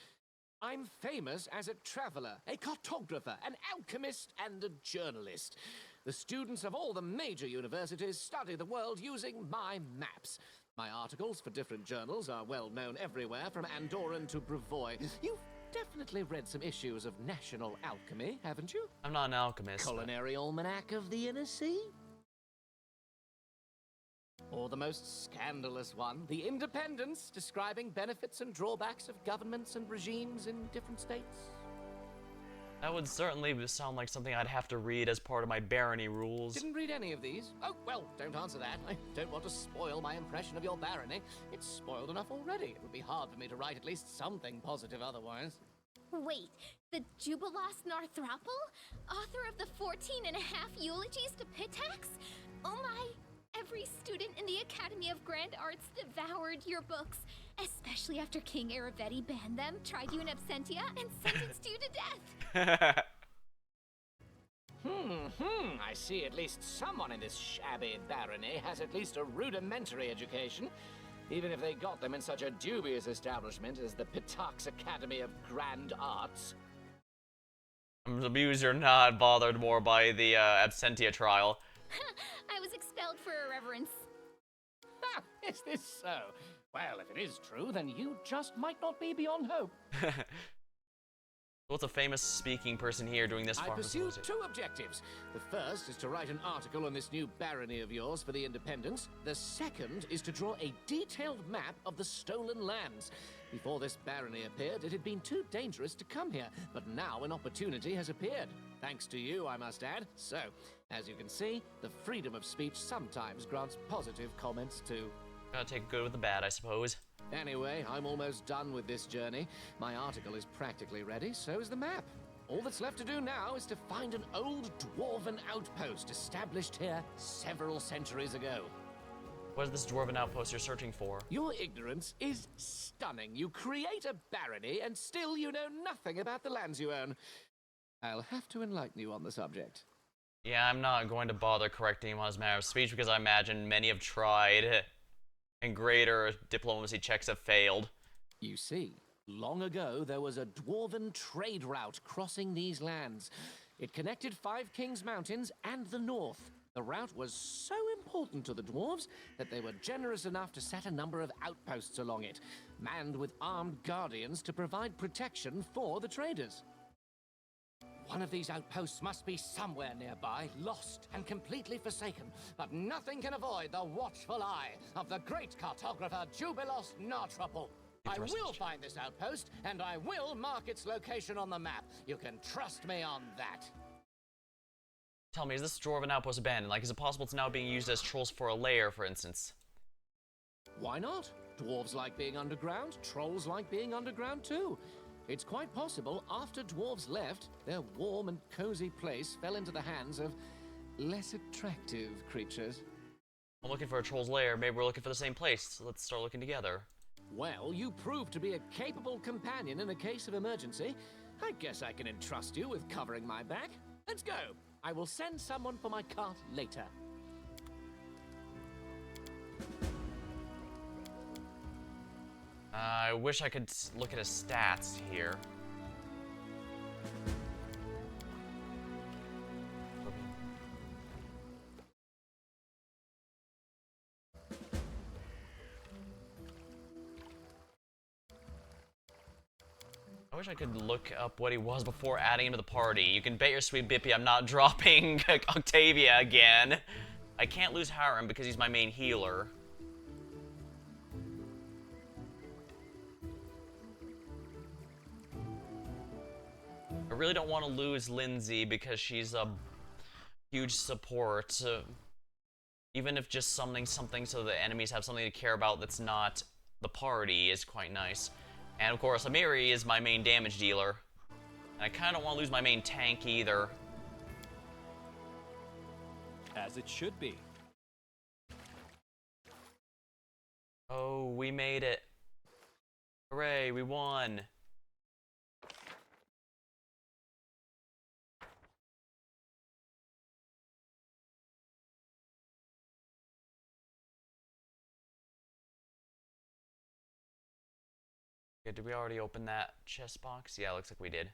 I'm famous as a traveler, a cartographer, an alchemist, and a journalist. The students of all the major universities study the world using my maps. My articles for different journals are well known everywhere, from Andorran to Brevoy. You've definitely read some issues of National Alchemy, haven't you? I'm not an alchemist. Culinary Almanac of the Inner Sea? Or the most scandalous one, the Independence, describing benefits and drawbacks of governments and regimes in different states. That would certainly sound like something I'd have to read as part of my barony rules. Didn't read any of these? Oh, well, don't answer that. I don't want to spoil my impression of your barony. It's spoiled enough already. It would be hard for me to write at least something positive otherwise. Wait, the Jubilos Narthropple? Author of the 14.5 eulogies to Pitax? Oh my! Every student in the Academy of Grand Arts devoured your books, especially after King Aravetti banned them, tried you in absentia, and sentenced you to death. I see at least someone in this shabby barony has at least a rudimentary education, even if they got them in such a dubious establishment as the Pitax Academy of Grand Arts. I'm amused you're not bothered more by the absentia trial. I was expelled for irreverence. Ah, is this so? Well, if it is true, then you just might not be beyond hope. What's a famous speaking person here doing this I farm pursue facility? 2 objectives. The first is to write an article on this new barony of yours for the Independence. The second is to draw a detailed map of the stolen lands. Before this barony appeared, it had been too dangerous to come here, but now an opportunity has appeared. Thanks to you, I must add. So, as you can see, the freedom of speech sometimes grants positive comments too. Gotta take good with the bad, I suppose. Anyway, I'm almost done with this journey. My article is practically ready, so is the map. All that's left to do now is to find an old dwarven outpost established here several centuries ago. What is this dwarven outpost you're searching for? Your ignorance is stunning. You create a barony, and still you know nothing about the lands you own. I'll have to enlighten you on the subject. Yeah, I'm not going to bother correcting him on his manner of speech because I imagine many have tried, and greater diplomacy checks have failed. You see, long ago there was a dwarven trade route crossing these lands. It connected 5 Kings Mountains and the north. The route was so important to the dwarves that they were generous enough to set a number of outposts along it, manned with armed guardians to provide protection for the traders. One of these outposts must be somewhere nearby, lost and completely forsaken, but nothing can avoid the watchful eye of the great cartographer Jubilos Narthropple. I will find this outpost, and I will mark its location on the map. You can trust me on that. Tell me, is this dwarven outpost abandoned? Like, is it possible it's now being used as trolls for a lair, for instance? Why not? Dwarves like being underground, trolls like being underground too. It's quite possible after dwarves left, their warm and cozy place fell into the hands of less attractive creatures. I'm looking for a troll's lair. Maybe we're looking for the same place. Let's start looking together. Well, you proved to be a capable companion in a case of emergency. I guess I can entrust you with covering my back. Let's go. I will send someone for my cart later. I wish I could look at his stats here. I wish I could look up what he was before adding him to the party. You can bet your sweet Bippy I'm not dropping Octavia again. I can't lose Harem because he's my main healer. I really don't want to lose Lindsay because she's a huge support. Even if just summoning something so the enemies have something to care about that's not the party is quite nice. And of course, Amiri is my main damage dealer. And I kind of don't want to lose my main tank either. As it should be. Oh, we made it. Hooray, we won. Okay, did we already open that chest box? Yeah, looks like we did.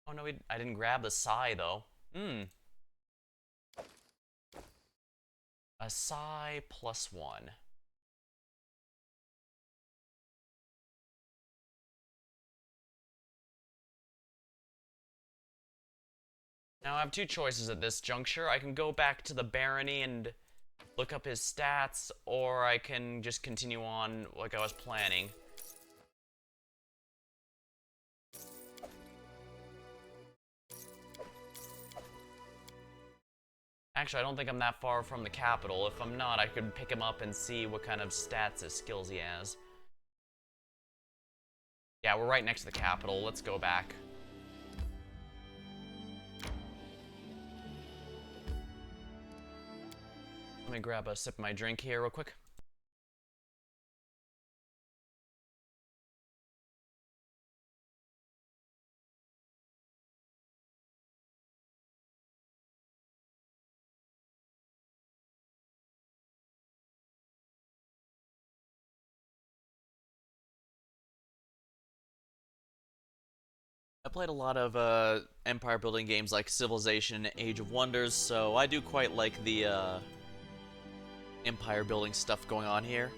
Oh no, I didn't grab the Sai though. A Sai +1. Now I have two choices at this juncture. I can go back to the barony and look up his stats, or I can just continue on like I was planning. Actually, I don't think I'm that far from the capital. If I'm not, I could pick him up and see what kind of stats and skills he has. Yeah, we're right next to the capital. Let's go back. Let me grab a sip of my drink here real quick. I played a lot of empire building games like Civilization and Age of Wonders, so I do quite like the empire building stuff going on here.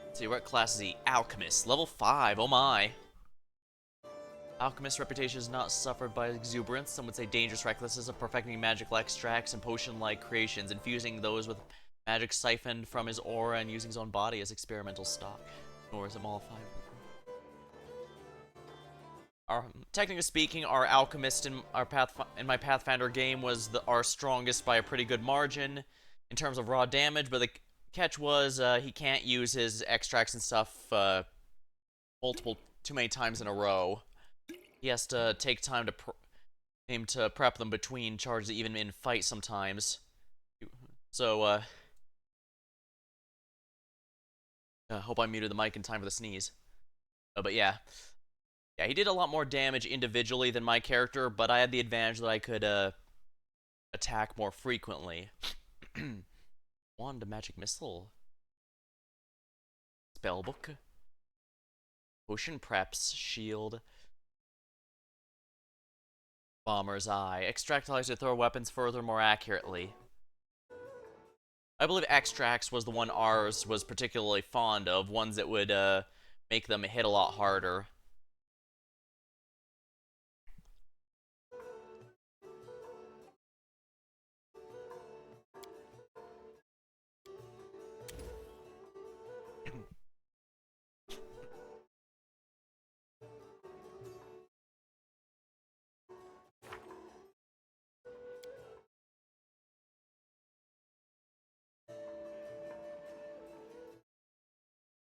Let's see, what class is he? Alchemist, level 5, oh my. Alchemist's reputation is not suffered by exuberance, some would say dangerous recklessness of perfecting magical extracts and potion-like creations, infusing those with magic siphoned from his aura and using his own body as experimental stock. Nor is it mollified. Technically speaking, our alchemist in my Pathfinder game was our strongest by a pretty good margin in terms of raw damage, but the catch was he can't use his extracts and stuff too many times in a row. He has to take time to prep them between charges, even in fight sometimes. So, hope I muted the mic in time for the sneeze. But yeah. Yeah, he did a lot more damage individually than my character, but I had the advantage that I could, attack more frequently. Wand, magic missile. Spellbook. Potion preps, shield. Bomber's Eye. Extract allows you to throw weapons further more accurately. I believe extracts was the one ours was particularly fond of, ones that would make them hit a lot harder.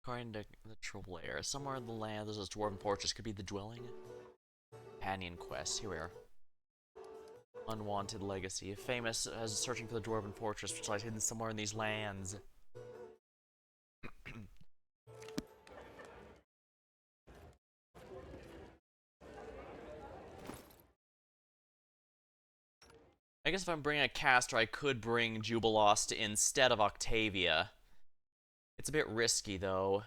According to the trouble lair, somewhere in the land there's a dwarven fortress, could be the dwelling. companion quests. Here we are. Unwanted legacy. Famous as searching for the dwarven fortress, which lies hidden somewhere in these lands. I guess if I'm bringing a caster, I could bring Jubilost instead of Octavia. It's a bit risky, though.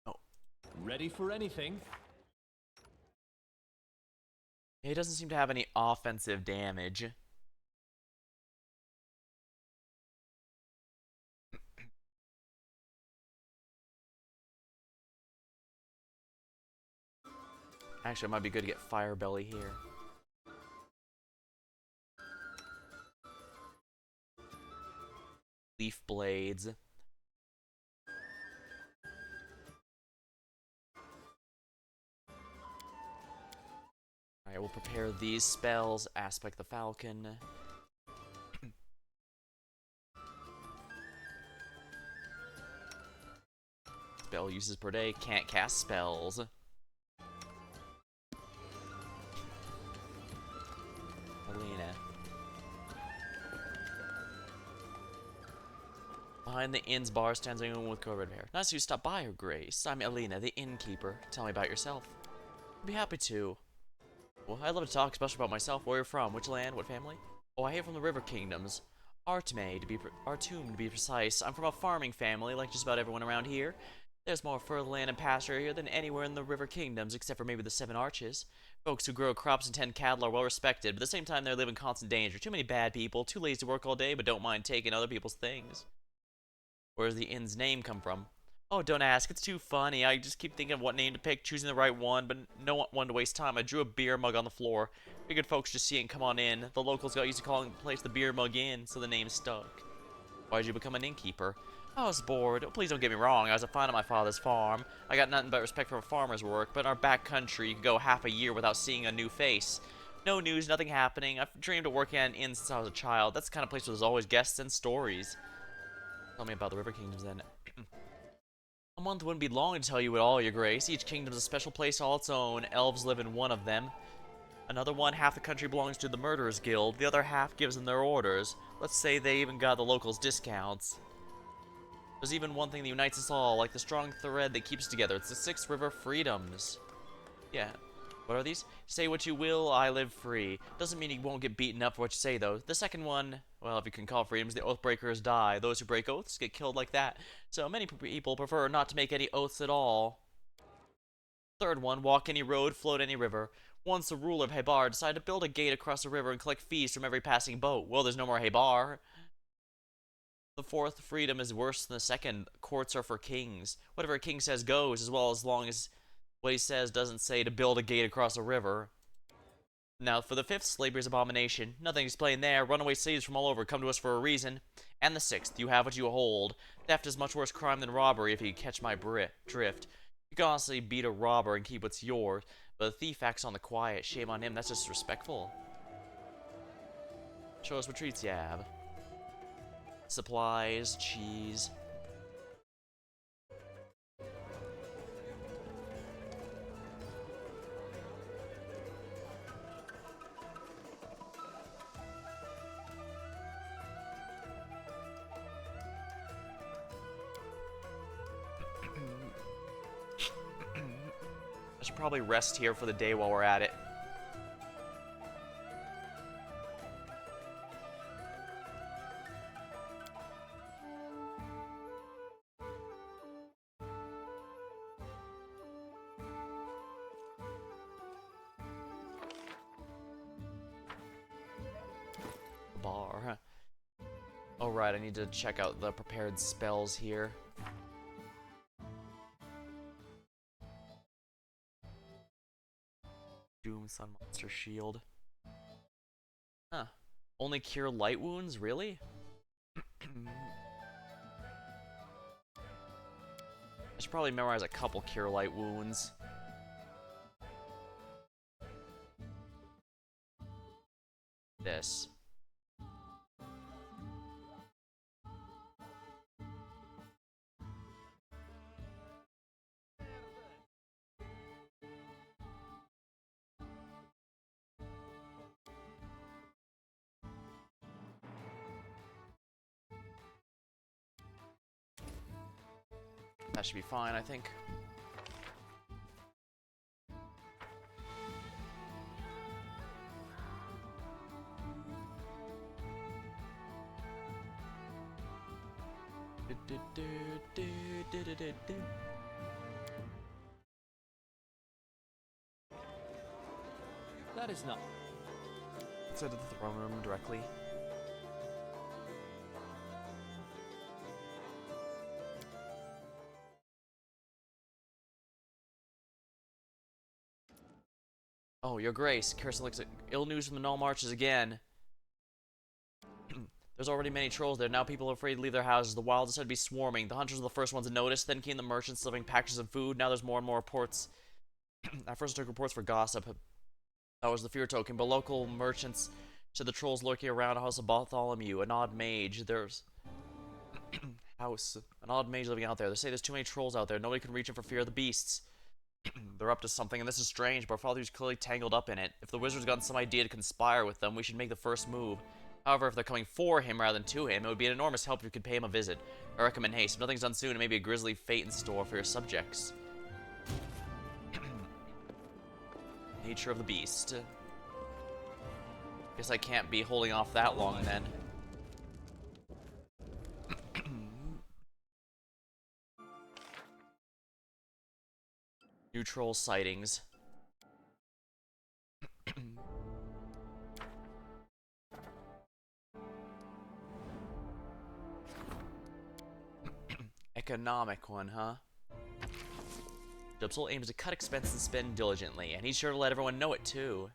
Oh. Ready for anything? He doesn't seem to have any offensive damage. Actually, it might be good to get Fire Belly here. Leaf Blades. Alright, we'll prepare these spells. Aspect the Falcon. Spell uses per day. Can't cast spells. Alina. Behind the inn's bar stands a woman with covered hair. Nice of you to stop by, Her Grace. I'm Alina, the innkeeper. Tell me about yourself. I'd be happy to. Well, I'd love to talk, especially about myself. Where you're from, which land, what family? Oh, I hail from the River Kingdoms. Artme, Artum, to be precise. I'm from a farming family, like just about everyone around here. There's more fertile land and pasture here than anywhere in the River Kingdoms, except for maybe the Seven Arches. Folks who grow crops and tend cattle are well respected, but at the same time they live in constant danger. Too many bad people, too lazy to work all day, but don't mind taking other people's things. Where does the inn's name come from? Oh, don't ask. It's too funny. I just keep thinking of what name to pick, choosing the right one, but no one to waste time. I drew a beer mug on the floor. Figured folks just see it and come on in. The locals got used to calling the place the Beer Mug Inn, so the name stuck. Why did you become an innkeeper? I was bored. Oh, please don't get me wrong. I was a fan of my father's farm. I got nothing but respect for farmer's work, but in our back country, you could go half a year without seeing a new face. No news, nothing happening. I've dreamed of working at an inn since I was a child. That's the kind of place where there's always guests and stories. Tell me about the River Kingdoms, then. A month wouldn't be long to tell you it all, Your Grace. Each kingdom's a special place all its own. Elves live in one of them. Another one, half the country belongs to the Murderers Guild. The other half gives them their orders. Let's say they even got the locals discounts. There's even one thing that unites us all, like the strong thread that keeps us together. It's the 6 River Freedoms. Yeah. What are these? Say what you will, I live free. Doesn't mean you won't get beaten up for what you say, though. The second one, well, if you can call freedoms, the oathbreakers die. Those who break oaths get killed like that. So many people prefer not to make any oaths at all. Third one, walk any road, float any river. Once the ruler of Hebar decided to build a gate across the river and collect fees from every passing boat. Well, there's no more Hebar. The fourth freedom is worse than the second. Courts are for kings. Whatever a king says goes, as long as what he says doesn't say to build a gate across a river. Now, for the fifth, slavery's abomination. Nothing to explain there. Runaway slaves from all over come to us for a reason. And the sixth, you have what you hold. Theft is much worse crime than robbery if you catch my drift. You can honestly beat a robber and keep what's yours, but the thief acts on the quiet. Shame on him, that's disrespectful. Show us what treats you have. Supplies, cheese. I should probably rest here for the day while we're at it. Bar, huh? Oh right, I need to check out the prepared spells here. Doom, Sun Monster, Shield. Huh. Only cure light wounds? Really? I should probably memorize a couple cure light wounds. This. That should be fine, I think. That is not. Let's head to the throne room directly. Oh, your grace. Kirsten looks at ill news from the Null Marches again. There's already many trolls there. Now people are afraid to leave their houses. The wilds are said to be swarming. The hunters were the first ones to notice. Then came the merchants delivering packages of food. Now there's more and more reports. At first I took reports for gossip. That was the fear token. But local merchants said the trolls lurking around a house of Bartholomew, an odd mage. There's an odd mage living out there. They say there's too many trolls out there. Nobody can reach him for fear of the beasts. They're up to something, and this is strange. Bartholomew's clearly tangled up in it. If the wizard's gotten some idea to conspire with them, we should make the first move. However, if they're coming for him rather than to him, it would be an enormous help if you could pay him a visit. I recommend haste. If nothing's done soon, it may be a grisly fate in store for your subjects. Nature of the beast. Guess I can't be holding off that long then. New troll sightings. Economic one, huh? Dubsol aims to cut expenses and spend diligently, and he's sure to let everyone know it too.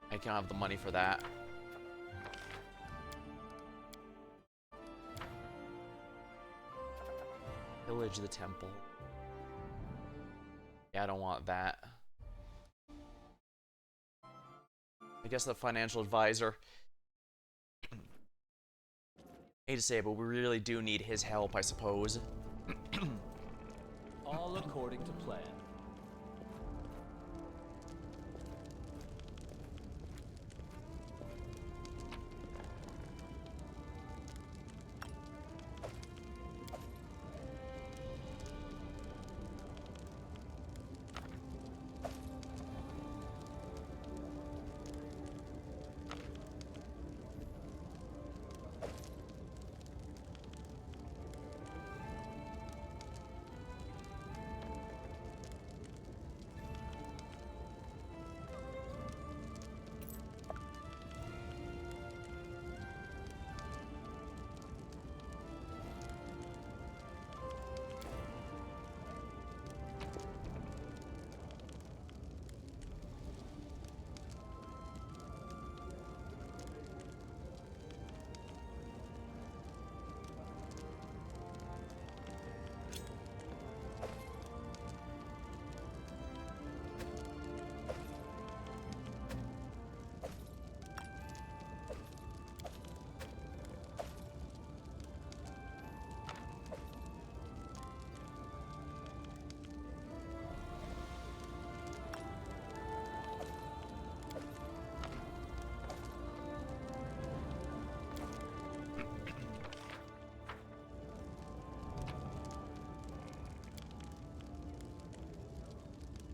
I can't have the money for that. Pillage the temple. Yeah, I don't want that. I guess the financial advisor. Hate to say it, but we really do need his help, I suppose. All according to plan.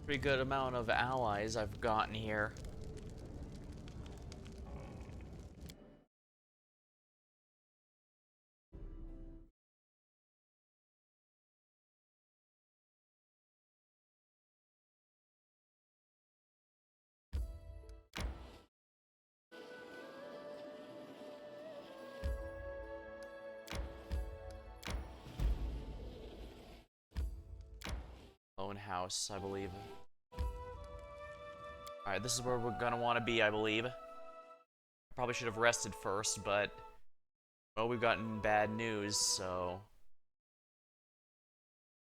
Pretty good amount of allies I've gotten here. Own house, I believe. Alright, this is where we're gonna want to be, I believe. I probably should have rested first, but... well, we've gotten bad news, so...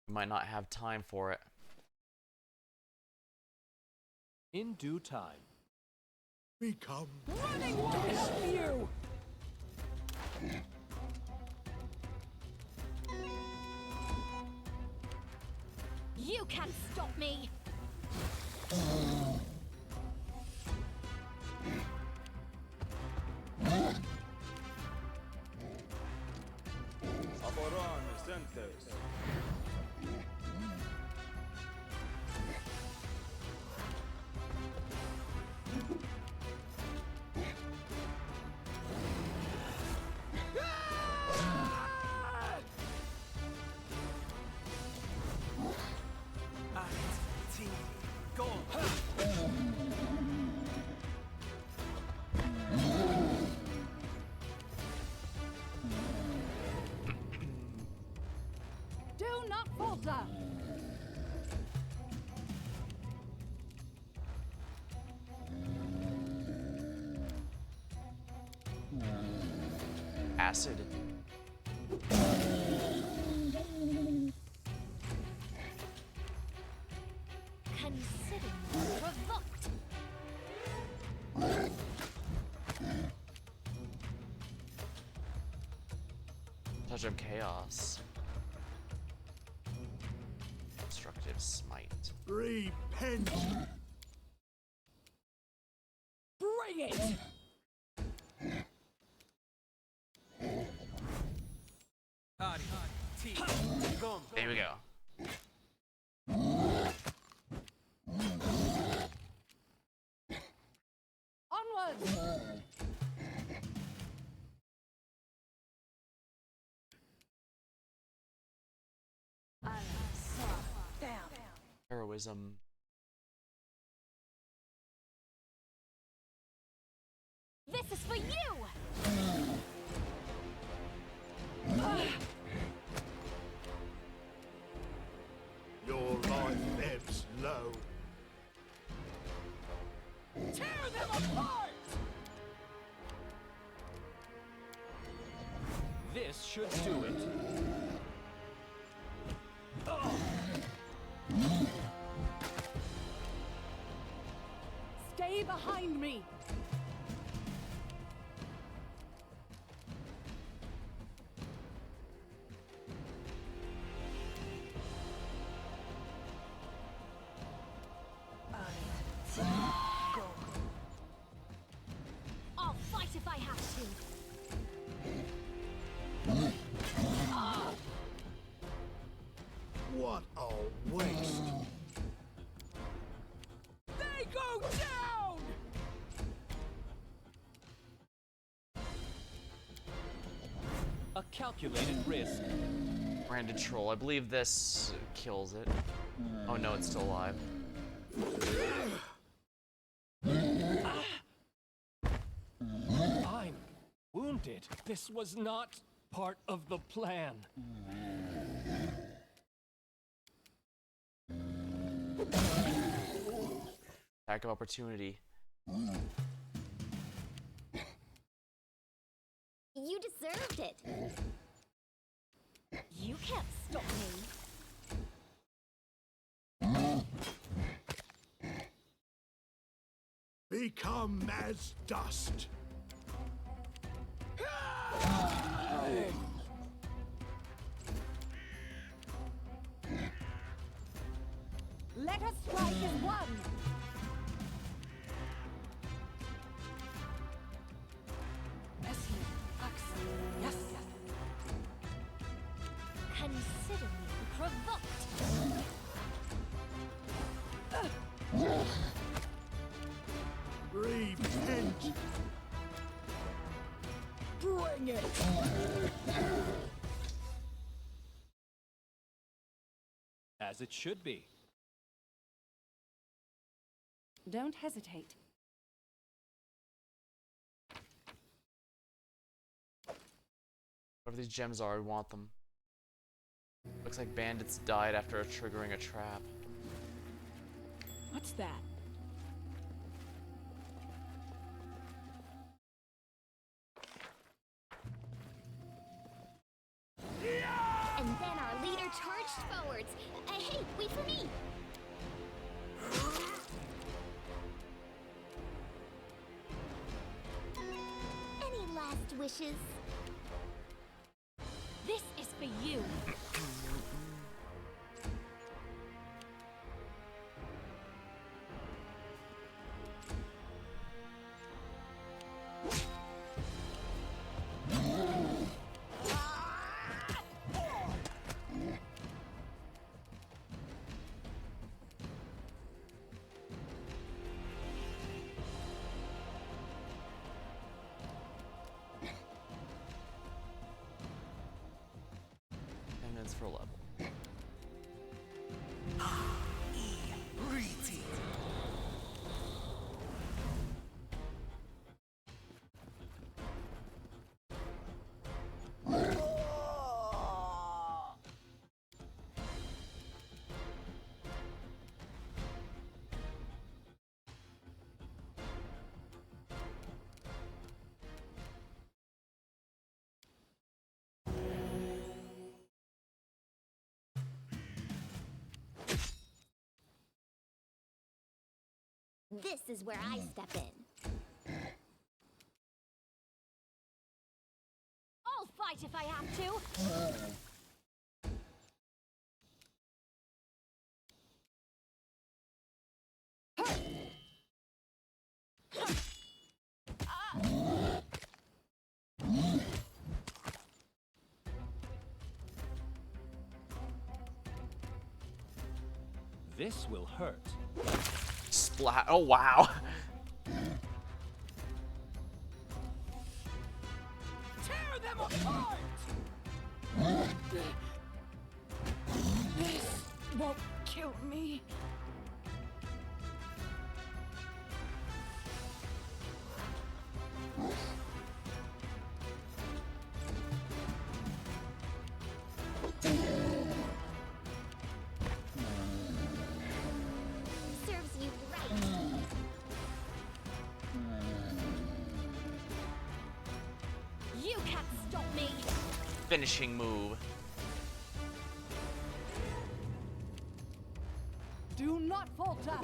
we might not have time for it. In due time. Become Running won't help you! You can't stop me! Do not falter! Acid. Consider me provoked! Touch of chaos. Destructive smite. repent. Bring it! There we go. Onwards! Heroism. This is for you! Your life ebbs low. Tear them apart! This should do it. Stay behind me! I'll fight if I have to! What a waste. They go down! A calculated risk. Branded troll. I believe this kills it. Oh no, it's still alive. I'm wounded. This was not part of the plan. Attack of opportunity. You deserved it! You can't stop me! Become as dust. Let us strike as one! Consider me provoked! Repent. Bring it! As it should be. Don't hesitate. Whatever these gems are, I want them. Looks like bandits died after triggering a trap. What's that? And then our leader charged forwards. Hey, wait for me! last wishes? This is for you. For a level. This is where I step in. I'll fight if I have to. This will hurt. Splat. Oh, wow. Tear them apart! This won't kill me. Serves you right. You can't stop me. Finishing move. Do not falter.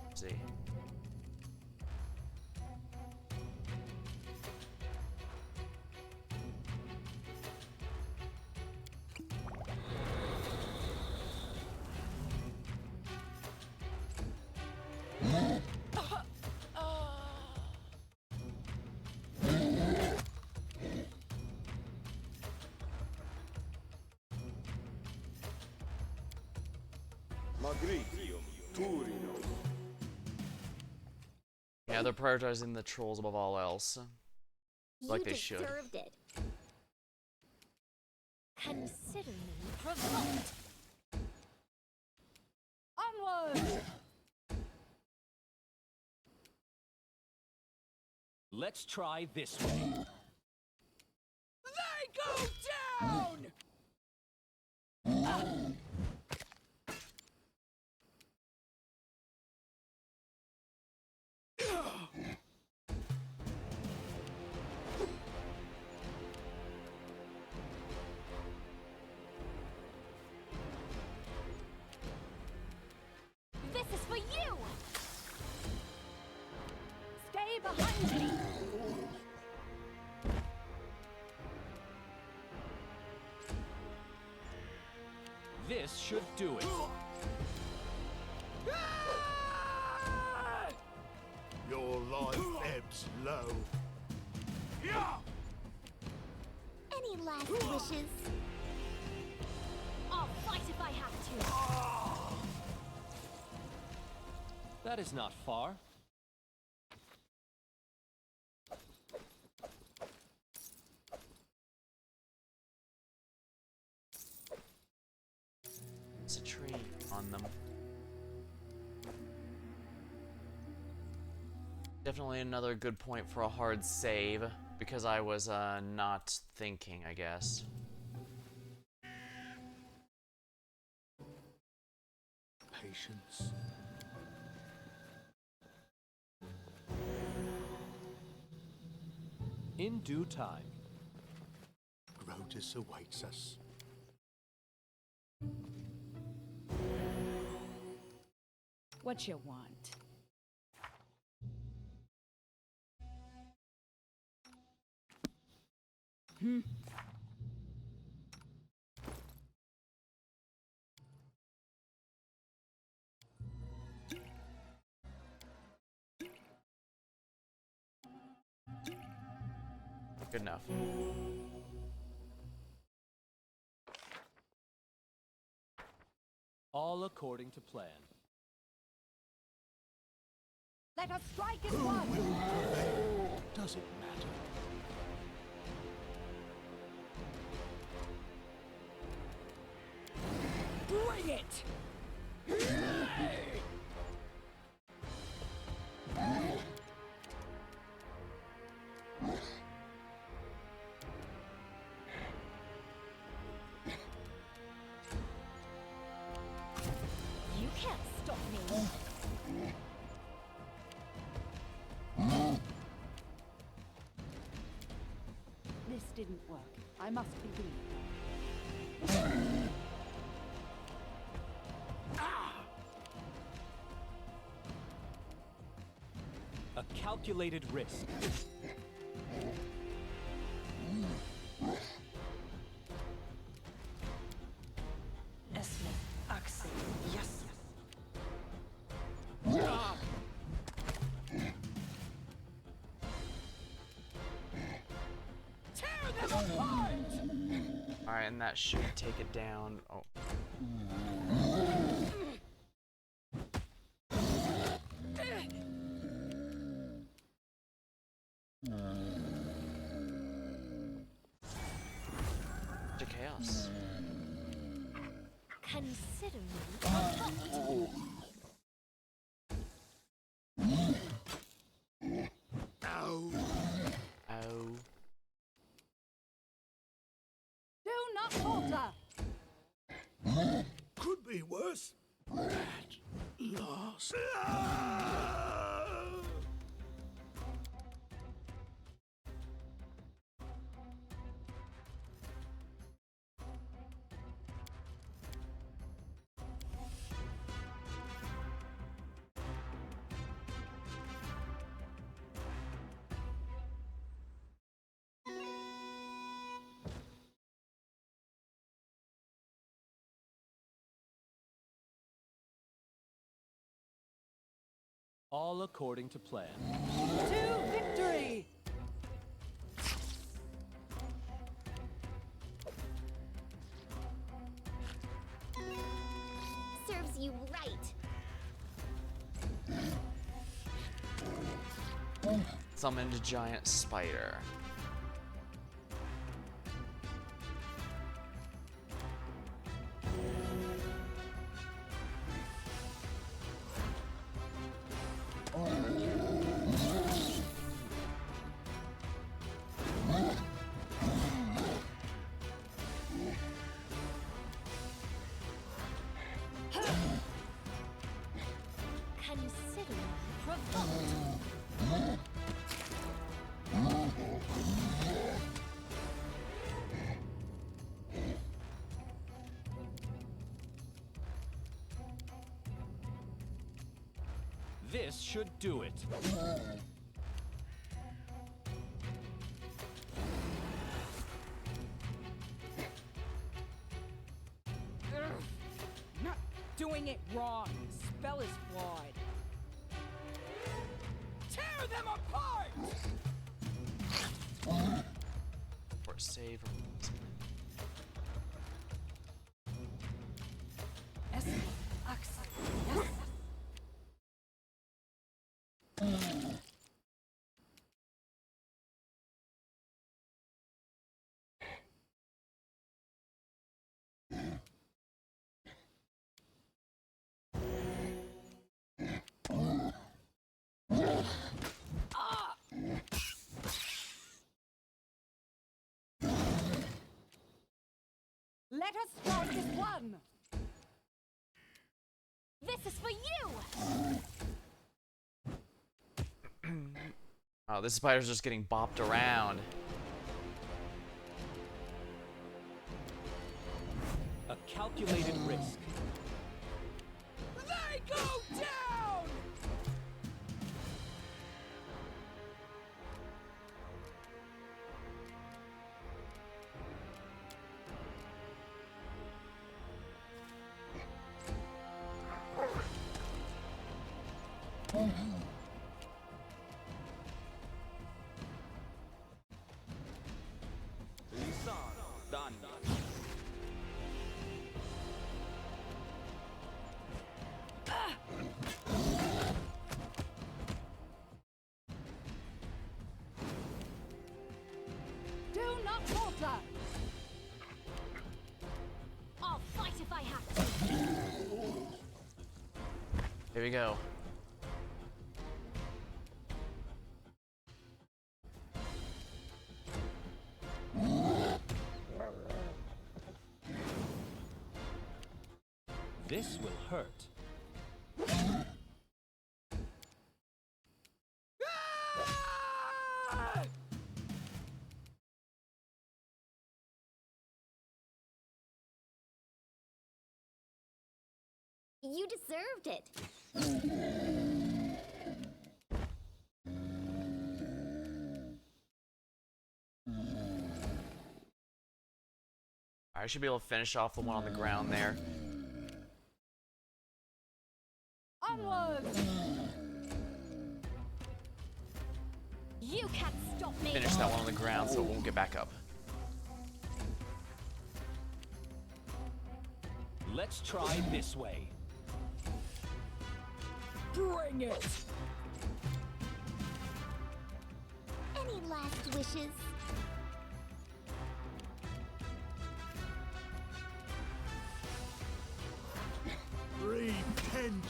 Let's see. Yeah, they're prioritizing the trolls above all else. Like they should. Deserved it. Consider me provoked. Onward! Let's try this way. They go down! This is for you. Stay behind me! This should do it. Your life ebbs low. Any last wishes? I'll fight if I have to. That is not far. It's a tree on them. Definitely another good point for a hard save, because I was not thinking, I guess. Patience. In due time. Grotus awaits us. What you want? Good enough. All according to plan. Let us strike as one! Does it matter? Bring it! You can't stop me. This didn't work. I must be doing it. A calculated risk. Esme, Axel, yes. Tear them apart! Alright, and that should take it down. Oh. To chaos. Consider me provoked. Oh. Do not falter! Could be worse. At last. All according to plan. To victory! Serves you right. Summoned a giant spider. Consider me provoked. This should do it. Not doing it wrong. The spell is flawed. Tear them apart! For save. Esme, Axel, yes. Let us strike as one! This is for you! Oh, this spider's just getting bopped around. A calculated risk. They go down! Done. Do not falter! I'll fight if I have to. Here we go. This will hurt. You deserved it. I should be able to finish off the one on the ground there. Onward! You can't stop me. Finish that one on the ground so it won't get back up. Let's try this way. Bring it! Any last wishes? Repent!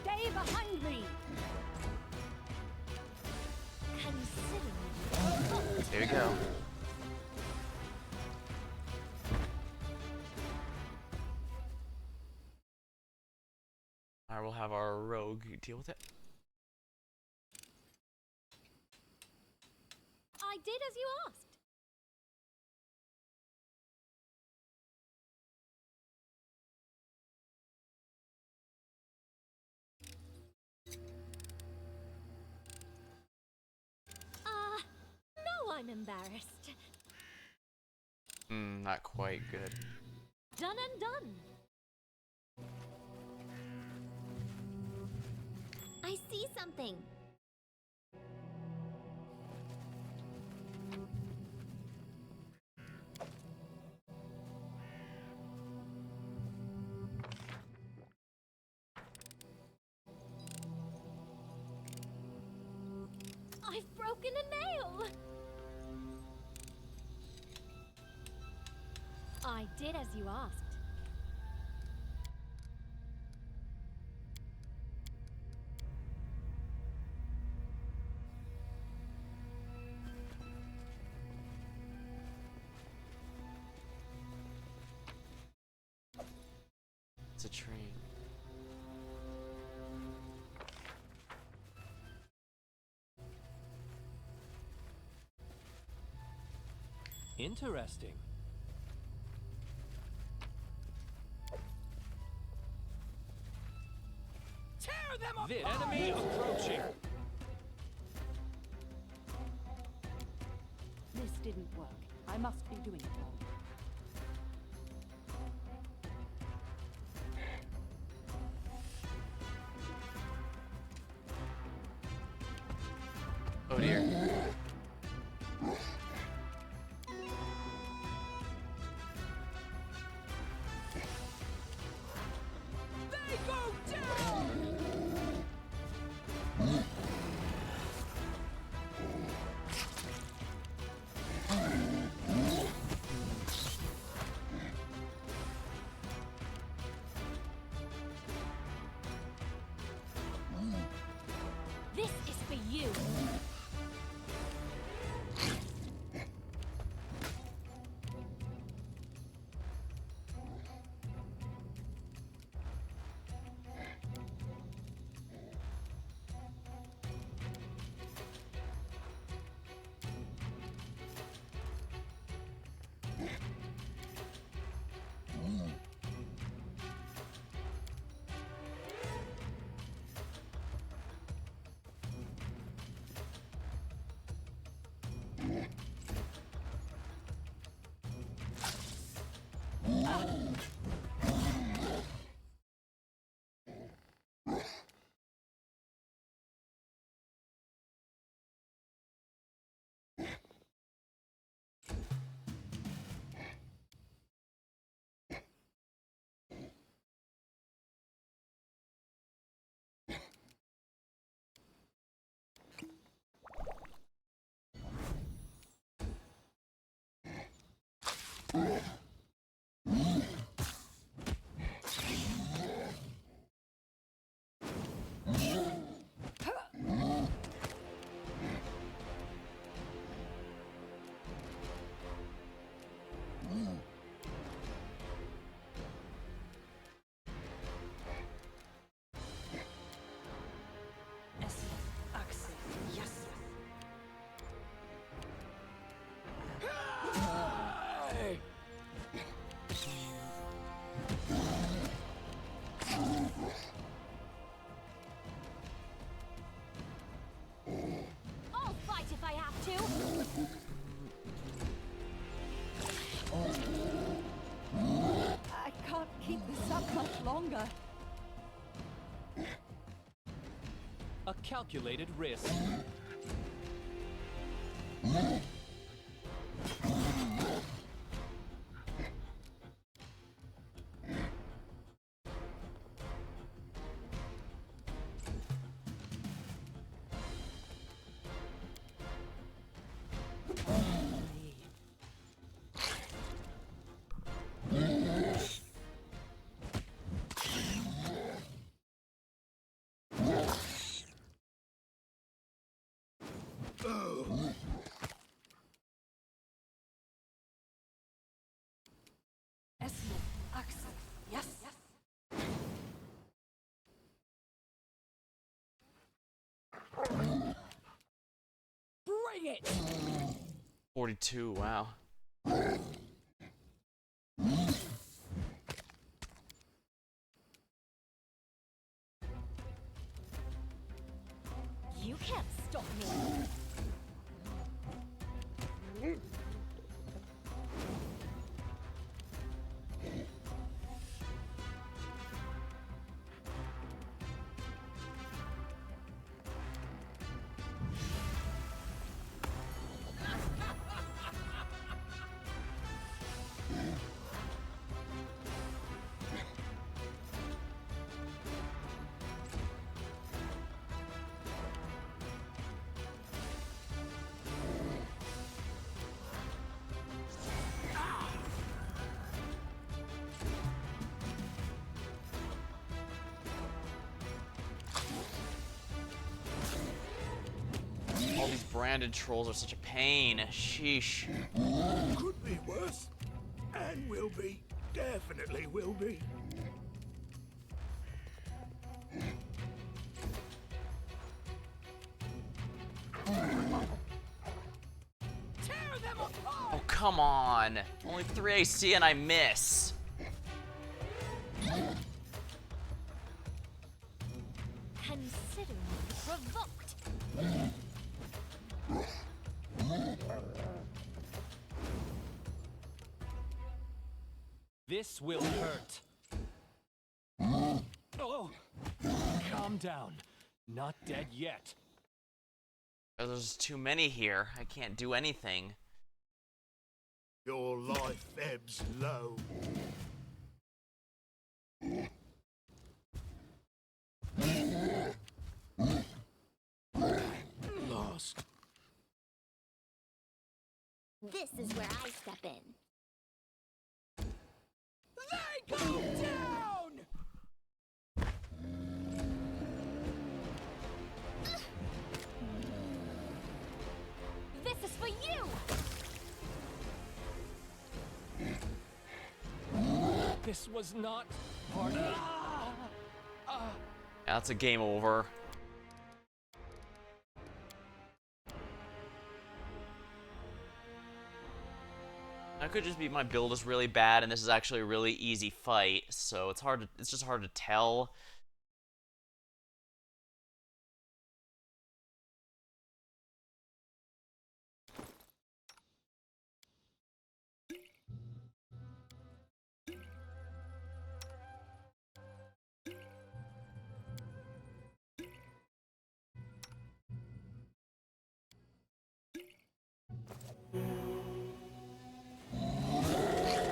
Stay behind me! Consider There we go. Alright, we'll have our rogue deal with it. I did as you asked. No, I'm embarrassed. Not quite good. Done and done. I see something. I've broken a nail. I did as you asked. It's a train. Interesting. Tear them apart! The enemy approaching. This didn't work. I must be doing it wrong. Oh dear. They go down! This is for you. longer. A calculated risk. Yes. Bring it! 42, wow. You can't stop me. All these branded trolls are such a pain. Sheesh. Could be worse. And will be. Definitely will be. Tear them apart! Oh, come on. Only 3 AC and I miss. Consider me provoked. This will hurt. Oh! Calm down. Not dead yet. There's too many here. I can't do anything. Your life ebbs low. Lost. This is where I step in. They go down! This is for you! This was not part of... That's a game over. That could just be my build is really bad and this is actually a really easy fight, so it's just hard to tell.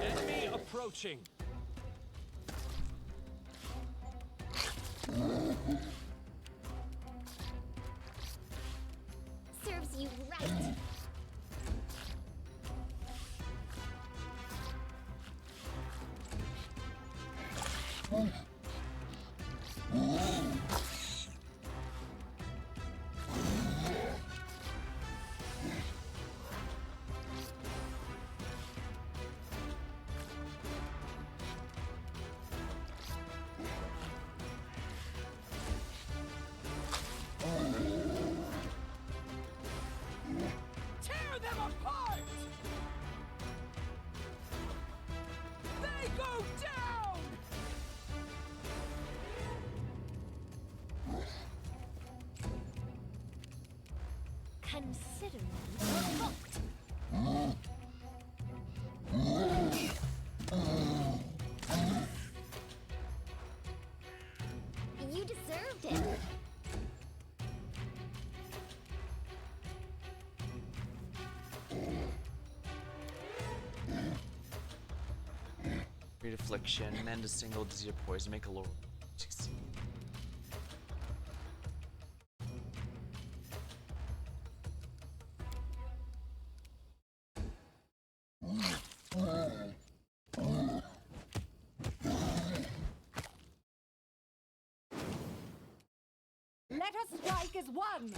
Enemy approaching. Serves you right. Tear them apart! They go down! Consider me provoked. Great affliction, mend a single disease or poison, make a lower succeed. Let us strike as one!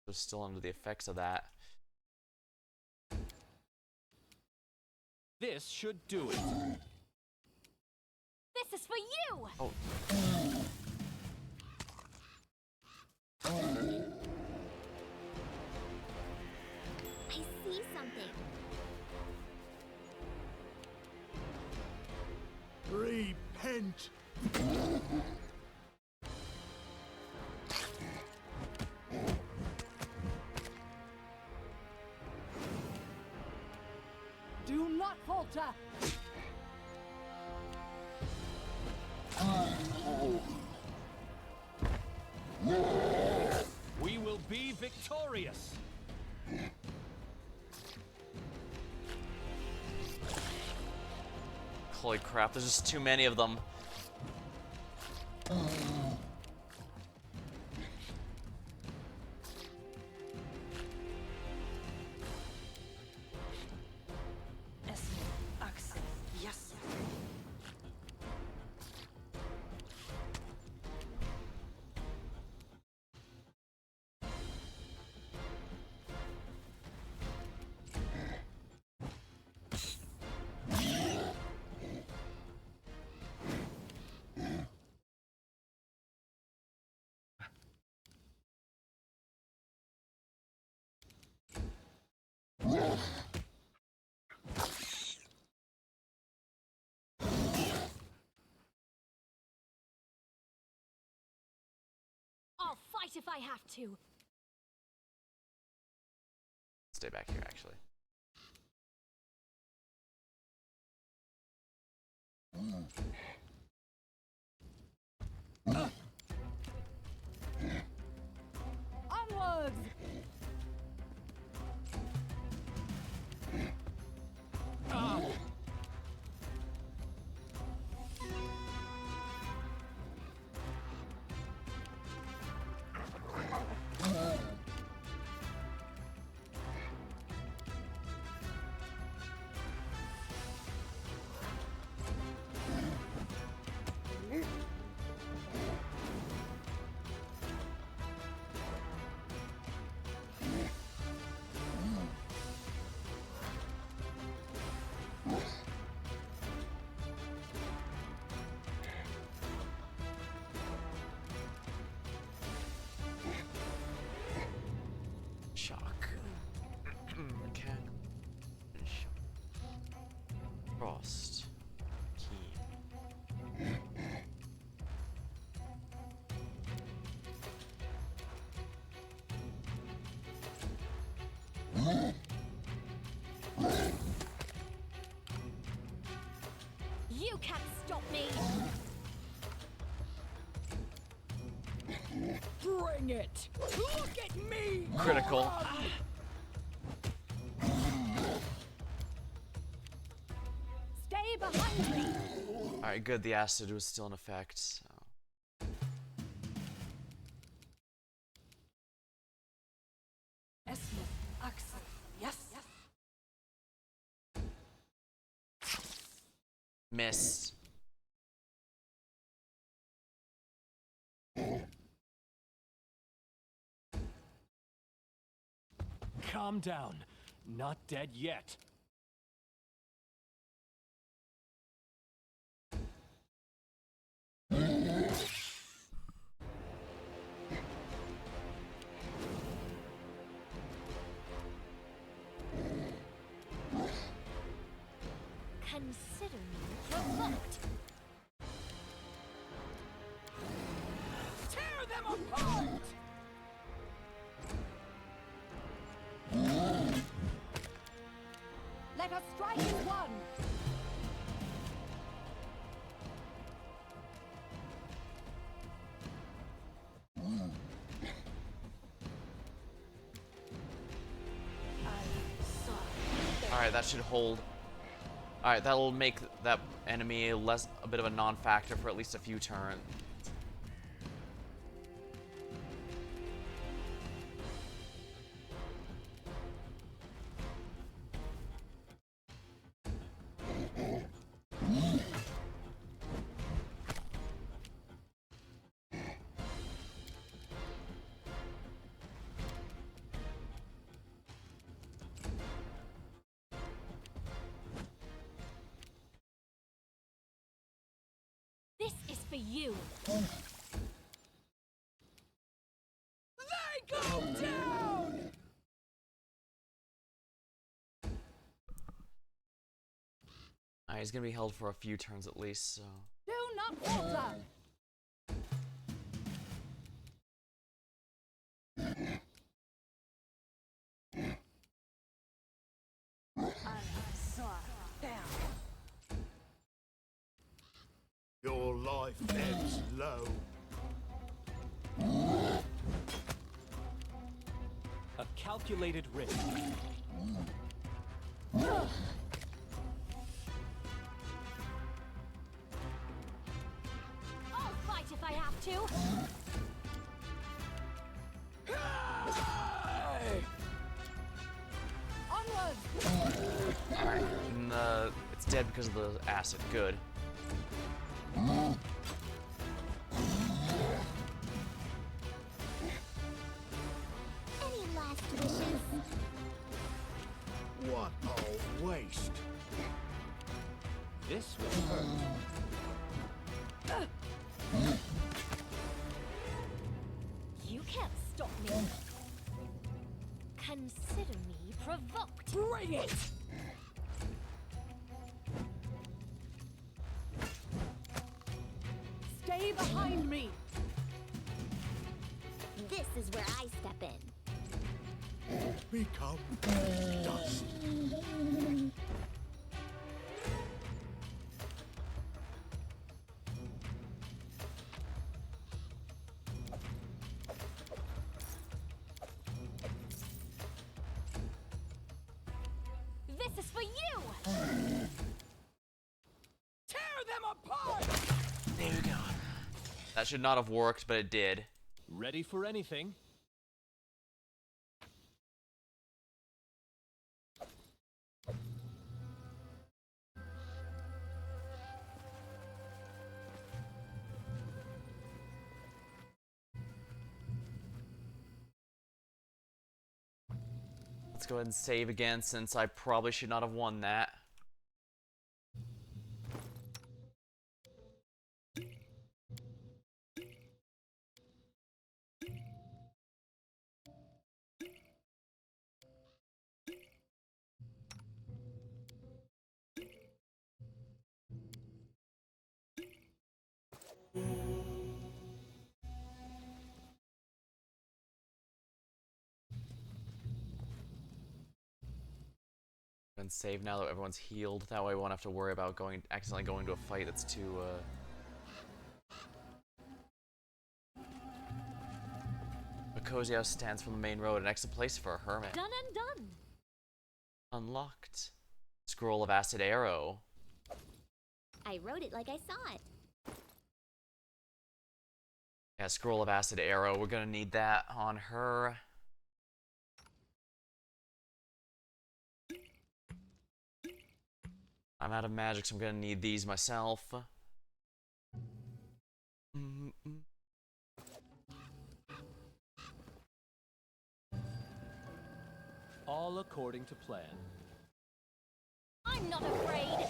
We're still under the effects of that. This should do it. This is for you! Oh. I see something. Repent. Do not falter! We will be victorious. Holy crap, there's just too many of them. Yes. I'll fight if I have to. Stay back here, actually. Onwards! Shock. Mechanic. Frost. Keen. You can't stop me! Bring it! Look at me! Critical. Stay behind me! Alright, good. The acid was still in effect. So. Yes. Missed. Calm down. Not dead yet. Consider me provoked. Tear them apart! Let us strike as one! Alright, that should hold. Alright, that'll make that enemy a bit of a non-factor for at least a few turns. This is for you. They go down! Alright, he's gonna be held for a few turns at least, so. Do not falter! Your life ebbs low. A calculated risk. I'll fight if I have to. Onwards! Alright, and it's dead because of the acid. Good. Any last wishes? What a waste. This will hurt. You can't stop me. Consider me provoked. Bring it! Stay behind me! This is where I step in. Become dust. This is for you! Tear them apart! There you go. That should not have worked, but it did. Ready for anything? Let's go ahead and save again, since I probably should not have won that. And save now that everyone's healed. That way we won't have to worry about accidentally going to a fight that's too, A cozy house stands from the main road, an excellent place for a hermit. Done and done. Unlocked. Scroll of Acid Arrow. I wrote it like I saw it. Yeah, Scroll of Acid Arrow. We're gonna need that on her. I'm out of magic, so I'm gonna need these myself. All according to plan. I'm not afraid.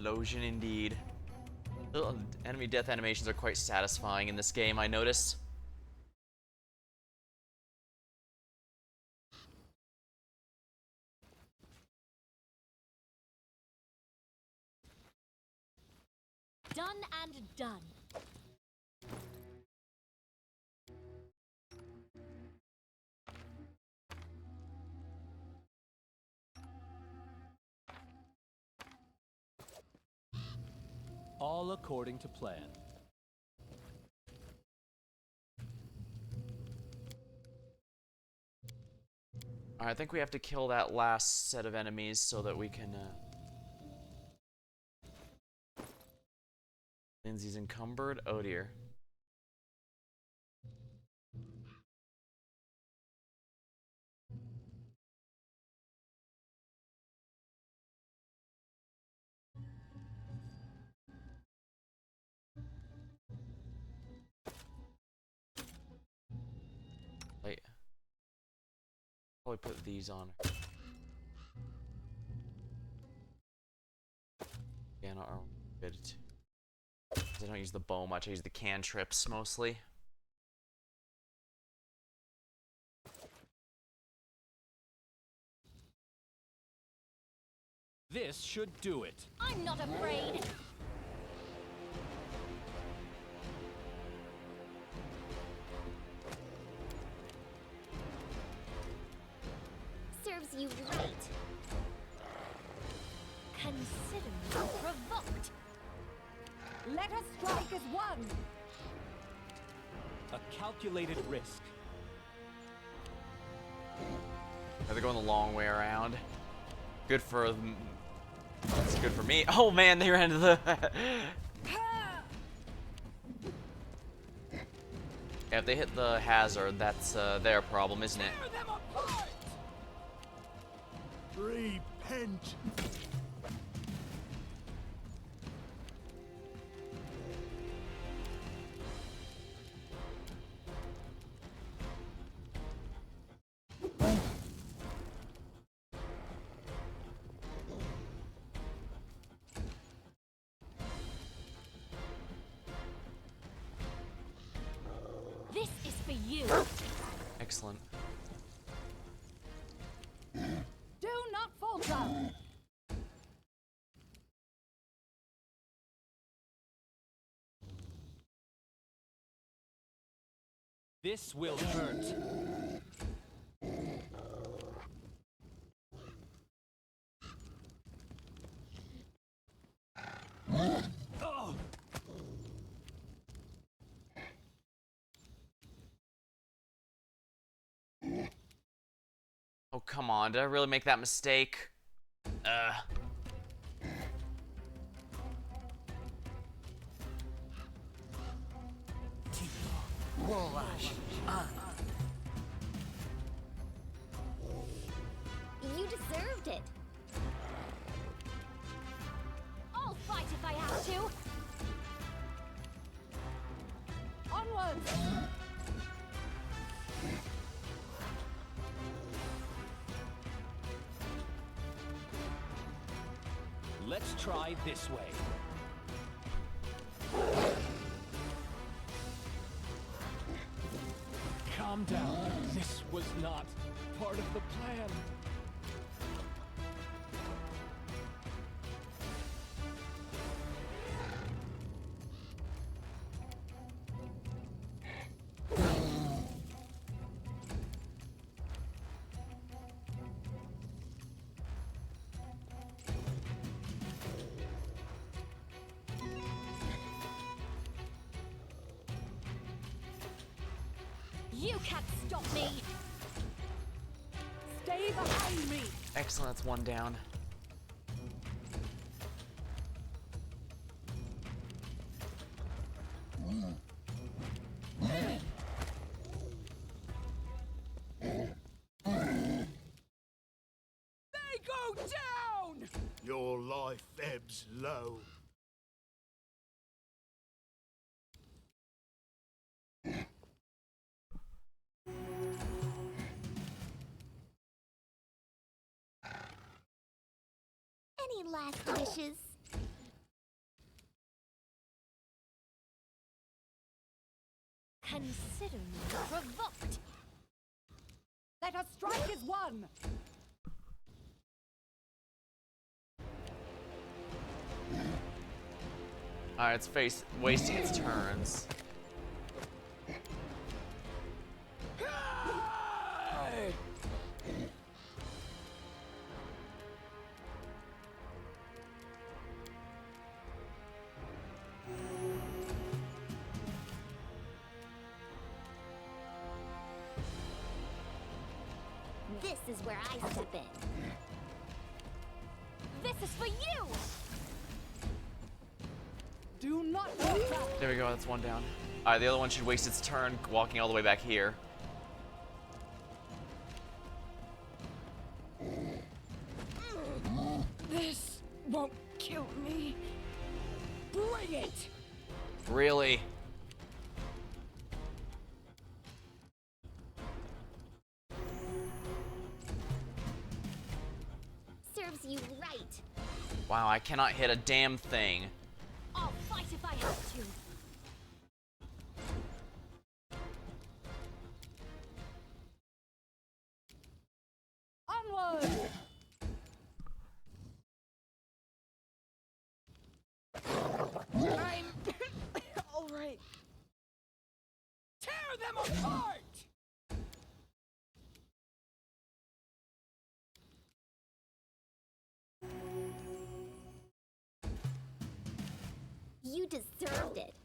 explosion indeed. Little enemy death animations are quite satisfying in this game, I notice. Done and done. All according to plan. Alright, I think we have to kill that last set of enemies so that we can, Lindsay's encumbered? Oh dear. Wait. Probably put these on her. Yeah, not good. I don't use the bow much, I use the cantrips mostly. This should do it. I'm not afraid. Serves you right. Consider me provoked. Let us strike as one. A calculated risk. They're going the long way around. Good for... That's good for me. Oh man, they ran into the... Yeah, if they hit the hazard, that's their problem, isn't it? Repent. This is for you. Excellent. Do not falter. This will hurt. Oh. Oh, come on. Did I really make that mistake? You deserved it. I'll fight if I have to. Onwards. Let's try this way. Calm down. This was not part of the plan. You can't stop me. Stay behind me. Excellent, that's one down. They go down. Your life ebbs low. Any last wishes? Consider me provoked. Let us strike as one! Alright, it's wasting its turns. This is where I step in. This is for you! Do not falter! There we go, that's one down. Alright, the other one should waste its turn walking all the way back here. This won't kill me. Bring it! Really? Serves you right. Wow, I cannot hit a damn thing. I'll fight if I have to. Onward! I'm all right. Tear them apart! You deserved it.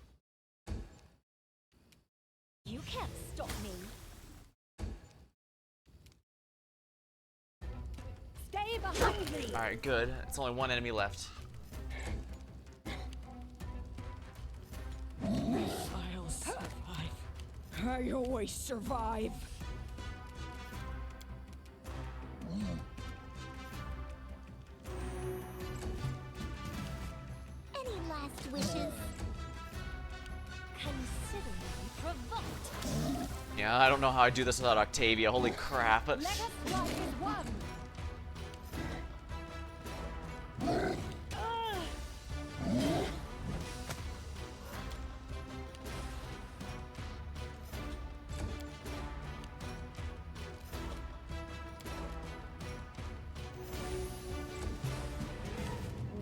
You can't stop me. Stay behind me! Alright, good. It's only one enemy left. I'll survive. I always survive. Any last wishes? Consider me provoked. Yeah, I don't know how I do this without Octavia. Holy crap. Let us strike as one!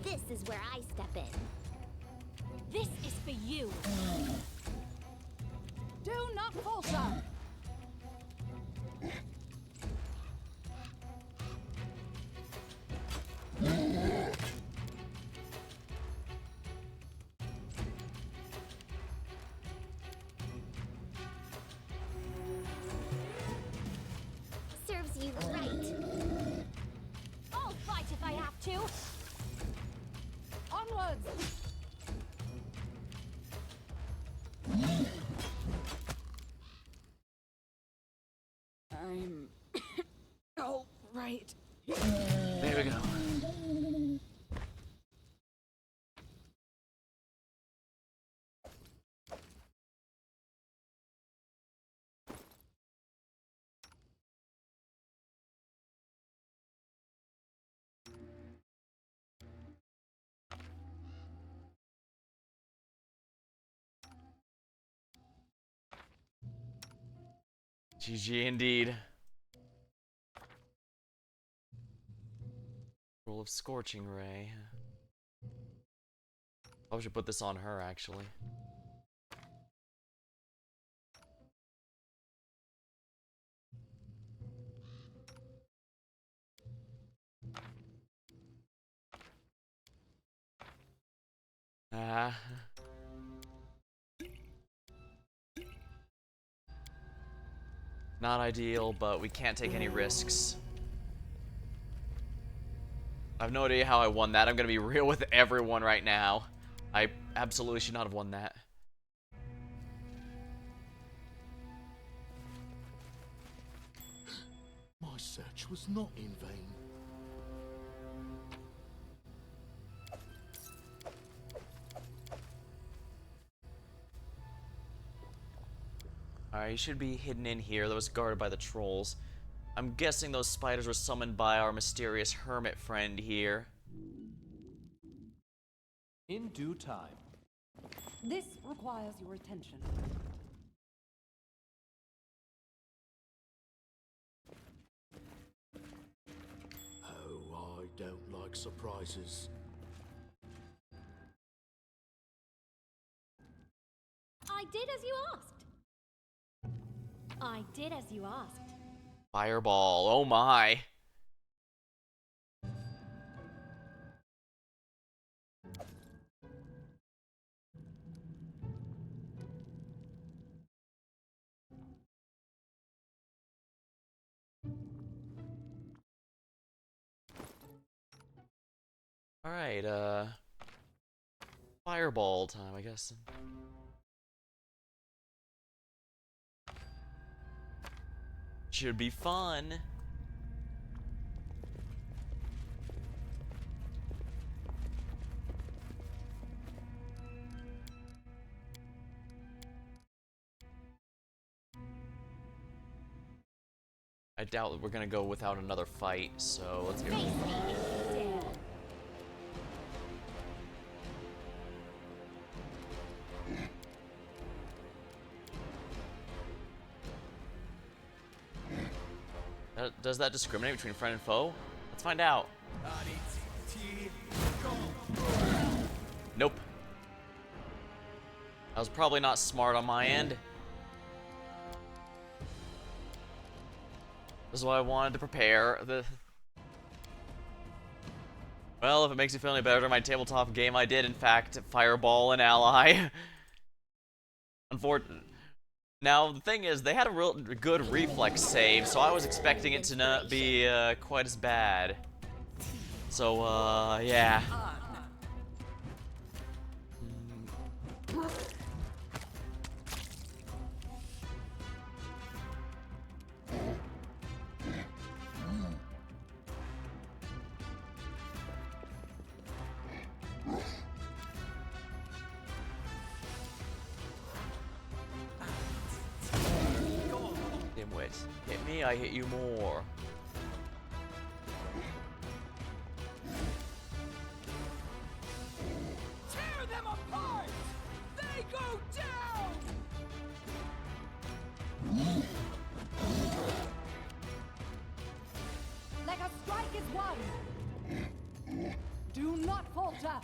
This is where I step in. This is for you. Do not falter! Serves you right. I'll fight if I have to. Onwards! I'm all right. There we go. GG indeed. Roll of Scorching Ray. I should put this on her, actually. Ah. Not ideal, but we can't take any risks. I have no idea how I won that. I'm gonna be real with everyone right now. I absolutely should not have won that. My search was not in vain. Alright, he should be hidden in here. That was guarded by the trolls. I'm guessing those spiders were summoned by our mysterious hermit friend here. In due time. This requires your attention. like surprises. I did as you asked. I did as you asked. Fireball. Oh my. Alright, fireball time, I guess. Should be fun. I doubt that we're gonna go without another fight, so let's get. Does that discriminate between friend and foe? Let's find out. Nope. That was probably not smart on my end. This is why I wanted to prepare. Well, if it makes you feel any better, in my tabletop game I did, in fact, fireball an ally. Unfortunately. Now, the thing is, they had a real good reflex save, so I was expecting it to not be quite as bad. So, yeah. Dimwit. Hit me, I hit you more. Tear them apart! They go down! Like a strike is won. Do not falter.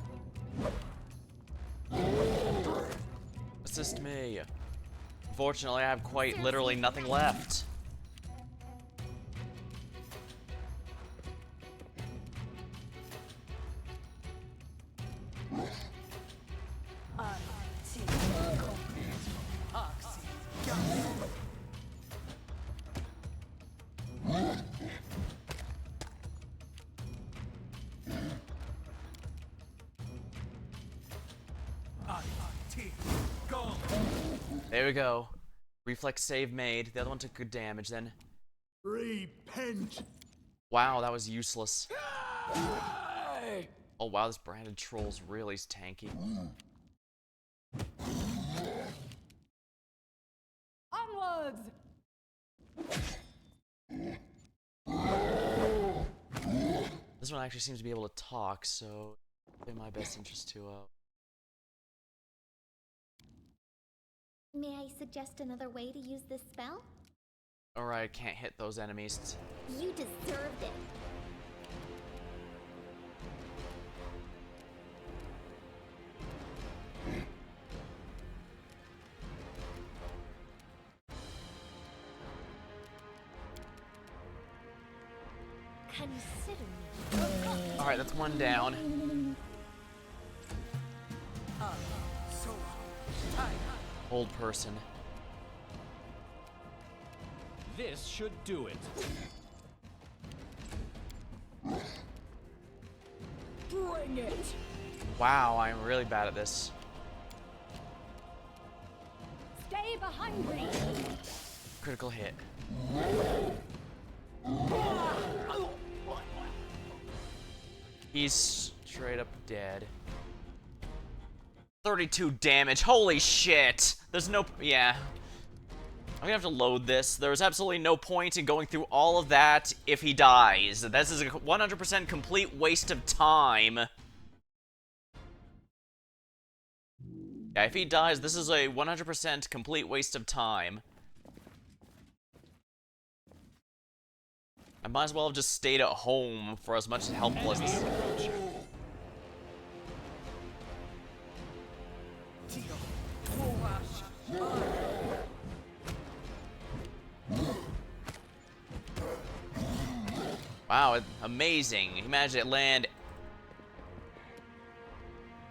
Assist me. Unfortunately, I have quite literally nothing left. There we go. Reflex save made. The other one took good damage then. Repent. Wow, that was useless. Oh wow, this branded troll's really tanky. Onwards! This one actually seems to be able to talk, so it's in my best interest to May I suggest another way to use this spell? Alright, can't hit those enemies. You deserved it. Consider me. Alright, that's one down. Old person. This should do it. Bring it! Wow, I'm really bad at this. Stay behind me! Critical hit. He's straight up dead. 32 damage. Holy shit. There's no... Yeah. I'm gonna have to load this. There's absolutely no point in going through all of that if he dies. This is a 100% complete waste of time. Yeah, if he dies, this is a 100% complete waste of time. I might as well have just stayed at home for as much helpful as this. Wow, amazing. He managed to land.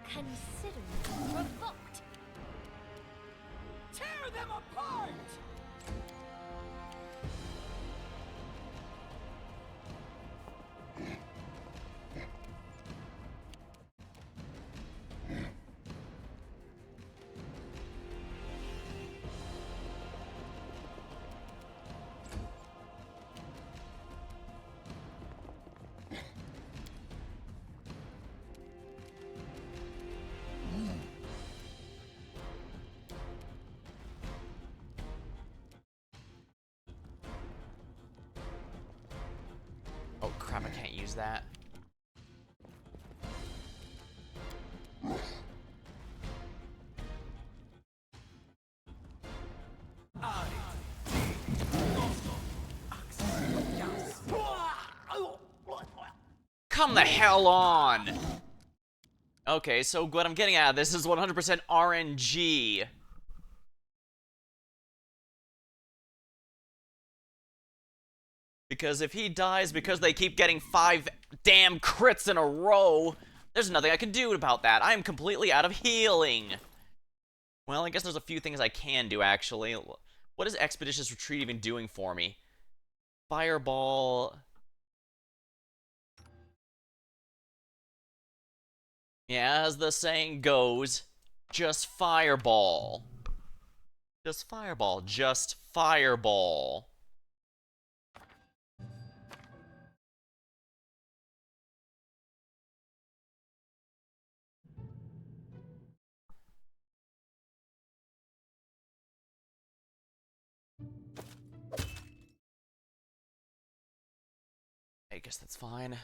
Consider provoked. Tear them apart! Oh crap, I can't use that. Come the hell on! Okay, so what I'm getting at of this is 100% RNG. Because if he dies because they keep getting 5 damn crits in a row, there's nothing I can do about that. I am completely out of healing. Well, I guess there's a few things I can do, actually. What is Expeditious Retreat even doing for me? Fireball. Yeah, as the saying goes, just fireball. Just fireball. Just fireball. I guess that's fine.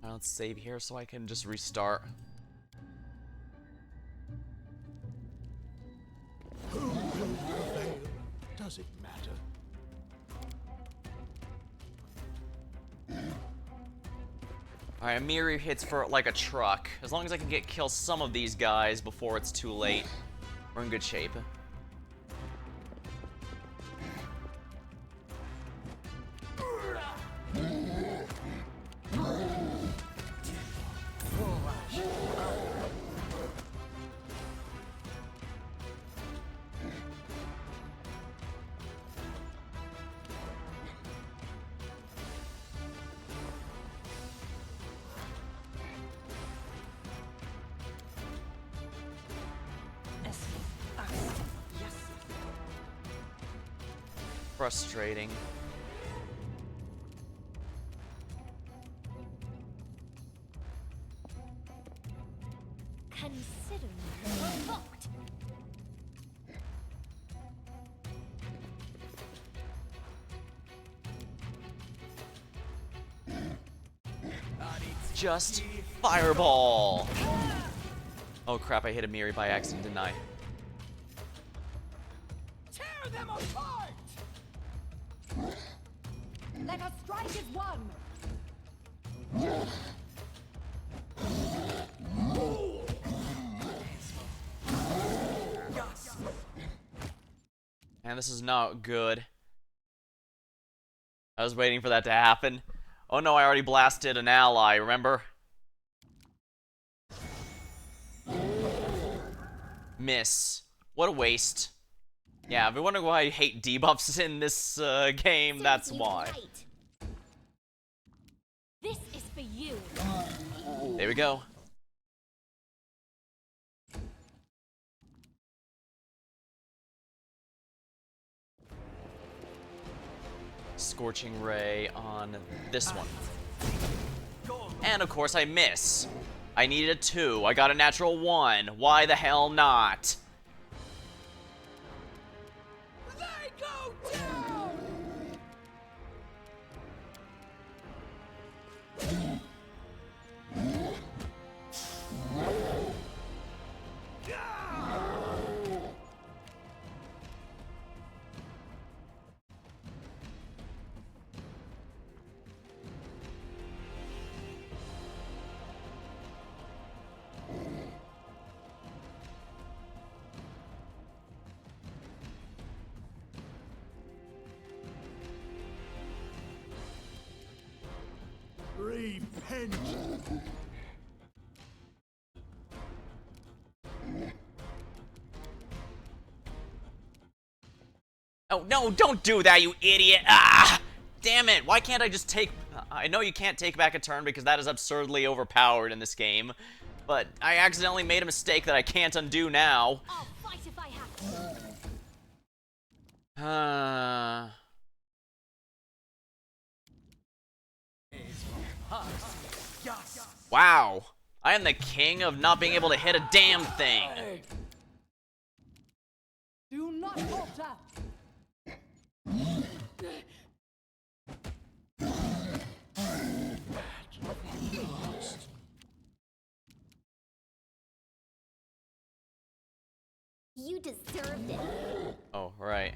Let's save here so I can just restart. Who will prevail? Does it matter? Alright, a mirror hits for like a truck. As long as I can kill some of these guys before it's too late, we're in good shape. Frustrating. Consider provoked. Just fireball. Oh crap, I hit a Miri by accident, didn't I? Tear them apart! Let us strike as one. Man, this is not good. I was waiting for that to happen. Oh no, I already blasted an ally, remember? Miss. What a waste. Yeah, if you're wondering why I hate debuffs in this game, that's why. This is for you. There we go. Scorching Ray on this one. And of course I miss. I needed a 2. I got a natural 1. Why the hell not? They go down! Repent. Oh, no, don't do that, you idiot! Ah! Damn it, why can't I just take... I know you can't take back a turn because that is absurdly overpowered in this game, but I accidentally made a mistake that I can't undo now. I'll fight if I have to. Wow. I am the king of not being able to hit a damn thing. Do not falter. You deserved it. Oh, right.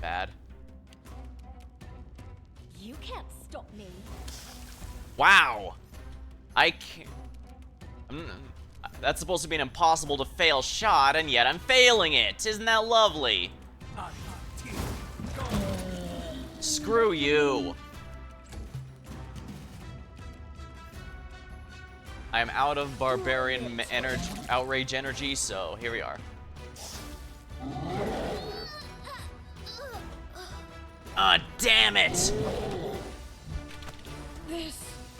Bad. You can't stop me. Wow. I can't... That's supposed to be an impossible to fail shot, and yet I'm failing it. Isn't that lovely? Screw you. I am out of barbarian energy, outrage energy, so here we are. Ah, damn it! This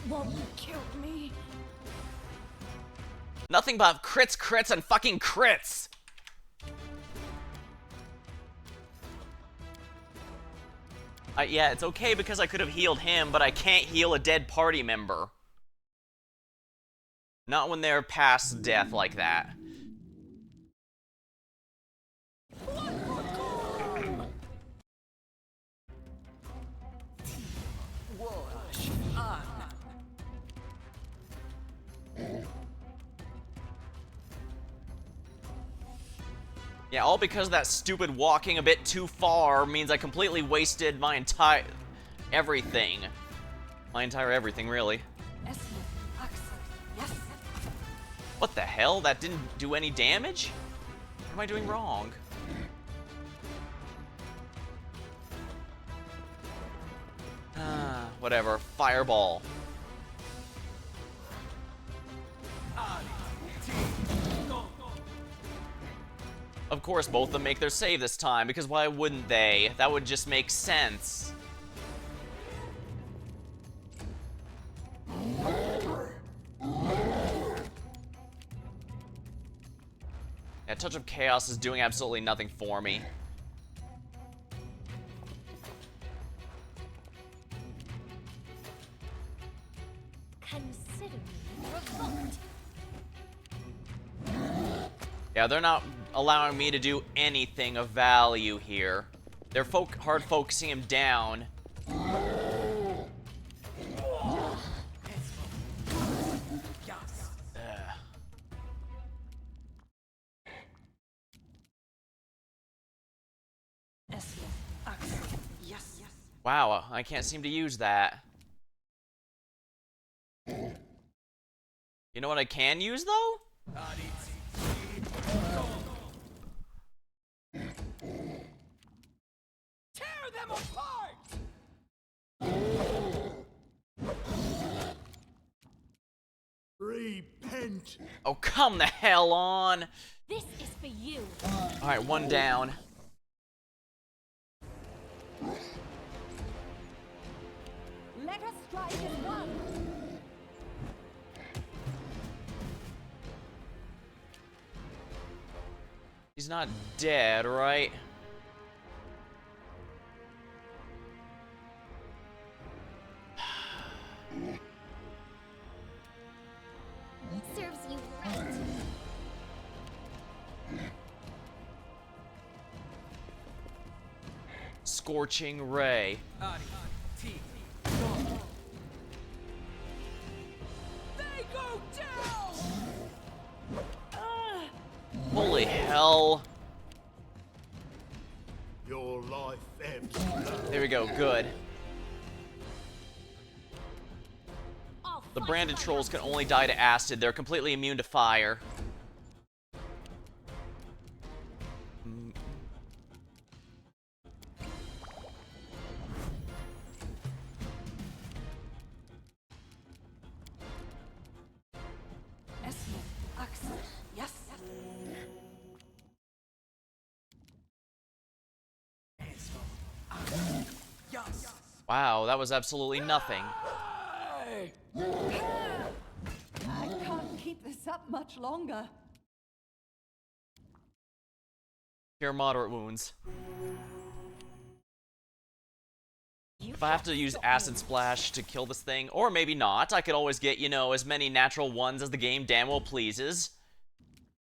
won't kill me. Nothing but crits, crits, and fucking crits! Yeah, it's okay because I could have healed him, but I can't heal a dead party member. Not when they're past death like that. Yeah, all because that stupid walking a bit too far means I completely wasted my entire... everything. My entire everything, really. What the hell? That didn't do any damage? What am I doing wrong? Whatever. Fireball. Of course, both of them make their save this time, because why wouldn't they? That would just make sense. Yeah, Touch of Chaos is doing absolutely nothing for me. Consider me revoked. Yeah, they're not allowing me to do anything of value here. They're hard focusing him down. Wow, I can't seem to use that. You know what I can use, though? Tear them apart! Repent. Oh, come the hell on! This is for you. Alright, one down. Let us strike as one. He's not dead, right? Serves you right. Scorching Ray. They go down! Holy hell. Your life ebbs. There we go, good. I'll The fight branded if I trolls have can only die to acid. They're completely immune to fire. Wow, that was absolutely nothing. I can't keep this up much longer. Cure moderate wounds. If I have to use Acid Splash to kill this thing, or maybe not, I could always get, you know, as many natural ones as the game damn well pleases.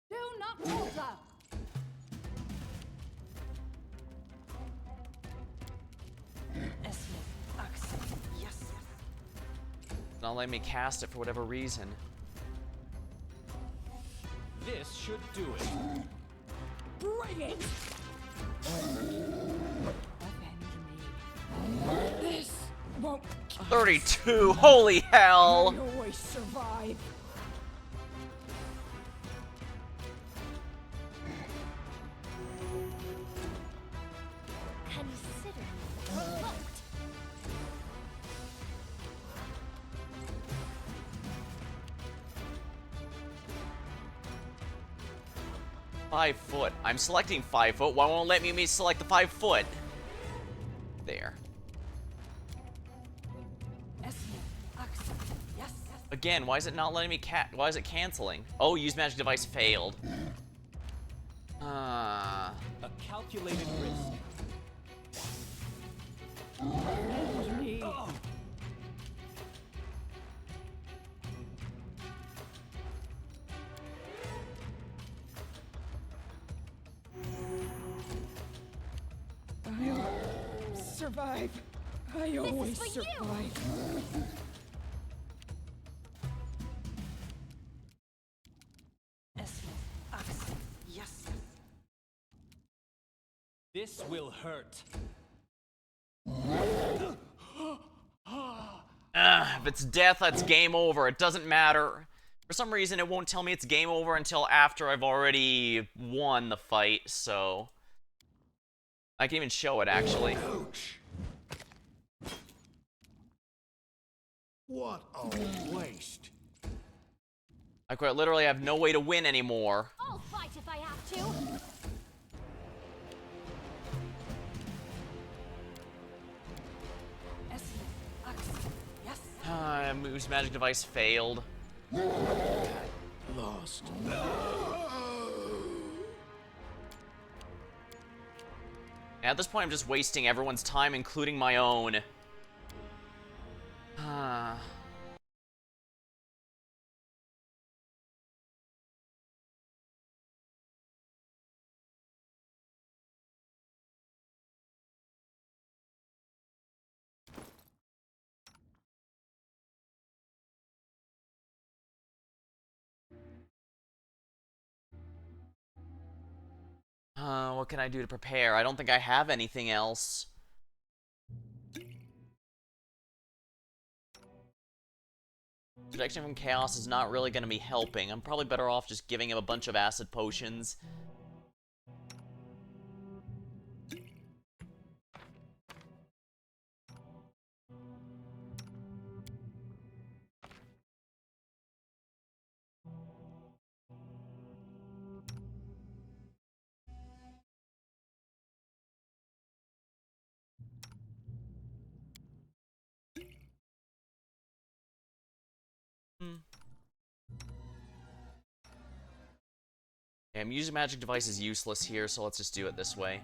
Do not falter. It's not letting me cast it for whatever reason. This should do it. Bring it. This won't 32! Holy hell! I always survive. Consider provoked. Five foot. I'm selecting 5 foot. Why won't let me select the 5 foot? There. Again, why is it not letting me why is it canceling? Oh, use magic device failed. A calculated risk. I'll survive. I always for you. survive. This will hurt. If it's death, that's game over. It doesn't matter. For some reason, it won't tell me it's game over until after I've already won the fight, so... I can even show it, actually. Ouch. What a waste. I quite literally have no way to win anymore. I'll fight if I have to. Move's magic device failed. Lost. At this point, I'm just wasting everyone's time, including my own. What can I do to prepare? I don't think I have anything else. Protection from chaos is not really going to be helping. I'm probably better off just giving him a bunch of acid potions. Yeah, I'm using magic device is useless here, so let's just do it this way.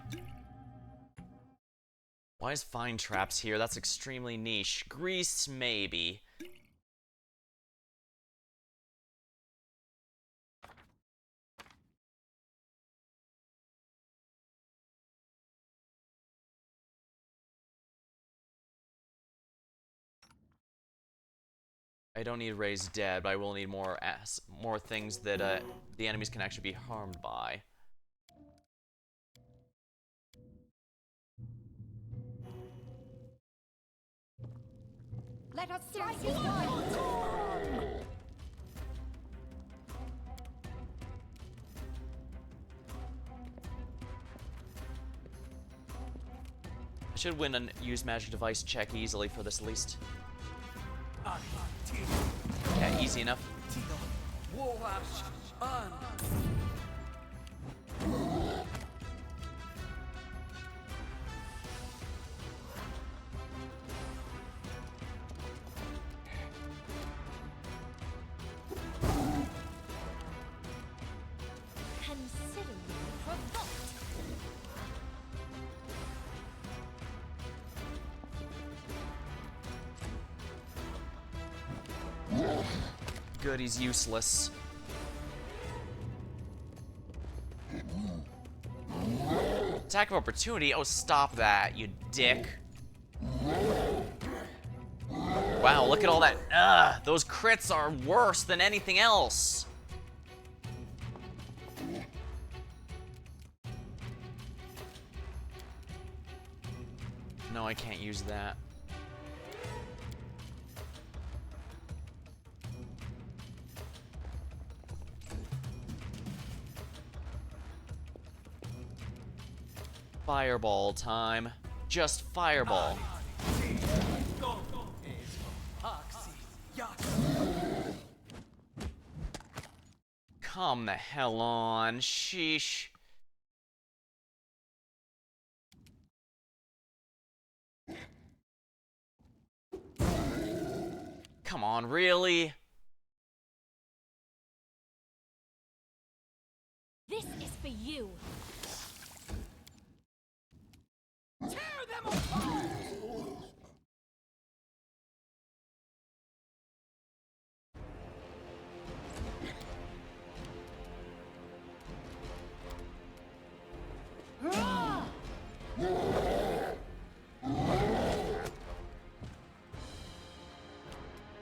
Why is Find Traps here? That's extremely niche. Grease, maybe. I don't need Raise Dead, but I will need more things that the enemies can actually be harmed by. Let us strike his mind. I should win and use magic device check easily for this at least. Yeah, easy enough. Considerably provoked. Good, he's useless. Attack of opportunity? Oh, stop that, you dick. Wow, look at all that. Ugh, those crits are worse than anything else. No, I can't use that. Fireball time. Just fireball. Come the hell on. Sheesh. Come on, really? This is for you. Tear them apart!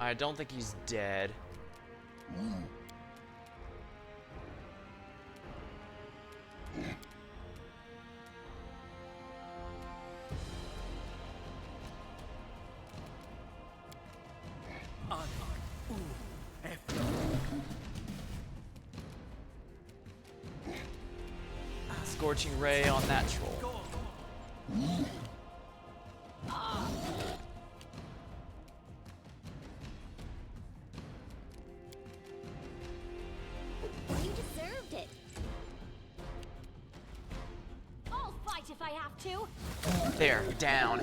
I don't think he's dead. Scorching ray on that troll. You deserved it. I'll fight if I have to. There, down.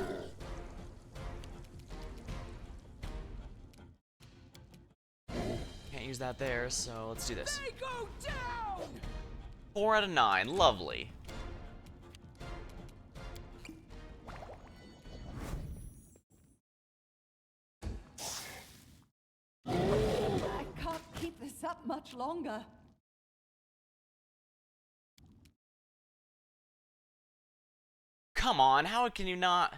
Can't use that there, so let's do this. They go down! 4 out of 9, lovely. I can't keep this up much longer. Come on, how can you not?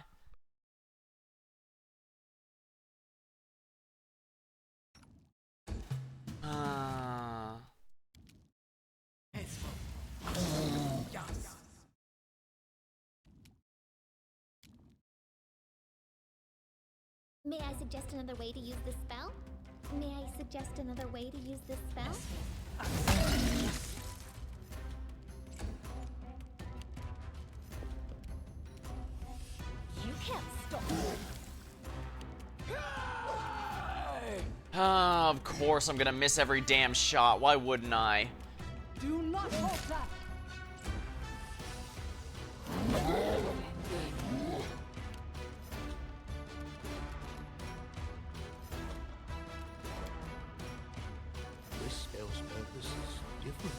May I suggest another way to use this spell? May I suggest another way to use this spell? You can't stop me. Of course I'm gonna miss every damn shot. Why wouldn't I? Do not falter. This spell's purpose is different.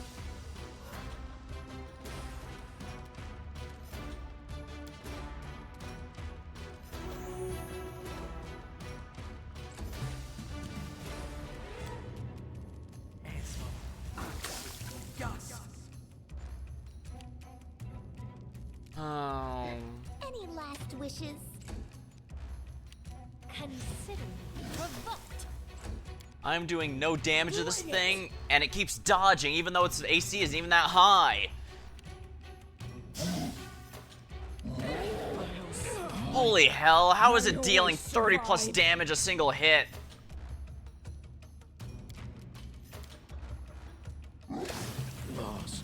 Oh. Any last wishes? Considerably provoked. I'm doing no damage to this thing, and it keeps dodging, even though its AC isn't even that high. Holy hell, how is it dealing 30 plus damage a single hit? Lost.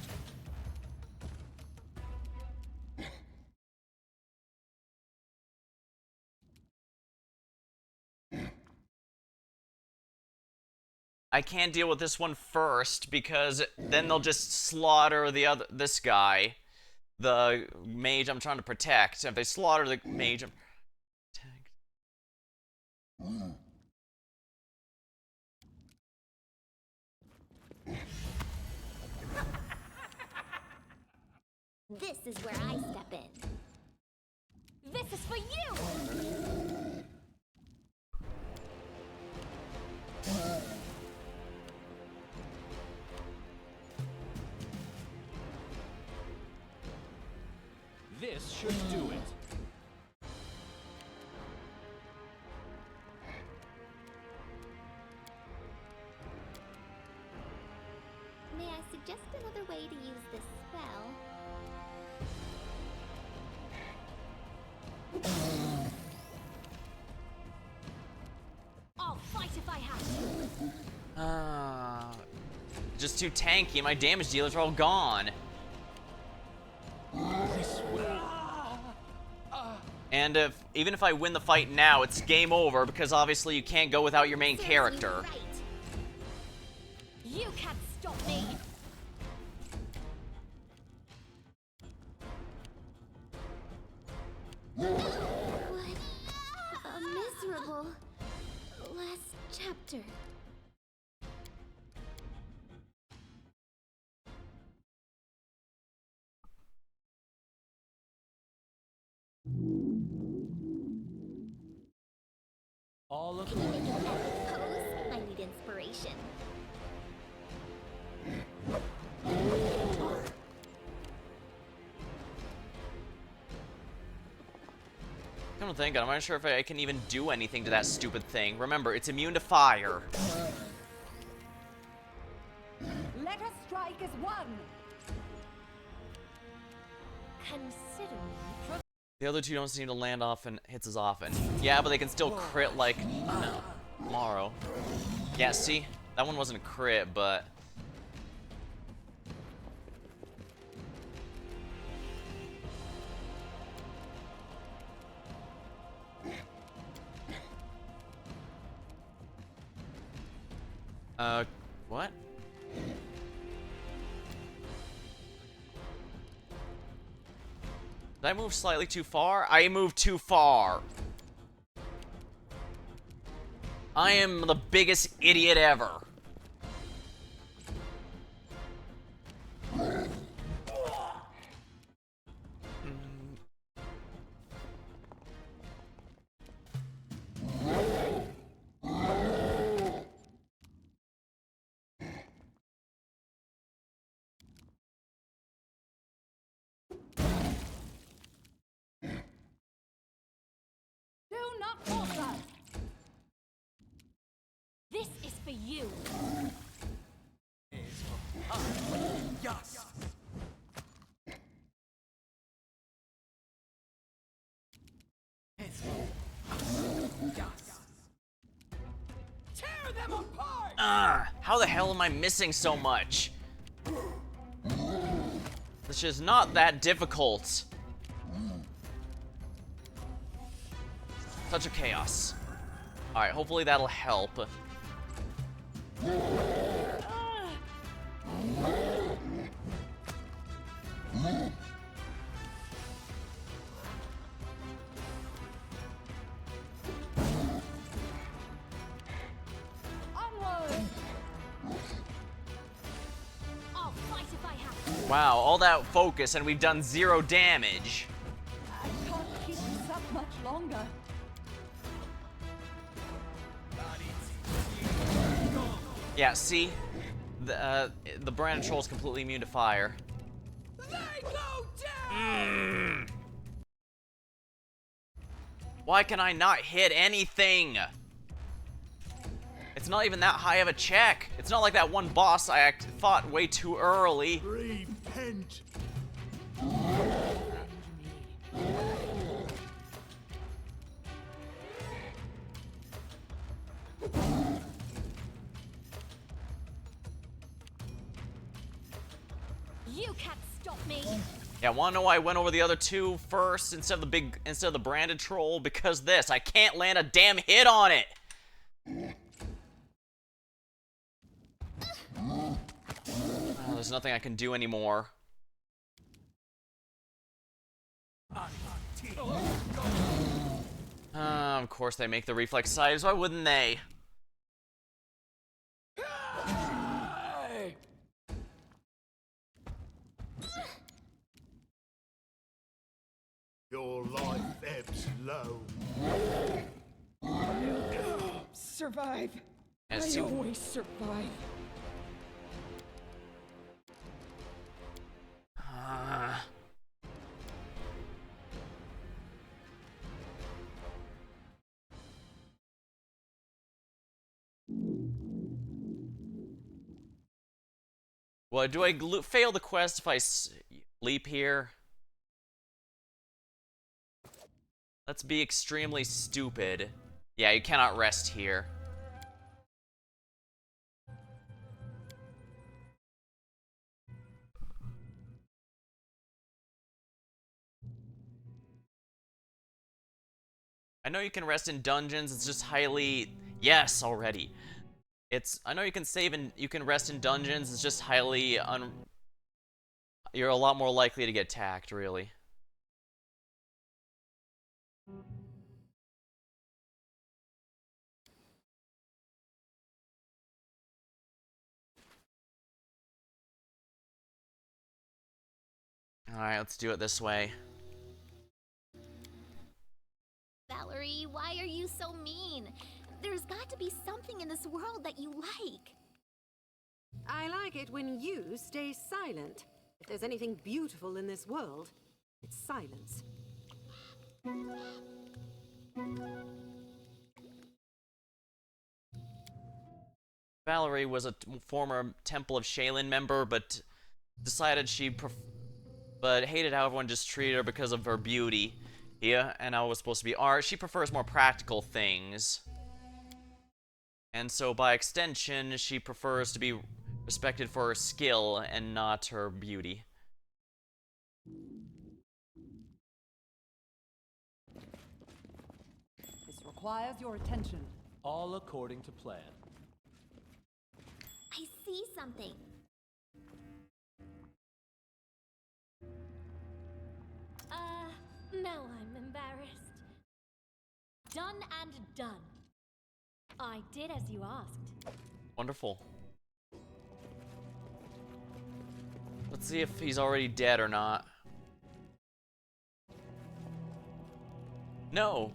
I can't deal with this one first because then they'll just slaughter this guy, the mage I'm trying to protect. If they slaughter the mage I'm This is where I step in. This is for you! This should do it. May I suggest another way to use this spell? I'll fight if I have to. Just too tanky. My damage dealers are all gone. And even if I win the fight now, it's game over because obviously you can't go without your main character. Right. You can't stop me. What a miserable last chapter. All of Can you make an epic pose? I need inspiration. Come to think, I'm not sure if I can even do anything to that stupid thing. Remember, it's immune to fire. Let us strike as one. Considering The other two don't seem to land often, hits as often. Yeah, but they can still crit like, no, tomorrow. Yeah, see? That one wasn't a crit, but... what? Did I move slightly too far? I moved too far. I am the biggest idiot ever. Do not force us. this is for you. Yes. tear them apart! How the hell am I missing so much? This is not that difficult. Such a chaos. Alright, hopefully that'll help. Onward. I'll fight if I have to. Wow, all that focus and we've done 0 damage. I can't keep this up much longer. Yeah, see? The brand troll is completely immune to fire. They go down! Why can I not hit anything? It's not even that high of a check. It's not like that one boss I fought way too early. Repent. You can't stop me. Yeah, wanna know why I went over the other two first instead of the branded troll? Because this, I can't land a damn hit on it. Oh, there's nothing I can do anymore. Of course they make the reflex size. Why wouldn't they? Your life ebbs low. Survive. As I to- always survive. Well, do I fail the quest if I leap here? Let's be extremely stupid. Yeah, you cannot rest here. I know you can rest in dungeons, it's just highly... Yes, already. I know you can save and you can rest in dungeons, it's just highly you're a lot more likely to get attacked, really. Alright, let's do it this way. Valerie, why are you so mean? There's got to be something in this world that you like. I like it when you stay silent. If there's anything beautiful in this world, it's silence. Valerie was a former Temple of Shaylin member, but decided but hated how everyone just treated her because of her beauty. Yeah, and how it was supposed to be art. She prefers more practical things. And so by extension, she prefers to be respected for her skill and not her beauty. This requires your attention. All according to plan. I see something. Now I'm embarrassed. Done and done. I did as you asked. Wonderful. Let's see if he's already dead or not. No.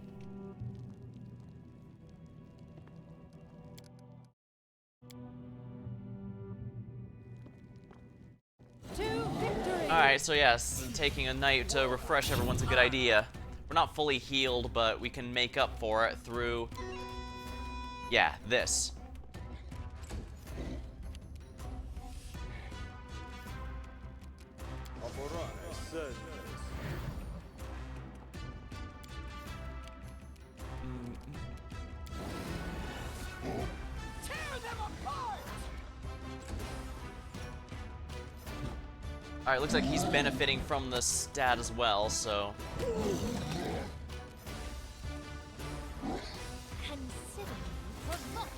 Alright, so yes, taking a night to refresh everyone's a good idea. We're not fully healed, but we can make up for it through... Yeah, this. Alright, looks like he's benefiting from the stat as well, so... Consider me provoked.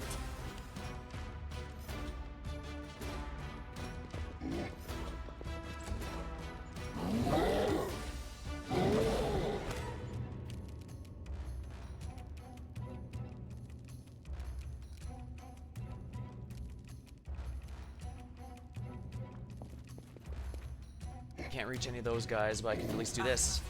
Can't reach any of those guys, but I can at least do this.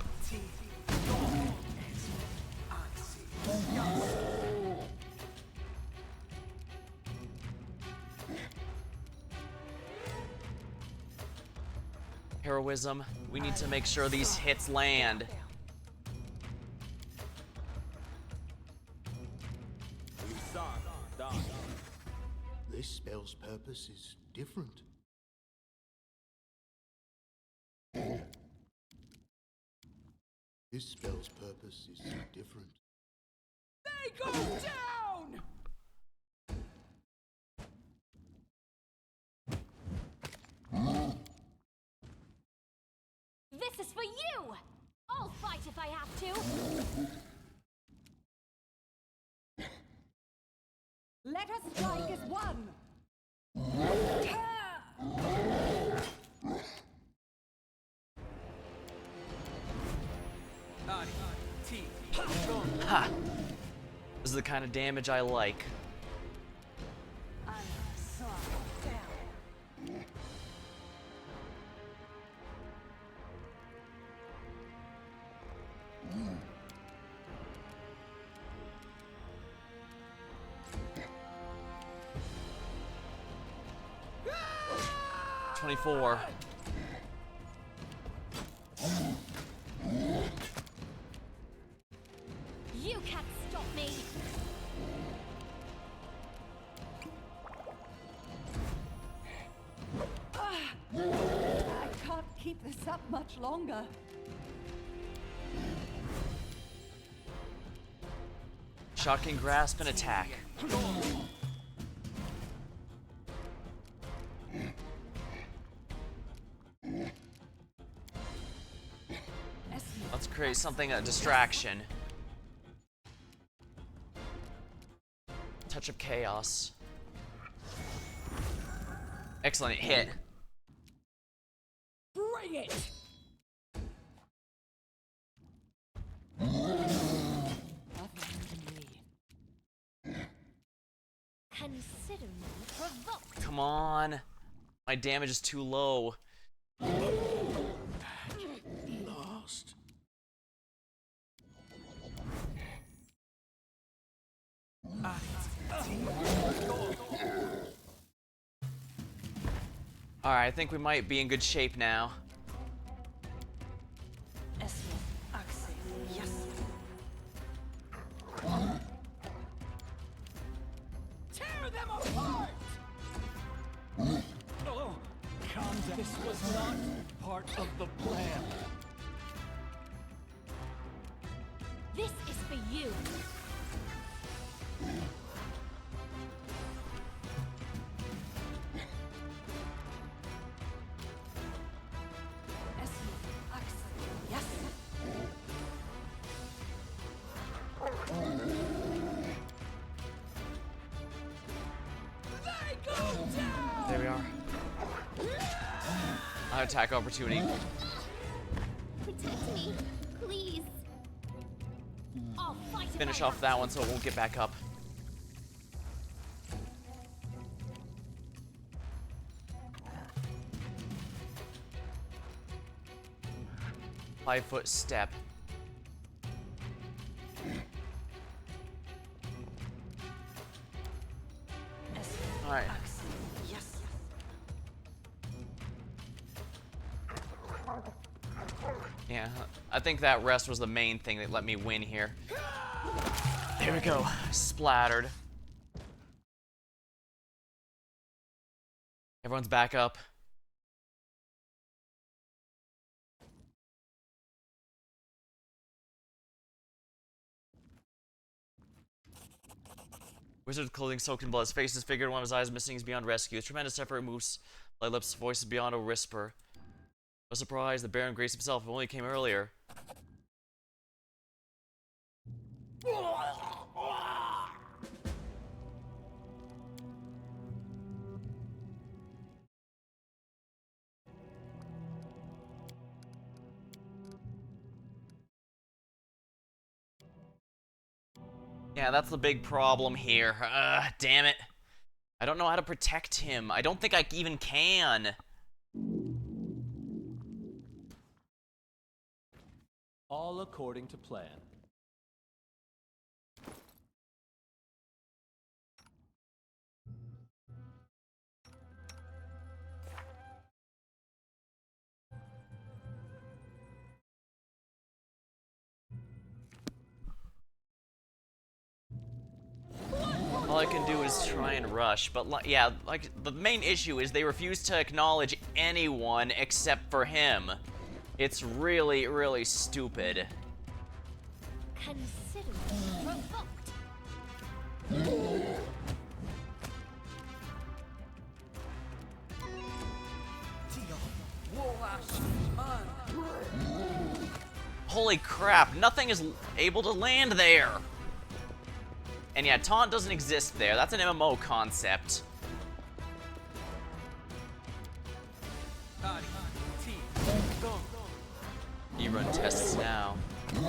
Heroism. We need to make sure these hits land. This spell's purpose is different. This spell's purpose is different. They go down! This is for you! I'll fight if I have to! Let us strike as one! Ha! This is the kind of damage I like. 24. You can't stop me. I can't keep this up much longer. Shocking grasp and attack. Let's create something, a distraction. Touch of chaos. Excellent hit. Bring it! Consider me provoked. Come on. My damage is too low. Lost. Alright, I think we might be in good shape now. Tear them apart! Oh, calm down. This was not part of the plan. This is for you. Yes. There we are. Attack opportunity. Protect me, please. I'll fight it Finish out. off that one so it won't get back up. Five-foot step. Alright. Yes. Yeah, I think that rest was the main thing that let me win here. There we go. Splattered. Everyone's back up. Wizard's clothing soaked in blood. His face is disfigured. One of his eyes missing. Is beyond rescue. His tremendous effort moves light lips. Voice is beyond a whisper. No surprise, the Baron Grace himself only came earlier. Yeah, that's the big problem here. Damn it. I don't know how to protect him. I don't think I even can. All according to plan. All I can do is try and rush, but yeah, like the main issue is they refuse to acknowledge anyone except for him. It's really, really stupid. Consider me provoked. Holy crap, nothing is able to land there. And yeah, taunt doesn't exist there. That's an MMO concept. You run tests now. You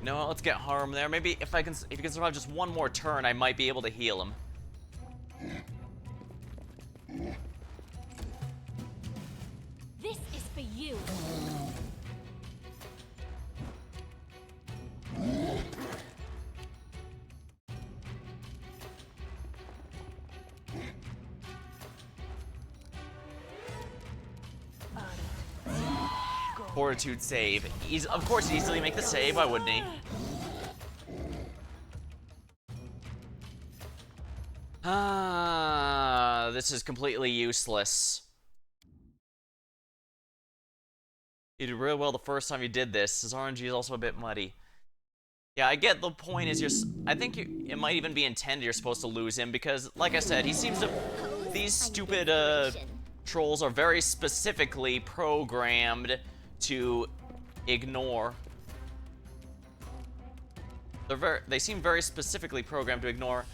know what, let's get Harm there. Maybe if he can survive just one more turn, I might be able to heal him. This is for you. Fortitude save. Of course, he'd easily make the save. Why wouldn't he? This is completely useless. You did real well the first time you did this. His RNG is also a bit muddy. Yeah, I get the point is I think it might even be intended you're supposed to lose him because, like I said, he seems to... These stupid, trolls are very specifically programmed to ignore. They seem very specifically programmed to ignore.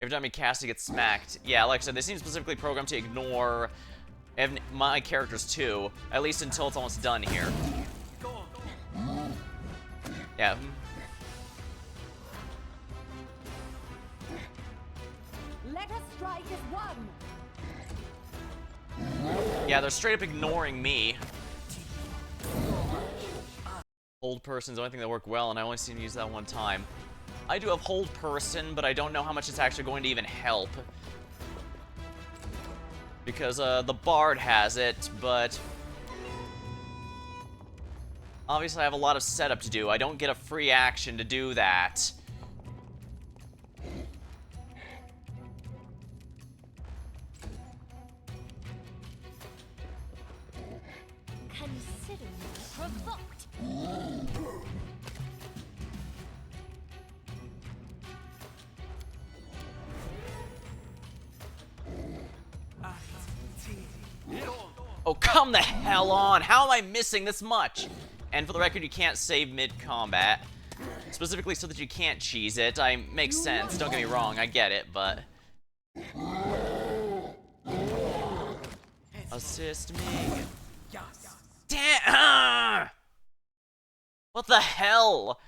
Every time he casts, he gets smacked. Yeah, like I said, they seem specifically programmed to ignore my characters too, at least until it's almost done here. Yeah. Let us strike as one. Yeah, they're straight up ignoring me. Hold person's the only thing that worked well, and I only seen him use that one time. I do have hold person, but I don't know how much it's actually going to even help. Because the bard has it, but obviously I have a lot of setup to do. I don't get a free action to do that. Consider me provoked. Oh, come the hell on! How am I missing this much? And for the record, you can't save mid-combat. Specifically so that you can't cheese it. Makes sense, don't get me wrong, I get it, but... Assist me. Damn! What the hell?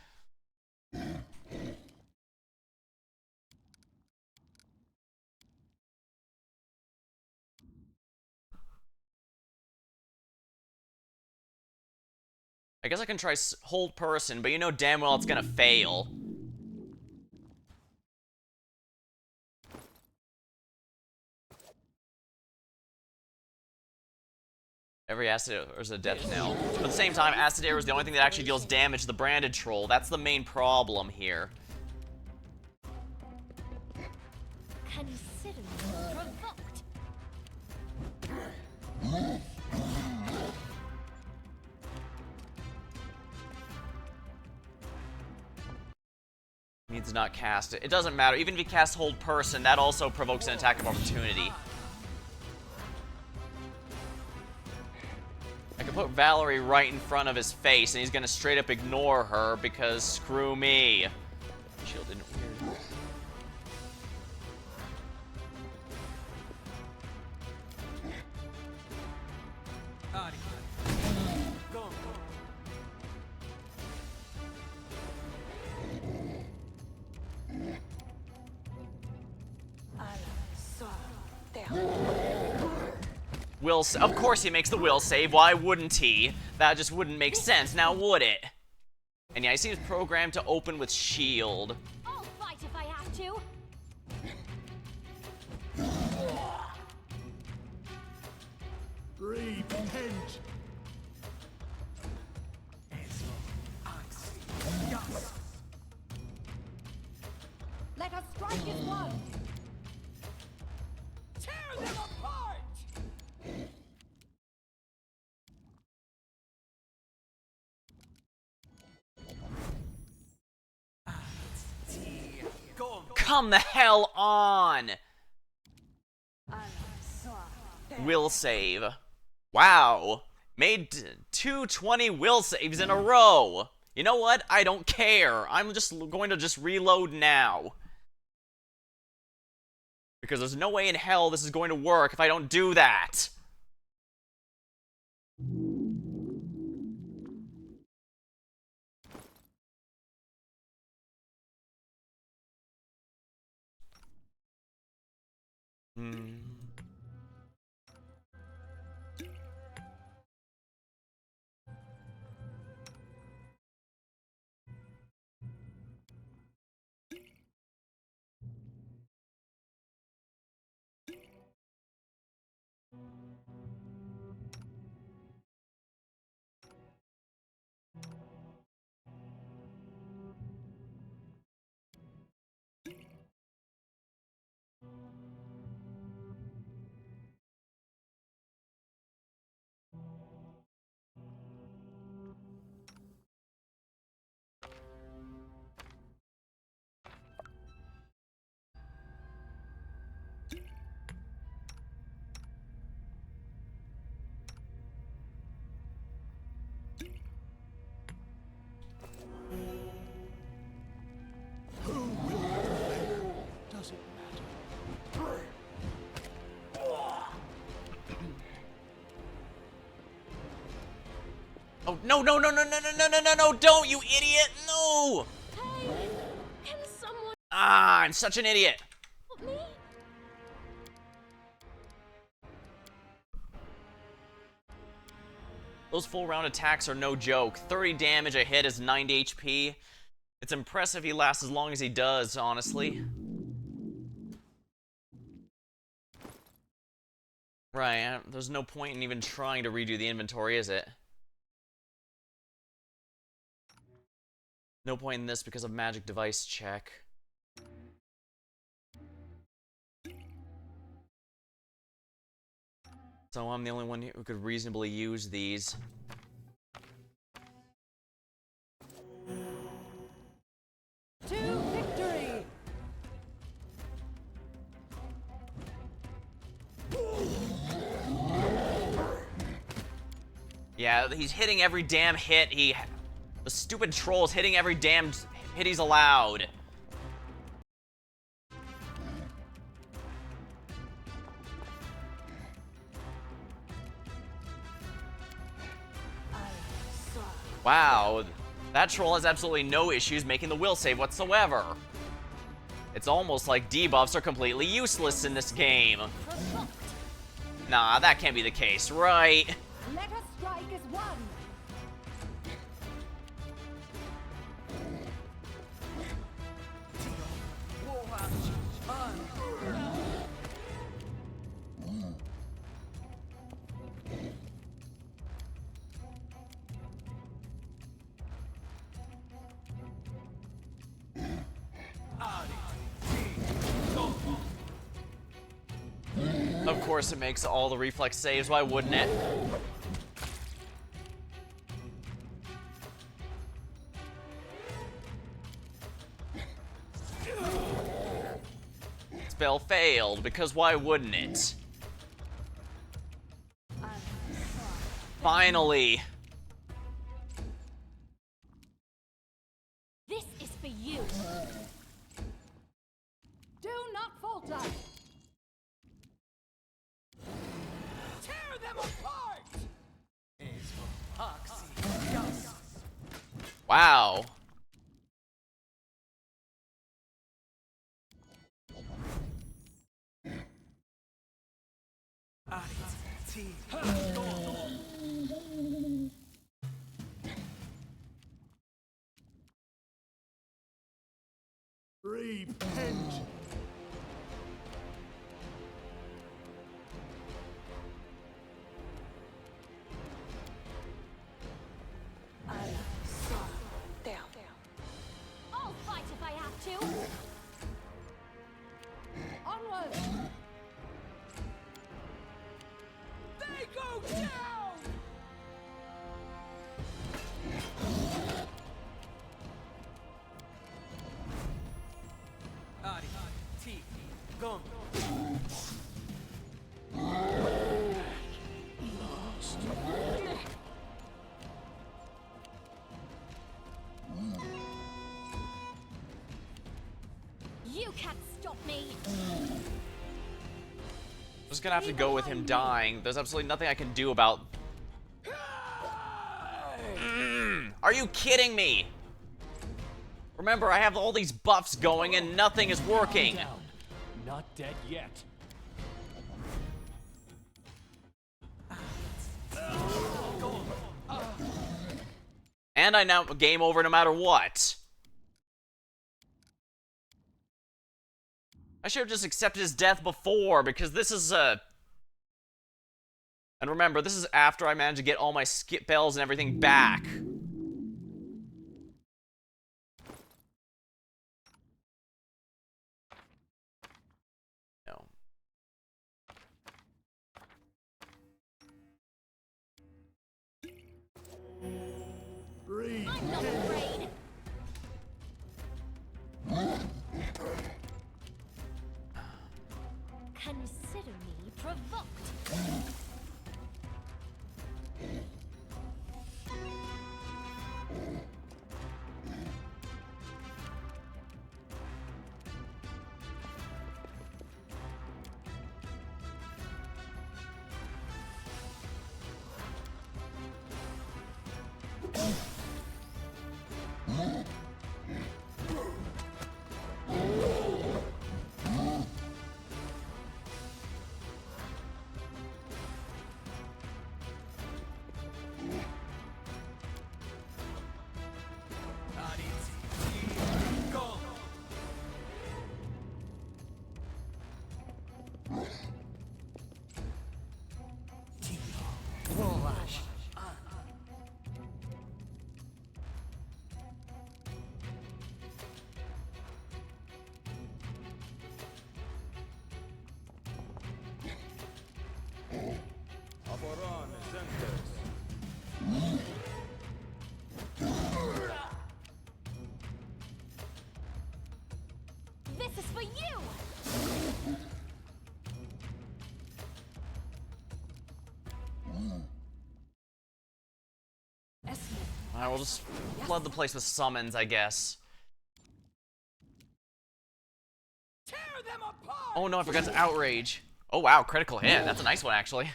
I guess I can try hold person, but you know damn well it's gonna fail. Every acid is a death knell. But at the same time, acid arrow is the only thing that actually deals damage to the branded troll. That's the main problem here. Consider me provoked. Needs to not cast it. It doesn't matter. Even if he casts hold person, that also provokes an attack of opportunity. I can put Valerie right in front of his face, and he's gonna straight up ignore her because screw me. Shield didn't weird. Of course he makes the will save. Why wouldn't he? That just wouldn't make sense, now would it? And yeah, he seems programmed to open with shield. I'll fight if I have to. Repent. Let us strike as one. Tear them apart! Come the hell on! Will save. Wow. Made 220 will saves in a row. You know what? I don't care. I'm just going to just reload now. Because there's no way in hell this is going to work if I don't do that. No, no, no, no, no, no, no, no, no, no, no, don't, you idiot! No! Hey, can someone Ah, I'm such an idiot. help me? Those full round attacks are no joke. 30 damage a hit is 90 HP. It's impressive he lasts as long as he does, honestly. Right, there's no point in even trying to redo the inventory, is it? No point in this because of magic device check. So I'm the only one who could reasonably use these. To victory! Yeah, he's hitting every damn hit the stupid troll's hitting every damn hit he's allowed. Wow, that troll has absolutely no issues making the will save whatsoever. It's almost like debuffs are completely useless in this game. Nah, that can't be the case, right? Let us strike as one! Of course it makes all the reflex saves, why wouldn't it? Spell failed, because why wouldn't it? Finally! This is for you. Do not falter! Tear them apart! Wow. Repent. I'll fight if I have to. Onward! They go down! Ari, T, Gon. You can't stop me. I'm just gonna have to go with him dying. There's absolutely nothing I can do about... Are you kidding me? Remember, I have all these buffs going and nothing is working. Down. Not dead yet. And I now game over no matter what. I should have just accepted his death before, because this is a... And remember, this is after I managed to get all my skip bells and everything back. No. I'm not afraid. Consider me provoked. This is for you! Alright, we'll just flood the place with summons, I guess. Tear them apart! Oh no, I forgot to outrage. Oh wow, critical hit. That's a nice one, actually.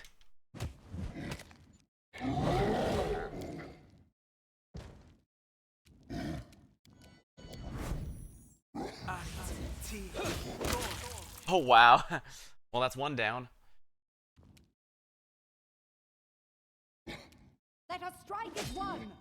Oh wow. Well, that's one down. Let us strike as one.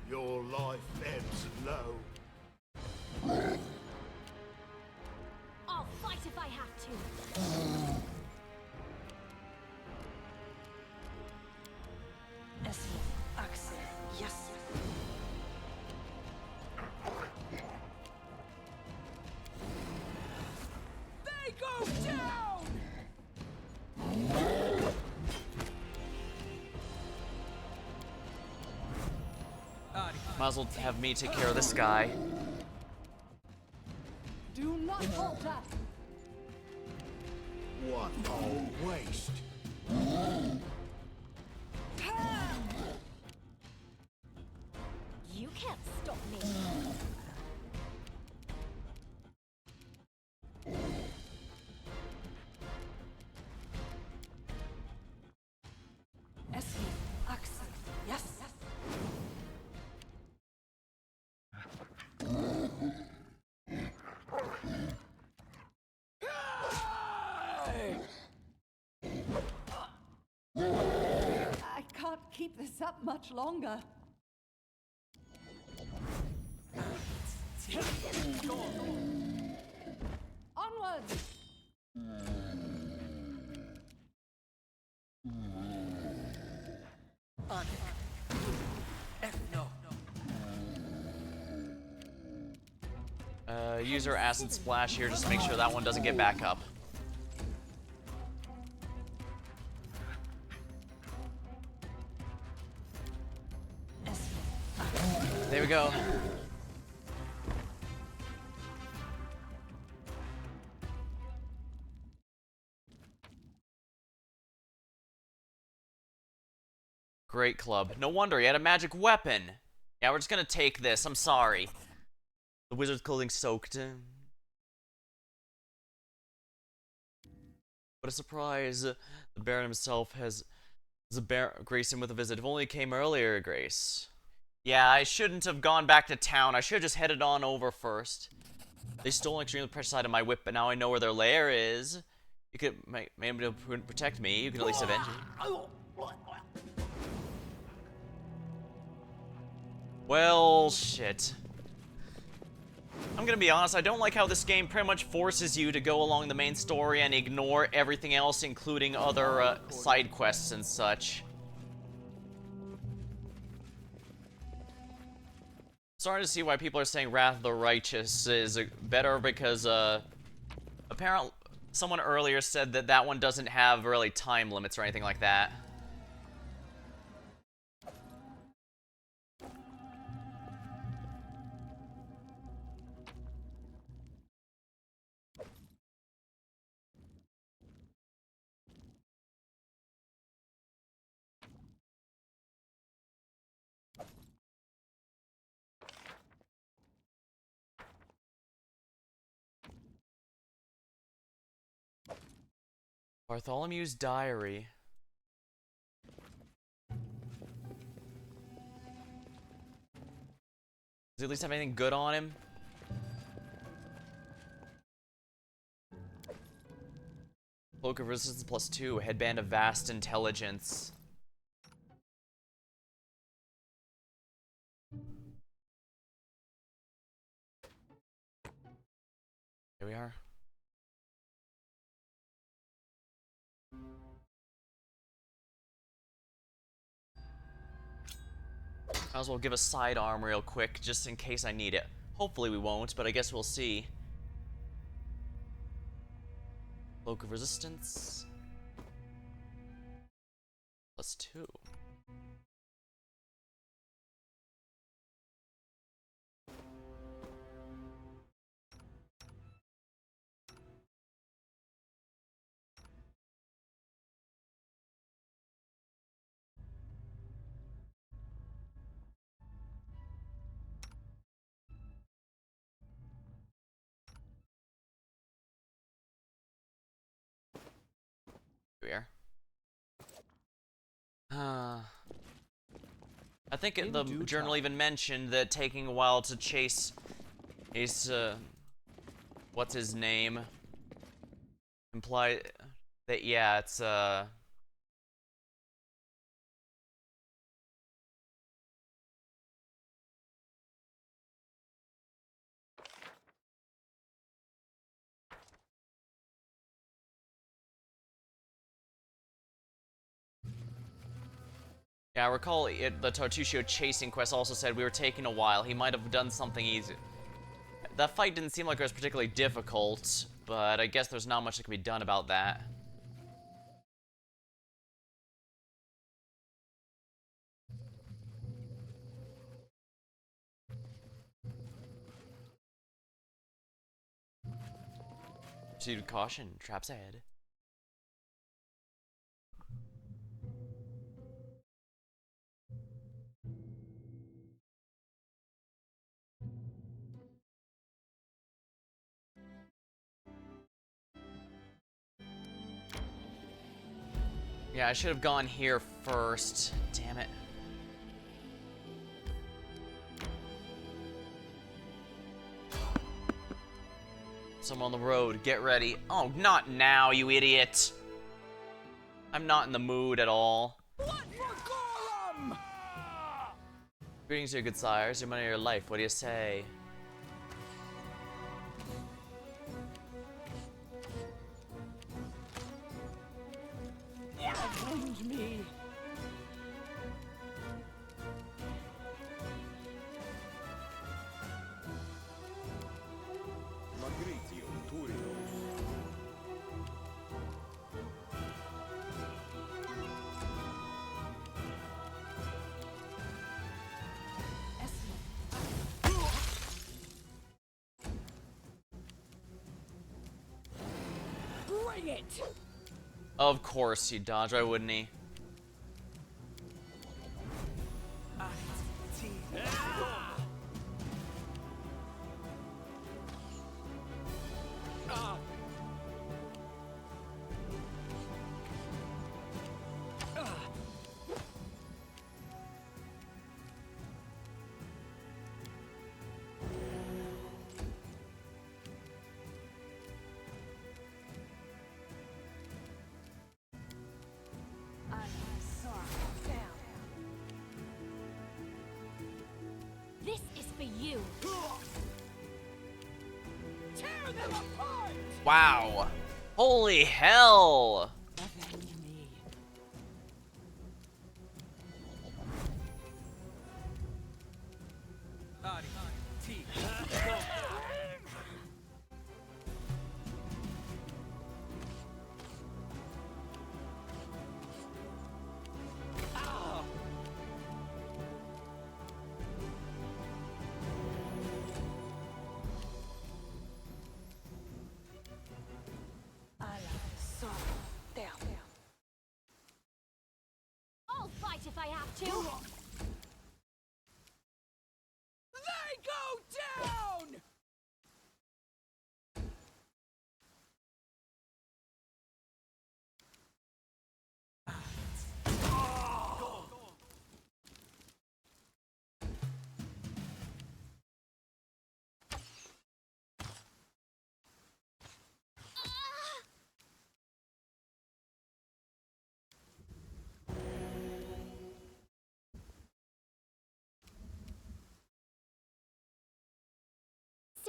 Your life ebbs low. I'll fight if I have to. Yes. They go down! Might as well have me take care of this guy. Do not falter. What a waste. You can't stop me. Yes. I can't keep this up much longer. Onwards! Use our acid splash here just to make sure that one doesn't get back up. There we go. Great club. No wonder he had a magic weapon. Yeah, we're just gonna take this. I'm sorry. The wizard's clothing soaked. What a surprise. The Baron himself has graced him with a visit. If only it came earlier, Grace. Yeah, I shouldn't have gone back to town. I should have just headed on over first. They stole an extremely precious side of my whip, but now I know where their lair is. You could maybe protect me. You could at least avenge me. Well, shit. I'm gonna be honest, I don't like how this game pretty much forces you to go along the main story and ignore everything else, including other side quests and such. Starting to see why people are saying Wrath of the Righteous is better because, apparently someone earlier said that that one doesn't have really time limits or anything like that. Bartholomew's diary. Does he at least have anything good on him? Cloak of Resistance +2, Headband of Vast Intelligence. Here we are. Might as well give a sidearm real quick, just in case I need it. Hopefully we won't, but I guess we'll see. Cloak of Resistance. +2. Here we are. I think the journal even mentioned that taking a while to chase Ace, what's his name? Imply that, yeah, it's, yeah, I recall the Tartusio chasing quest also said we were taking a while. He might have done something easy. That fight didn't seem like it was particularly difficult, but I guess there's not much that can be done about that. Proceed with caution, traps ahead. Yeah, I should have gone here first. Damn it. Someone on the road, get ready. Oh, not now, you idiot. I'm not in the mood at all. What for Gorum? Greetings, your good sires. Your money or your life. What do you say? Avenge me. Bring it. Of course he'd dodge, why wouldn't he? This is for you. Tear them apart. Wow. Holy hell. Avenge me. I'll fight if I have to. They go down.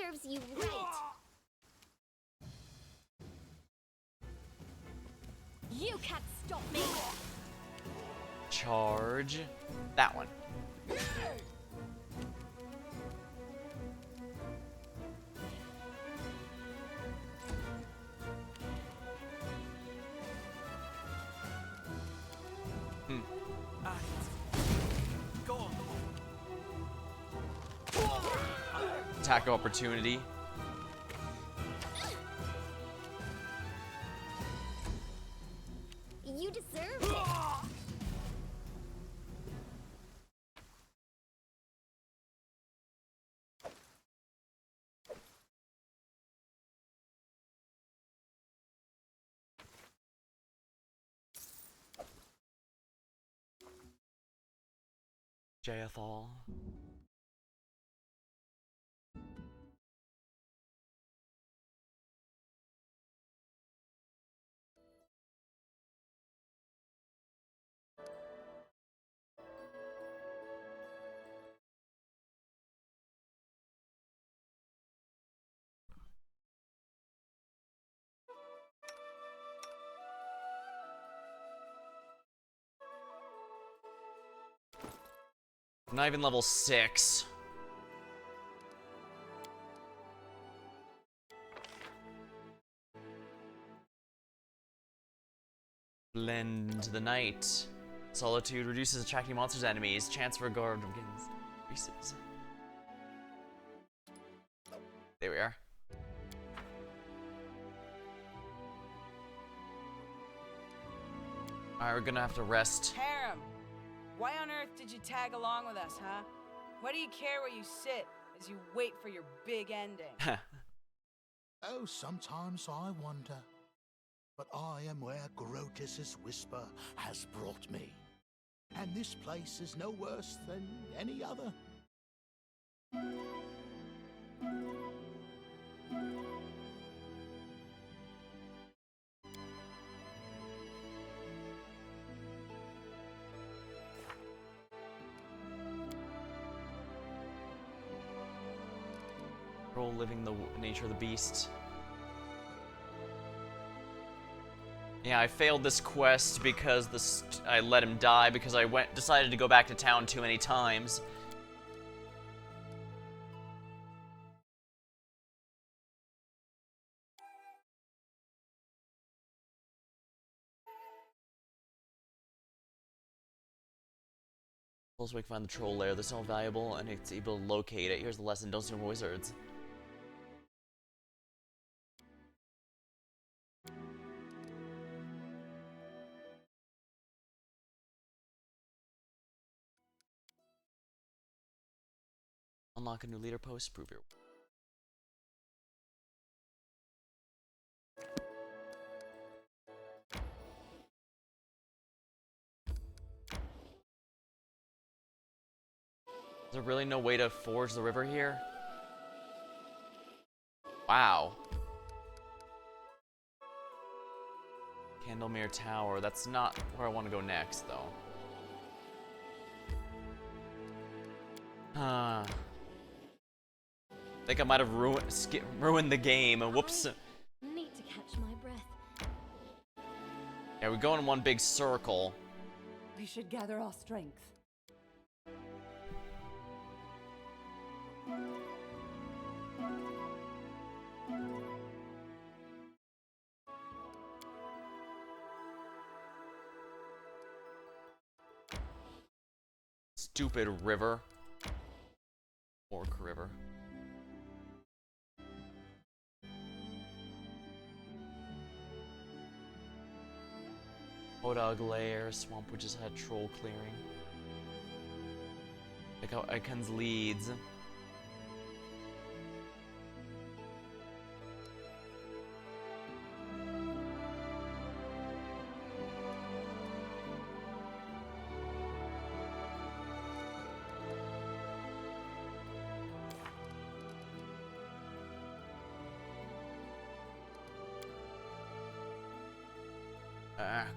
serves you right. You can't stop me! Charge. That one. Go on. Attack opportunity. You deserve it. Jaethal. Not even level 6. Blend the night. Solitude reduces attracting monsters enemies. Chance for guard increases. There we are. Alright, we're gonna have to rest. Harem, why on earth did you tag along with us, huh? Why do you care where you sit as you wait for your big ending? Oh, sometimes I wonder. But I am where Grotus's whisper has brought me. And this place is no worse than any other. Roll living the nature of the beast. Yeah, I failed this quest because I let him die because I decided to go back to town too many times. We can find the troll lair. This is all valuable and it's able to locate it. Here's the lesson: don't steal wizards. Unlock a new leader post. Prove your. Is there really no way to forge the river here? Wow. Candlemere Tower. That's not where I want to go next, though. I think I might have ruined the game. Whoops. Need to catch my breath. Yeah, we go in one big circle. We should gather our strength. Stupid river. Orc River. Hodog Lair, swamp which has had troll clearing. Check out Icon's leads.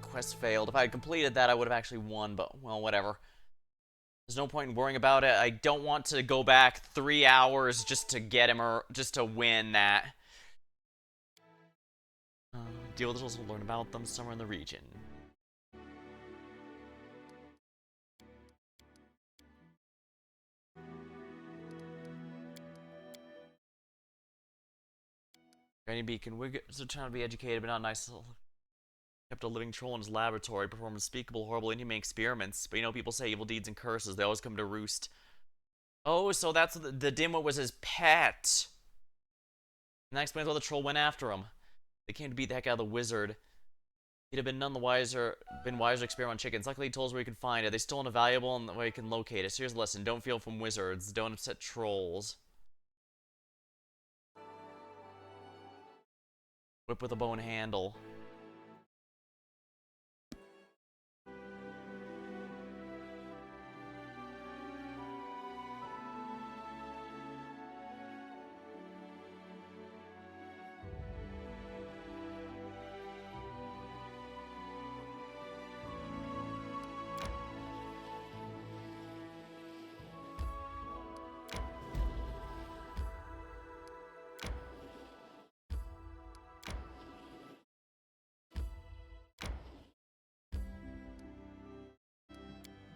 Quest failed. If I had completed that, I would have actually won, but, well, whatever. There's no point in worrying about it. I don't want to go back 3 hours just to get him or just to win that. Deal with this, we'll learn about them somewhere in the region. Granny Beacon, we're trying to be educated, but not nice. Kept a living troll in his laboratory, performed unspeakable, horrible, inhumane experiments. But you know, people say evil deeds and curses, they always come to roost. Oh, so that's the dimwit was his pet. And that explains why the troll went after him. They came to beat the heck out of the wizard. He'd have been none the wiser, to experiment on chickens. Luckily, he told us where we could find it. They stole a valuable and where you can locate it. So here's a lesson: don't feel from wizards. Don't upset trolls. Whip with a bone handle.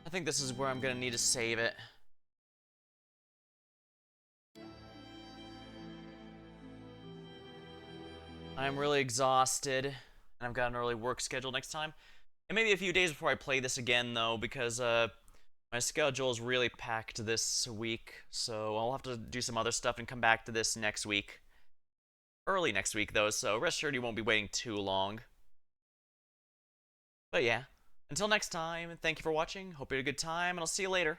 I think this is where I'm gonna need to save it. I'm really exhausted, and I've got an early work schedule next time. It may be a few days before I play this again, though, because my schedule is really packed this week, so I'll have to do some other stuff and come back to this next week. Early next week, though, so rest assured you won't be waiting too long. But yeah, until next time, thank you for watching, hope you had a good time, and I'll see you later.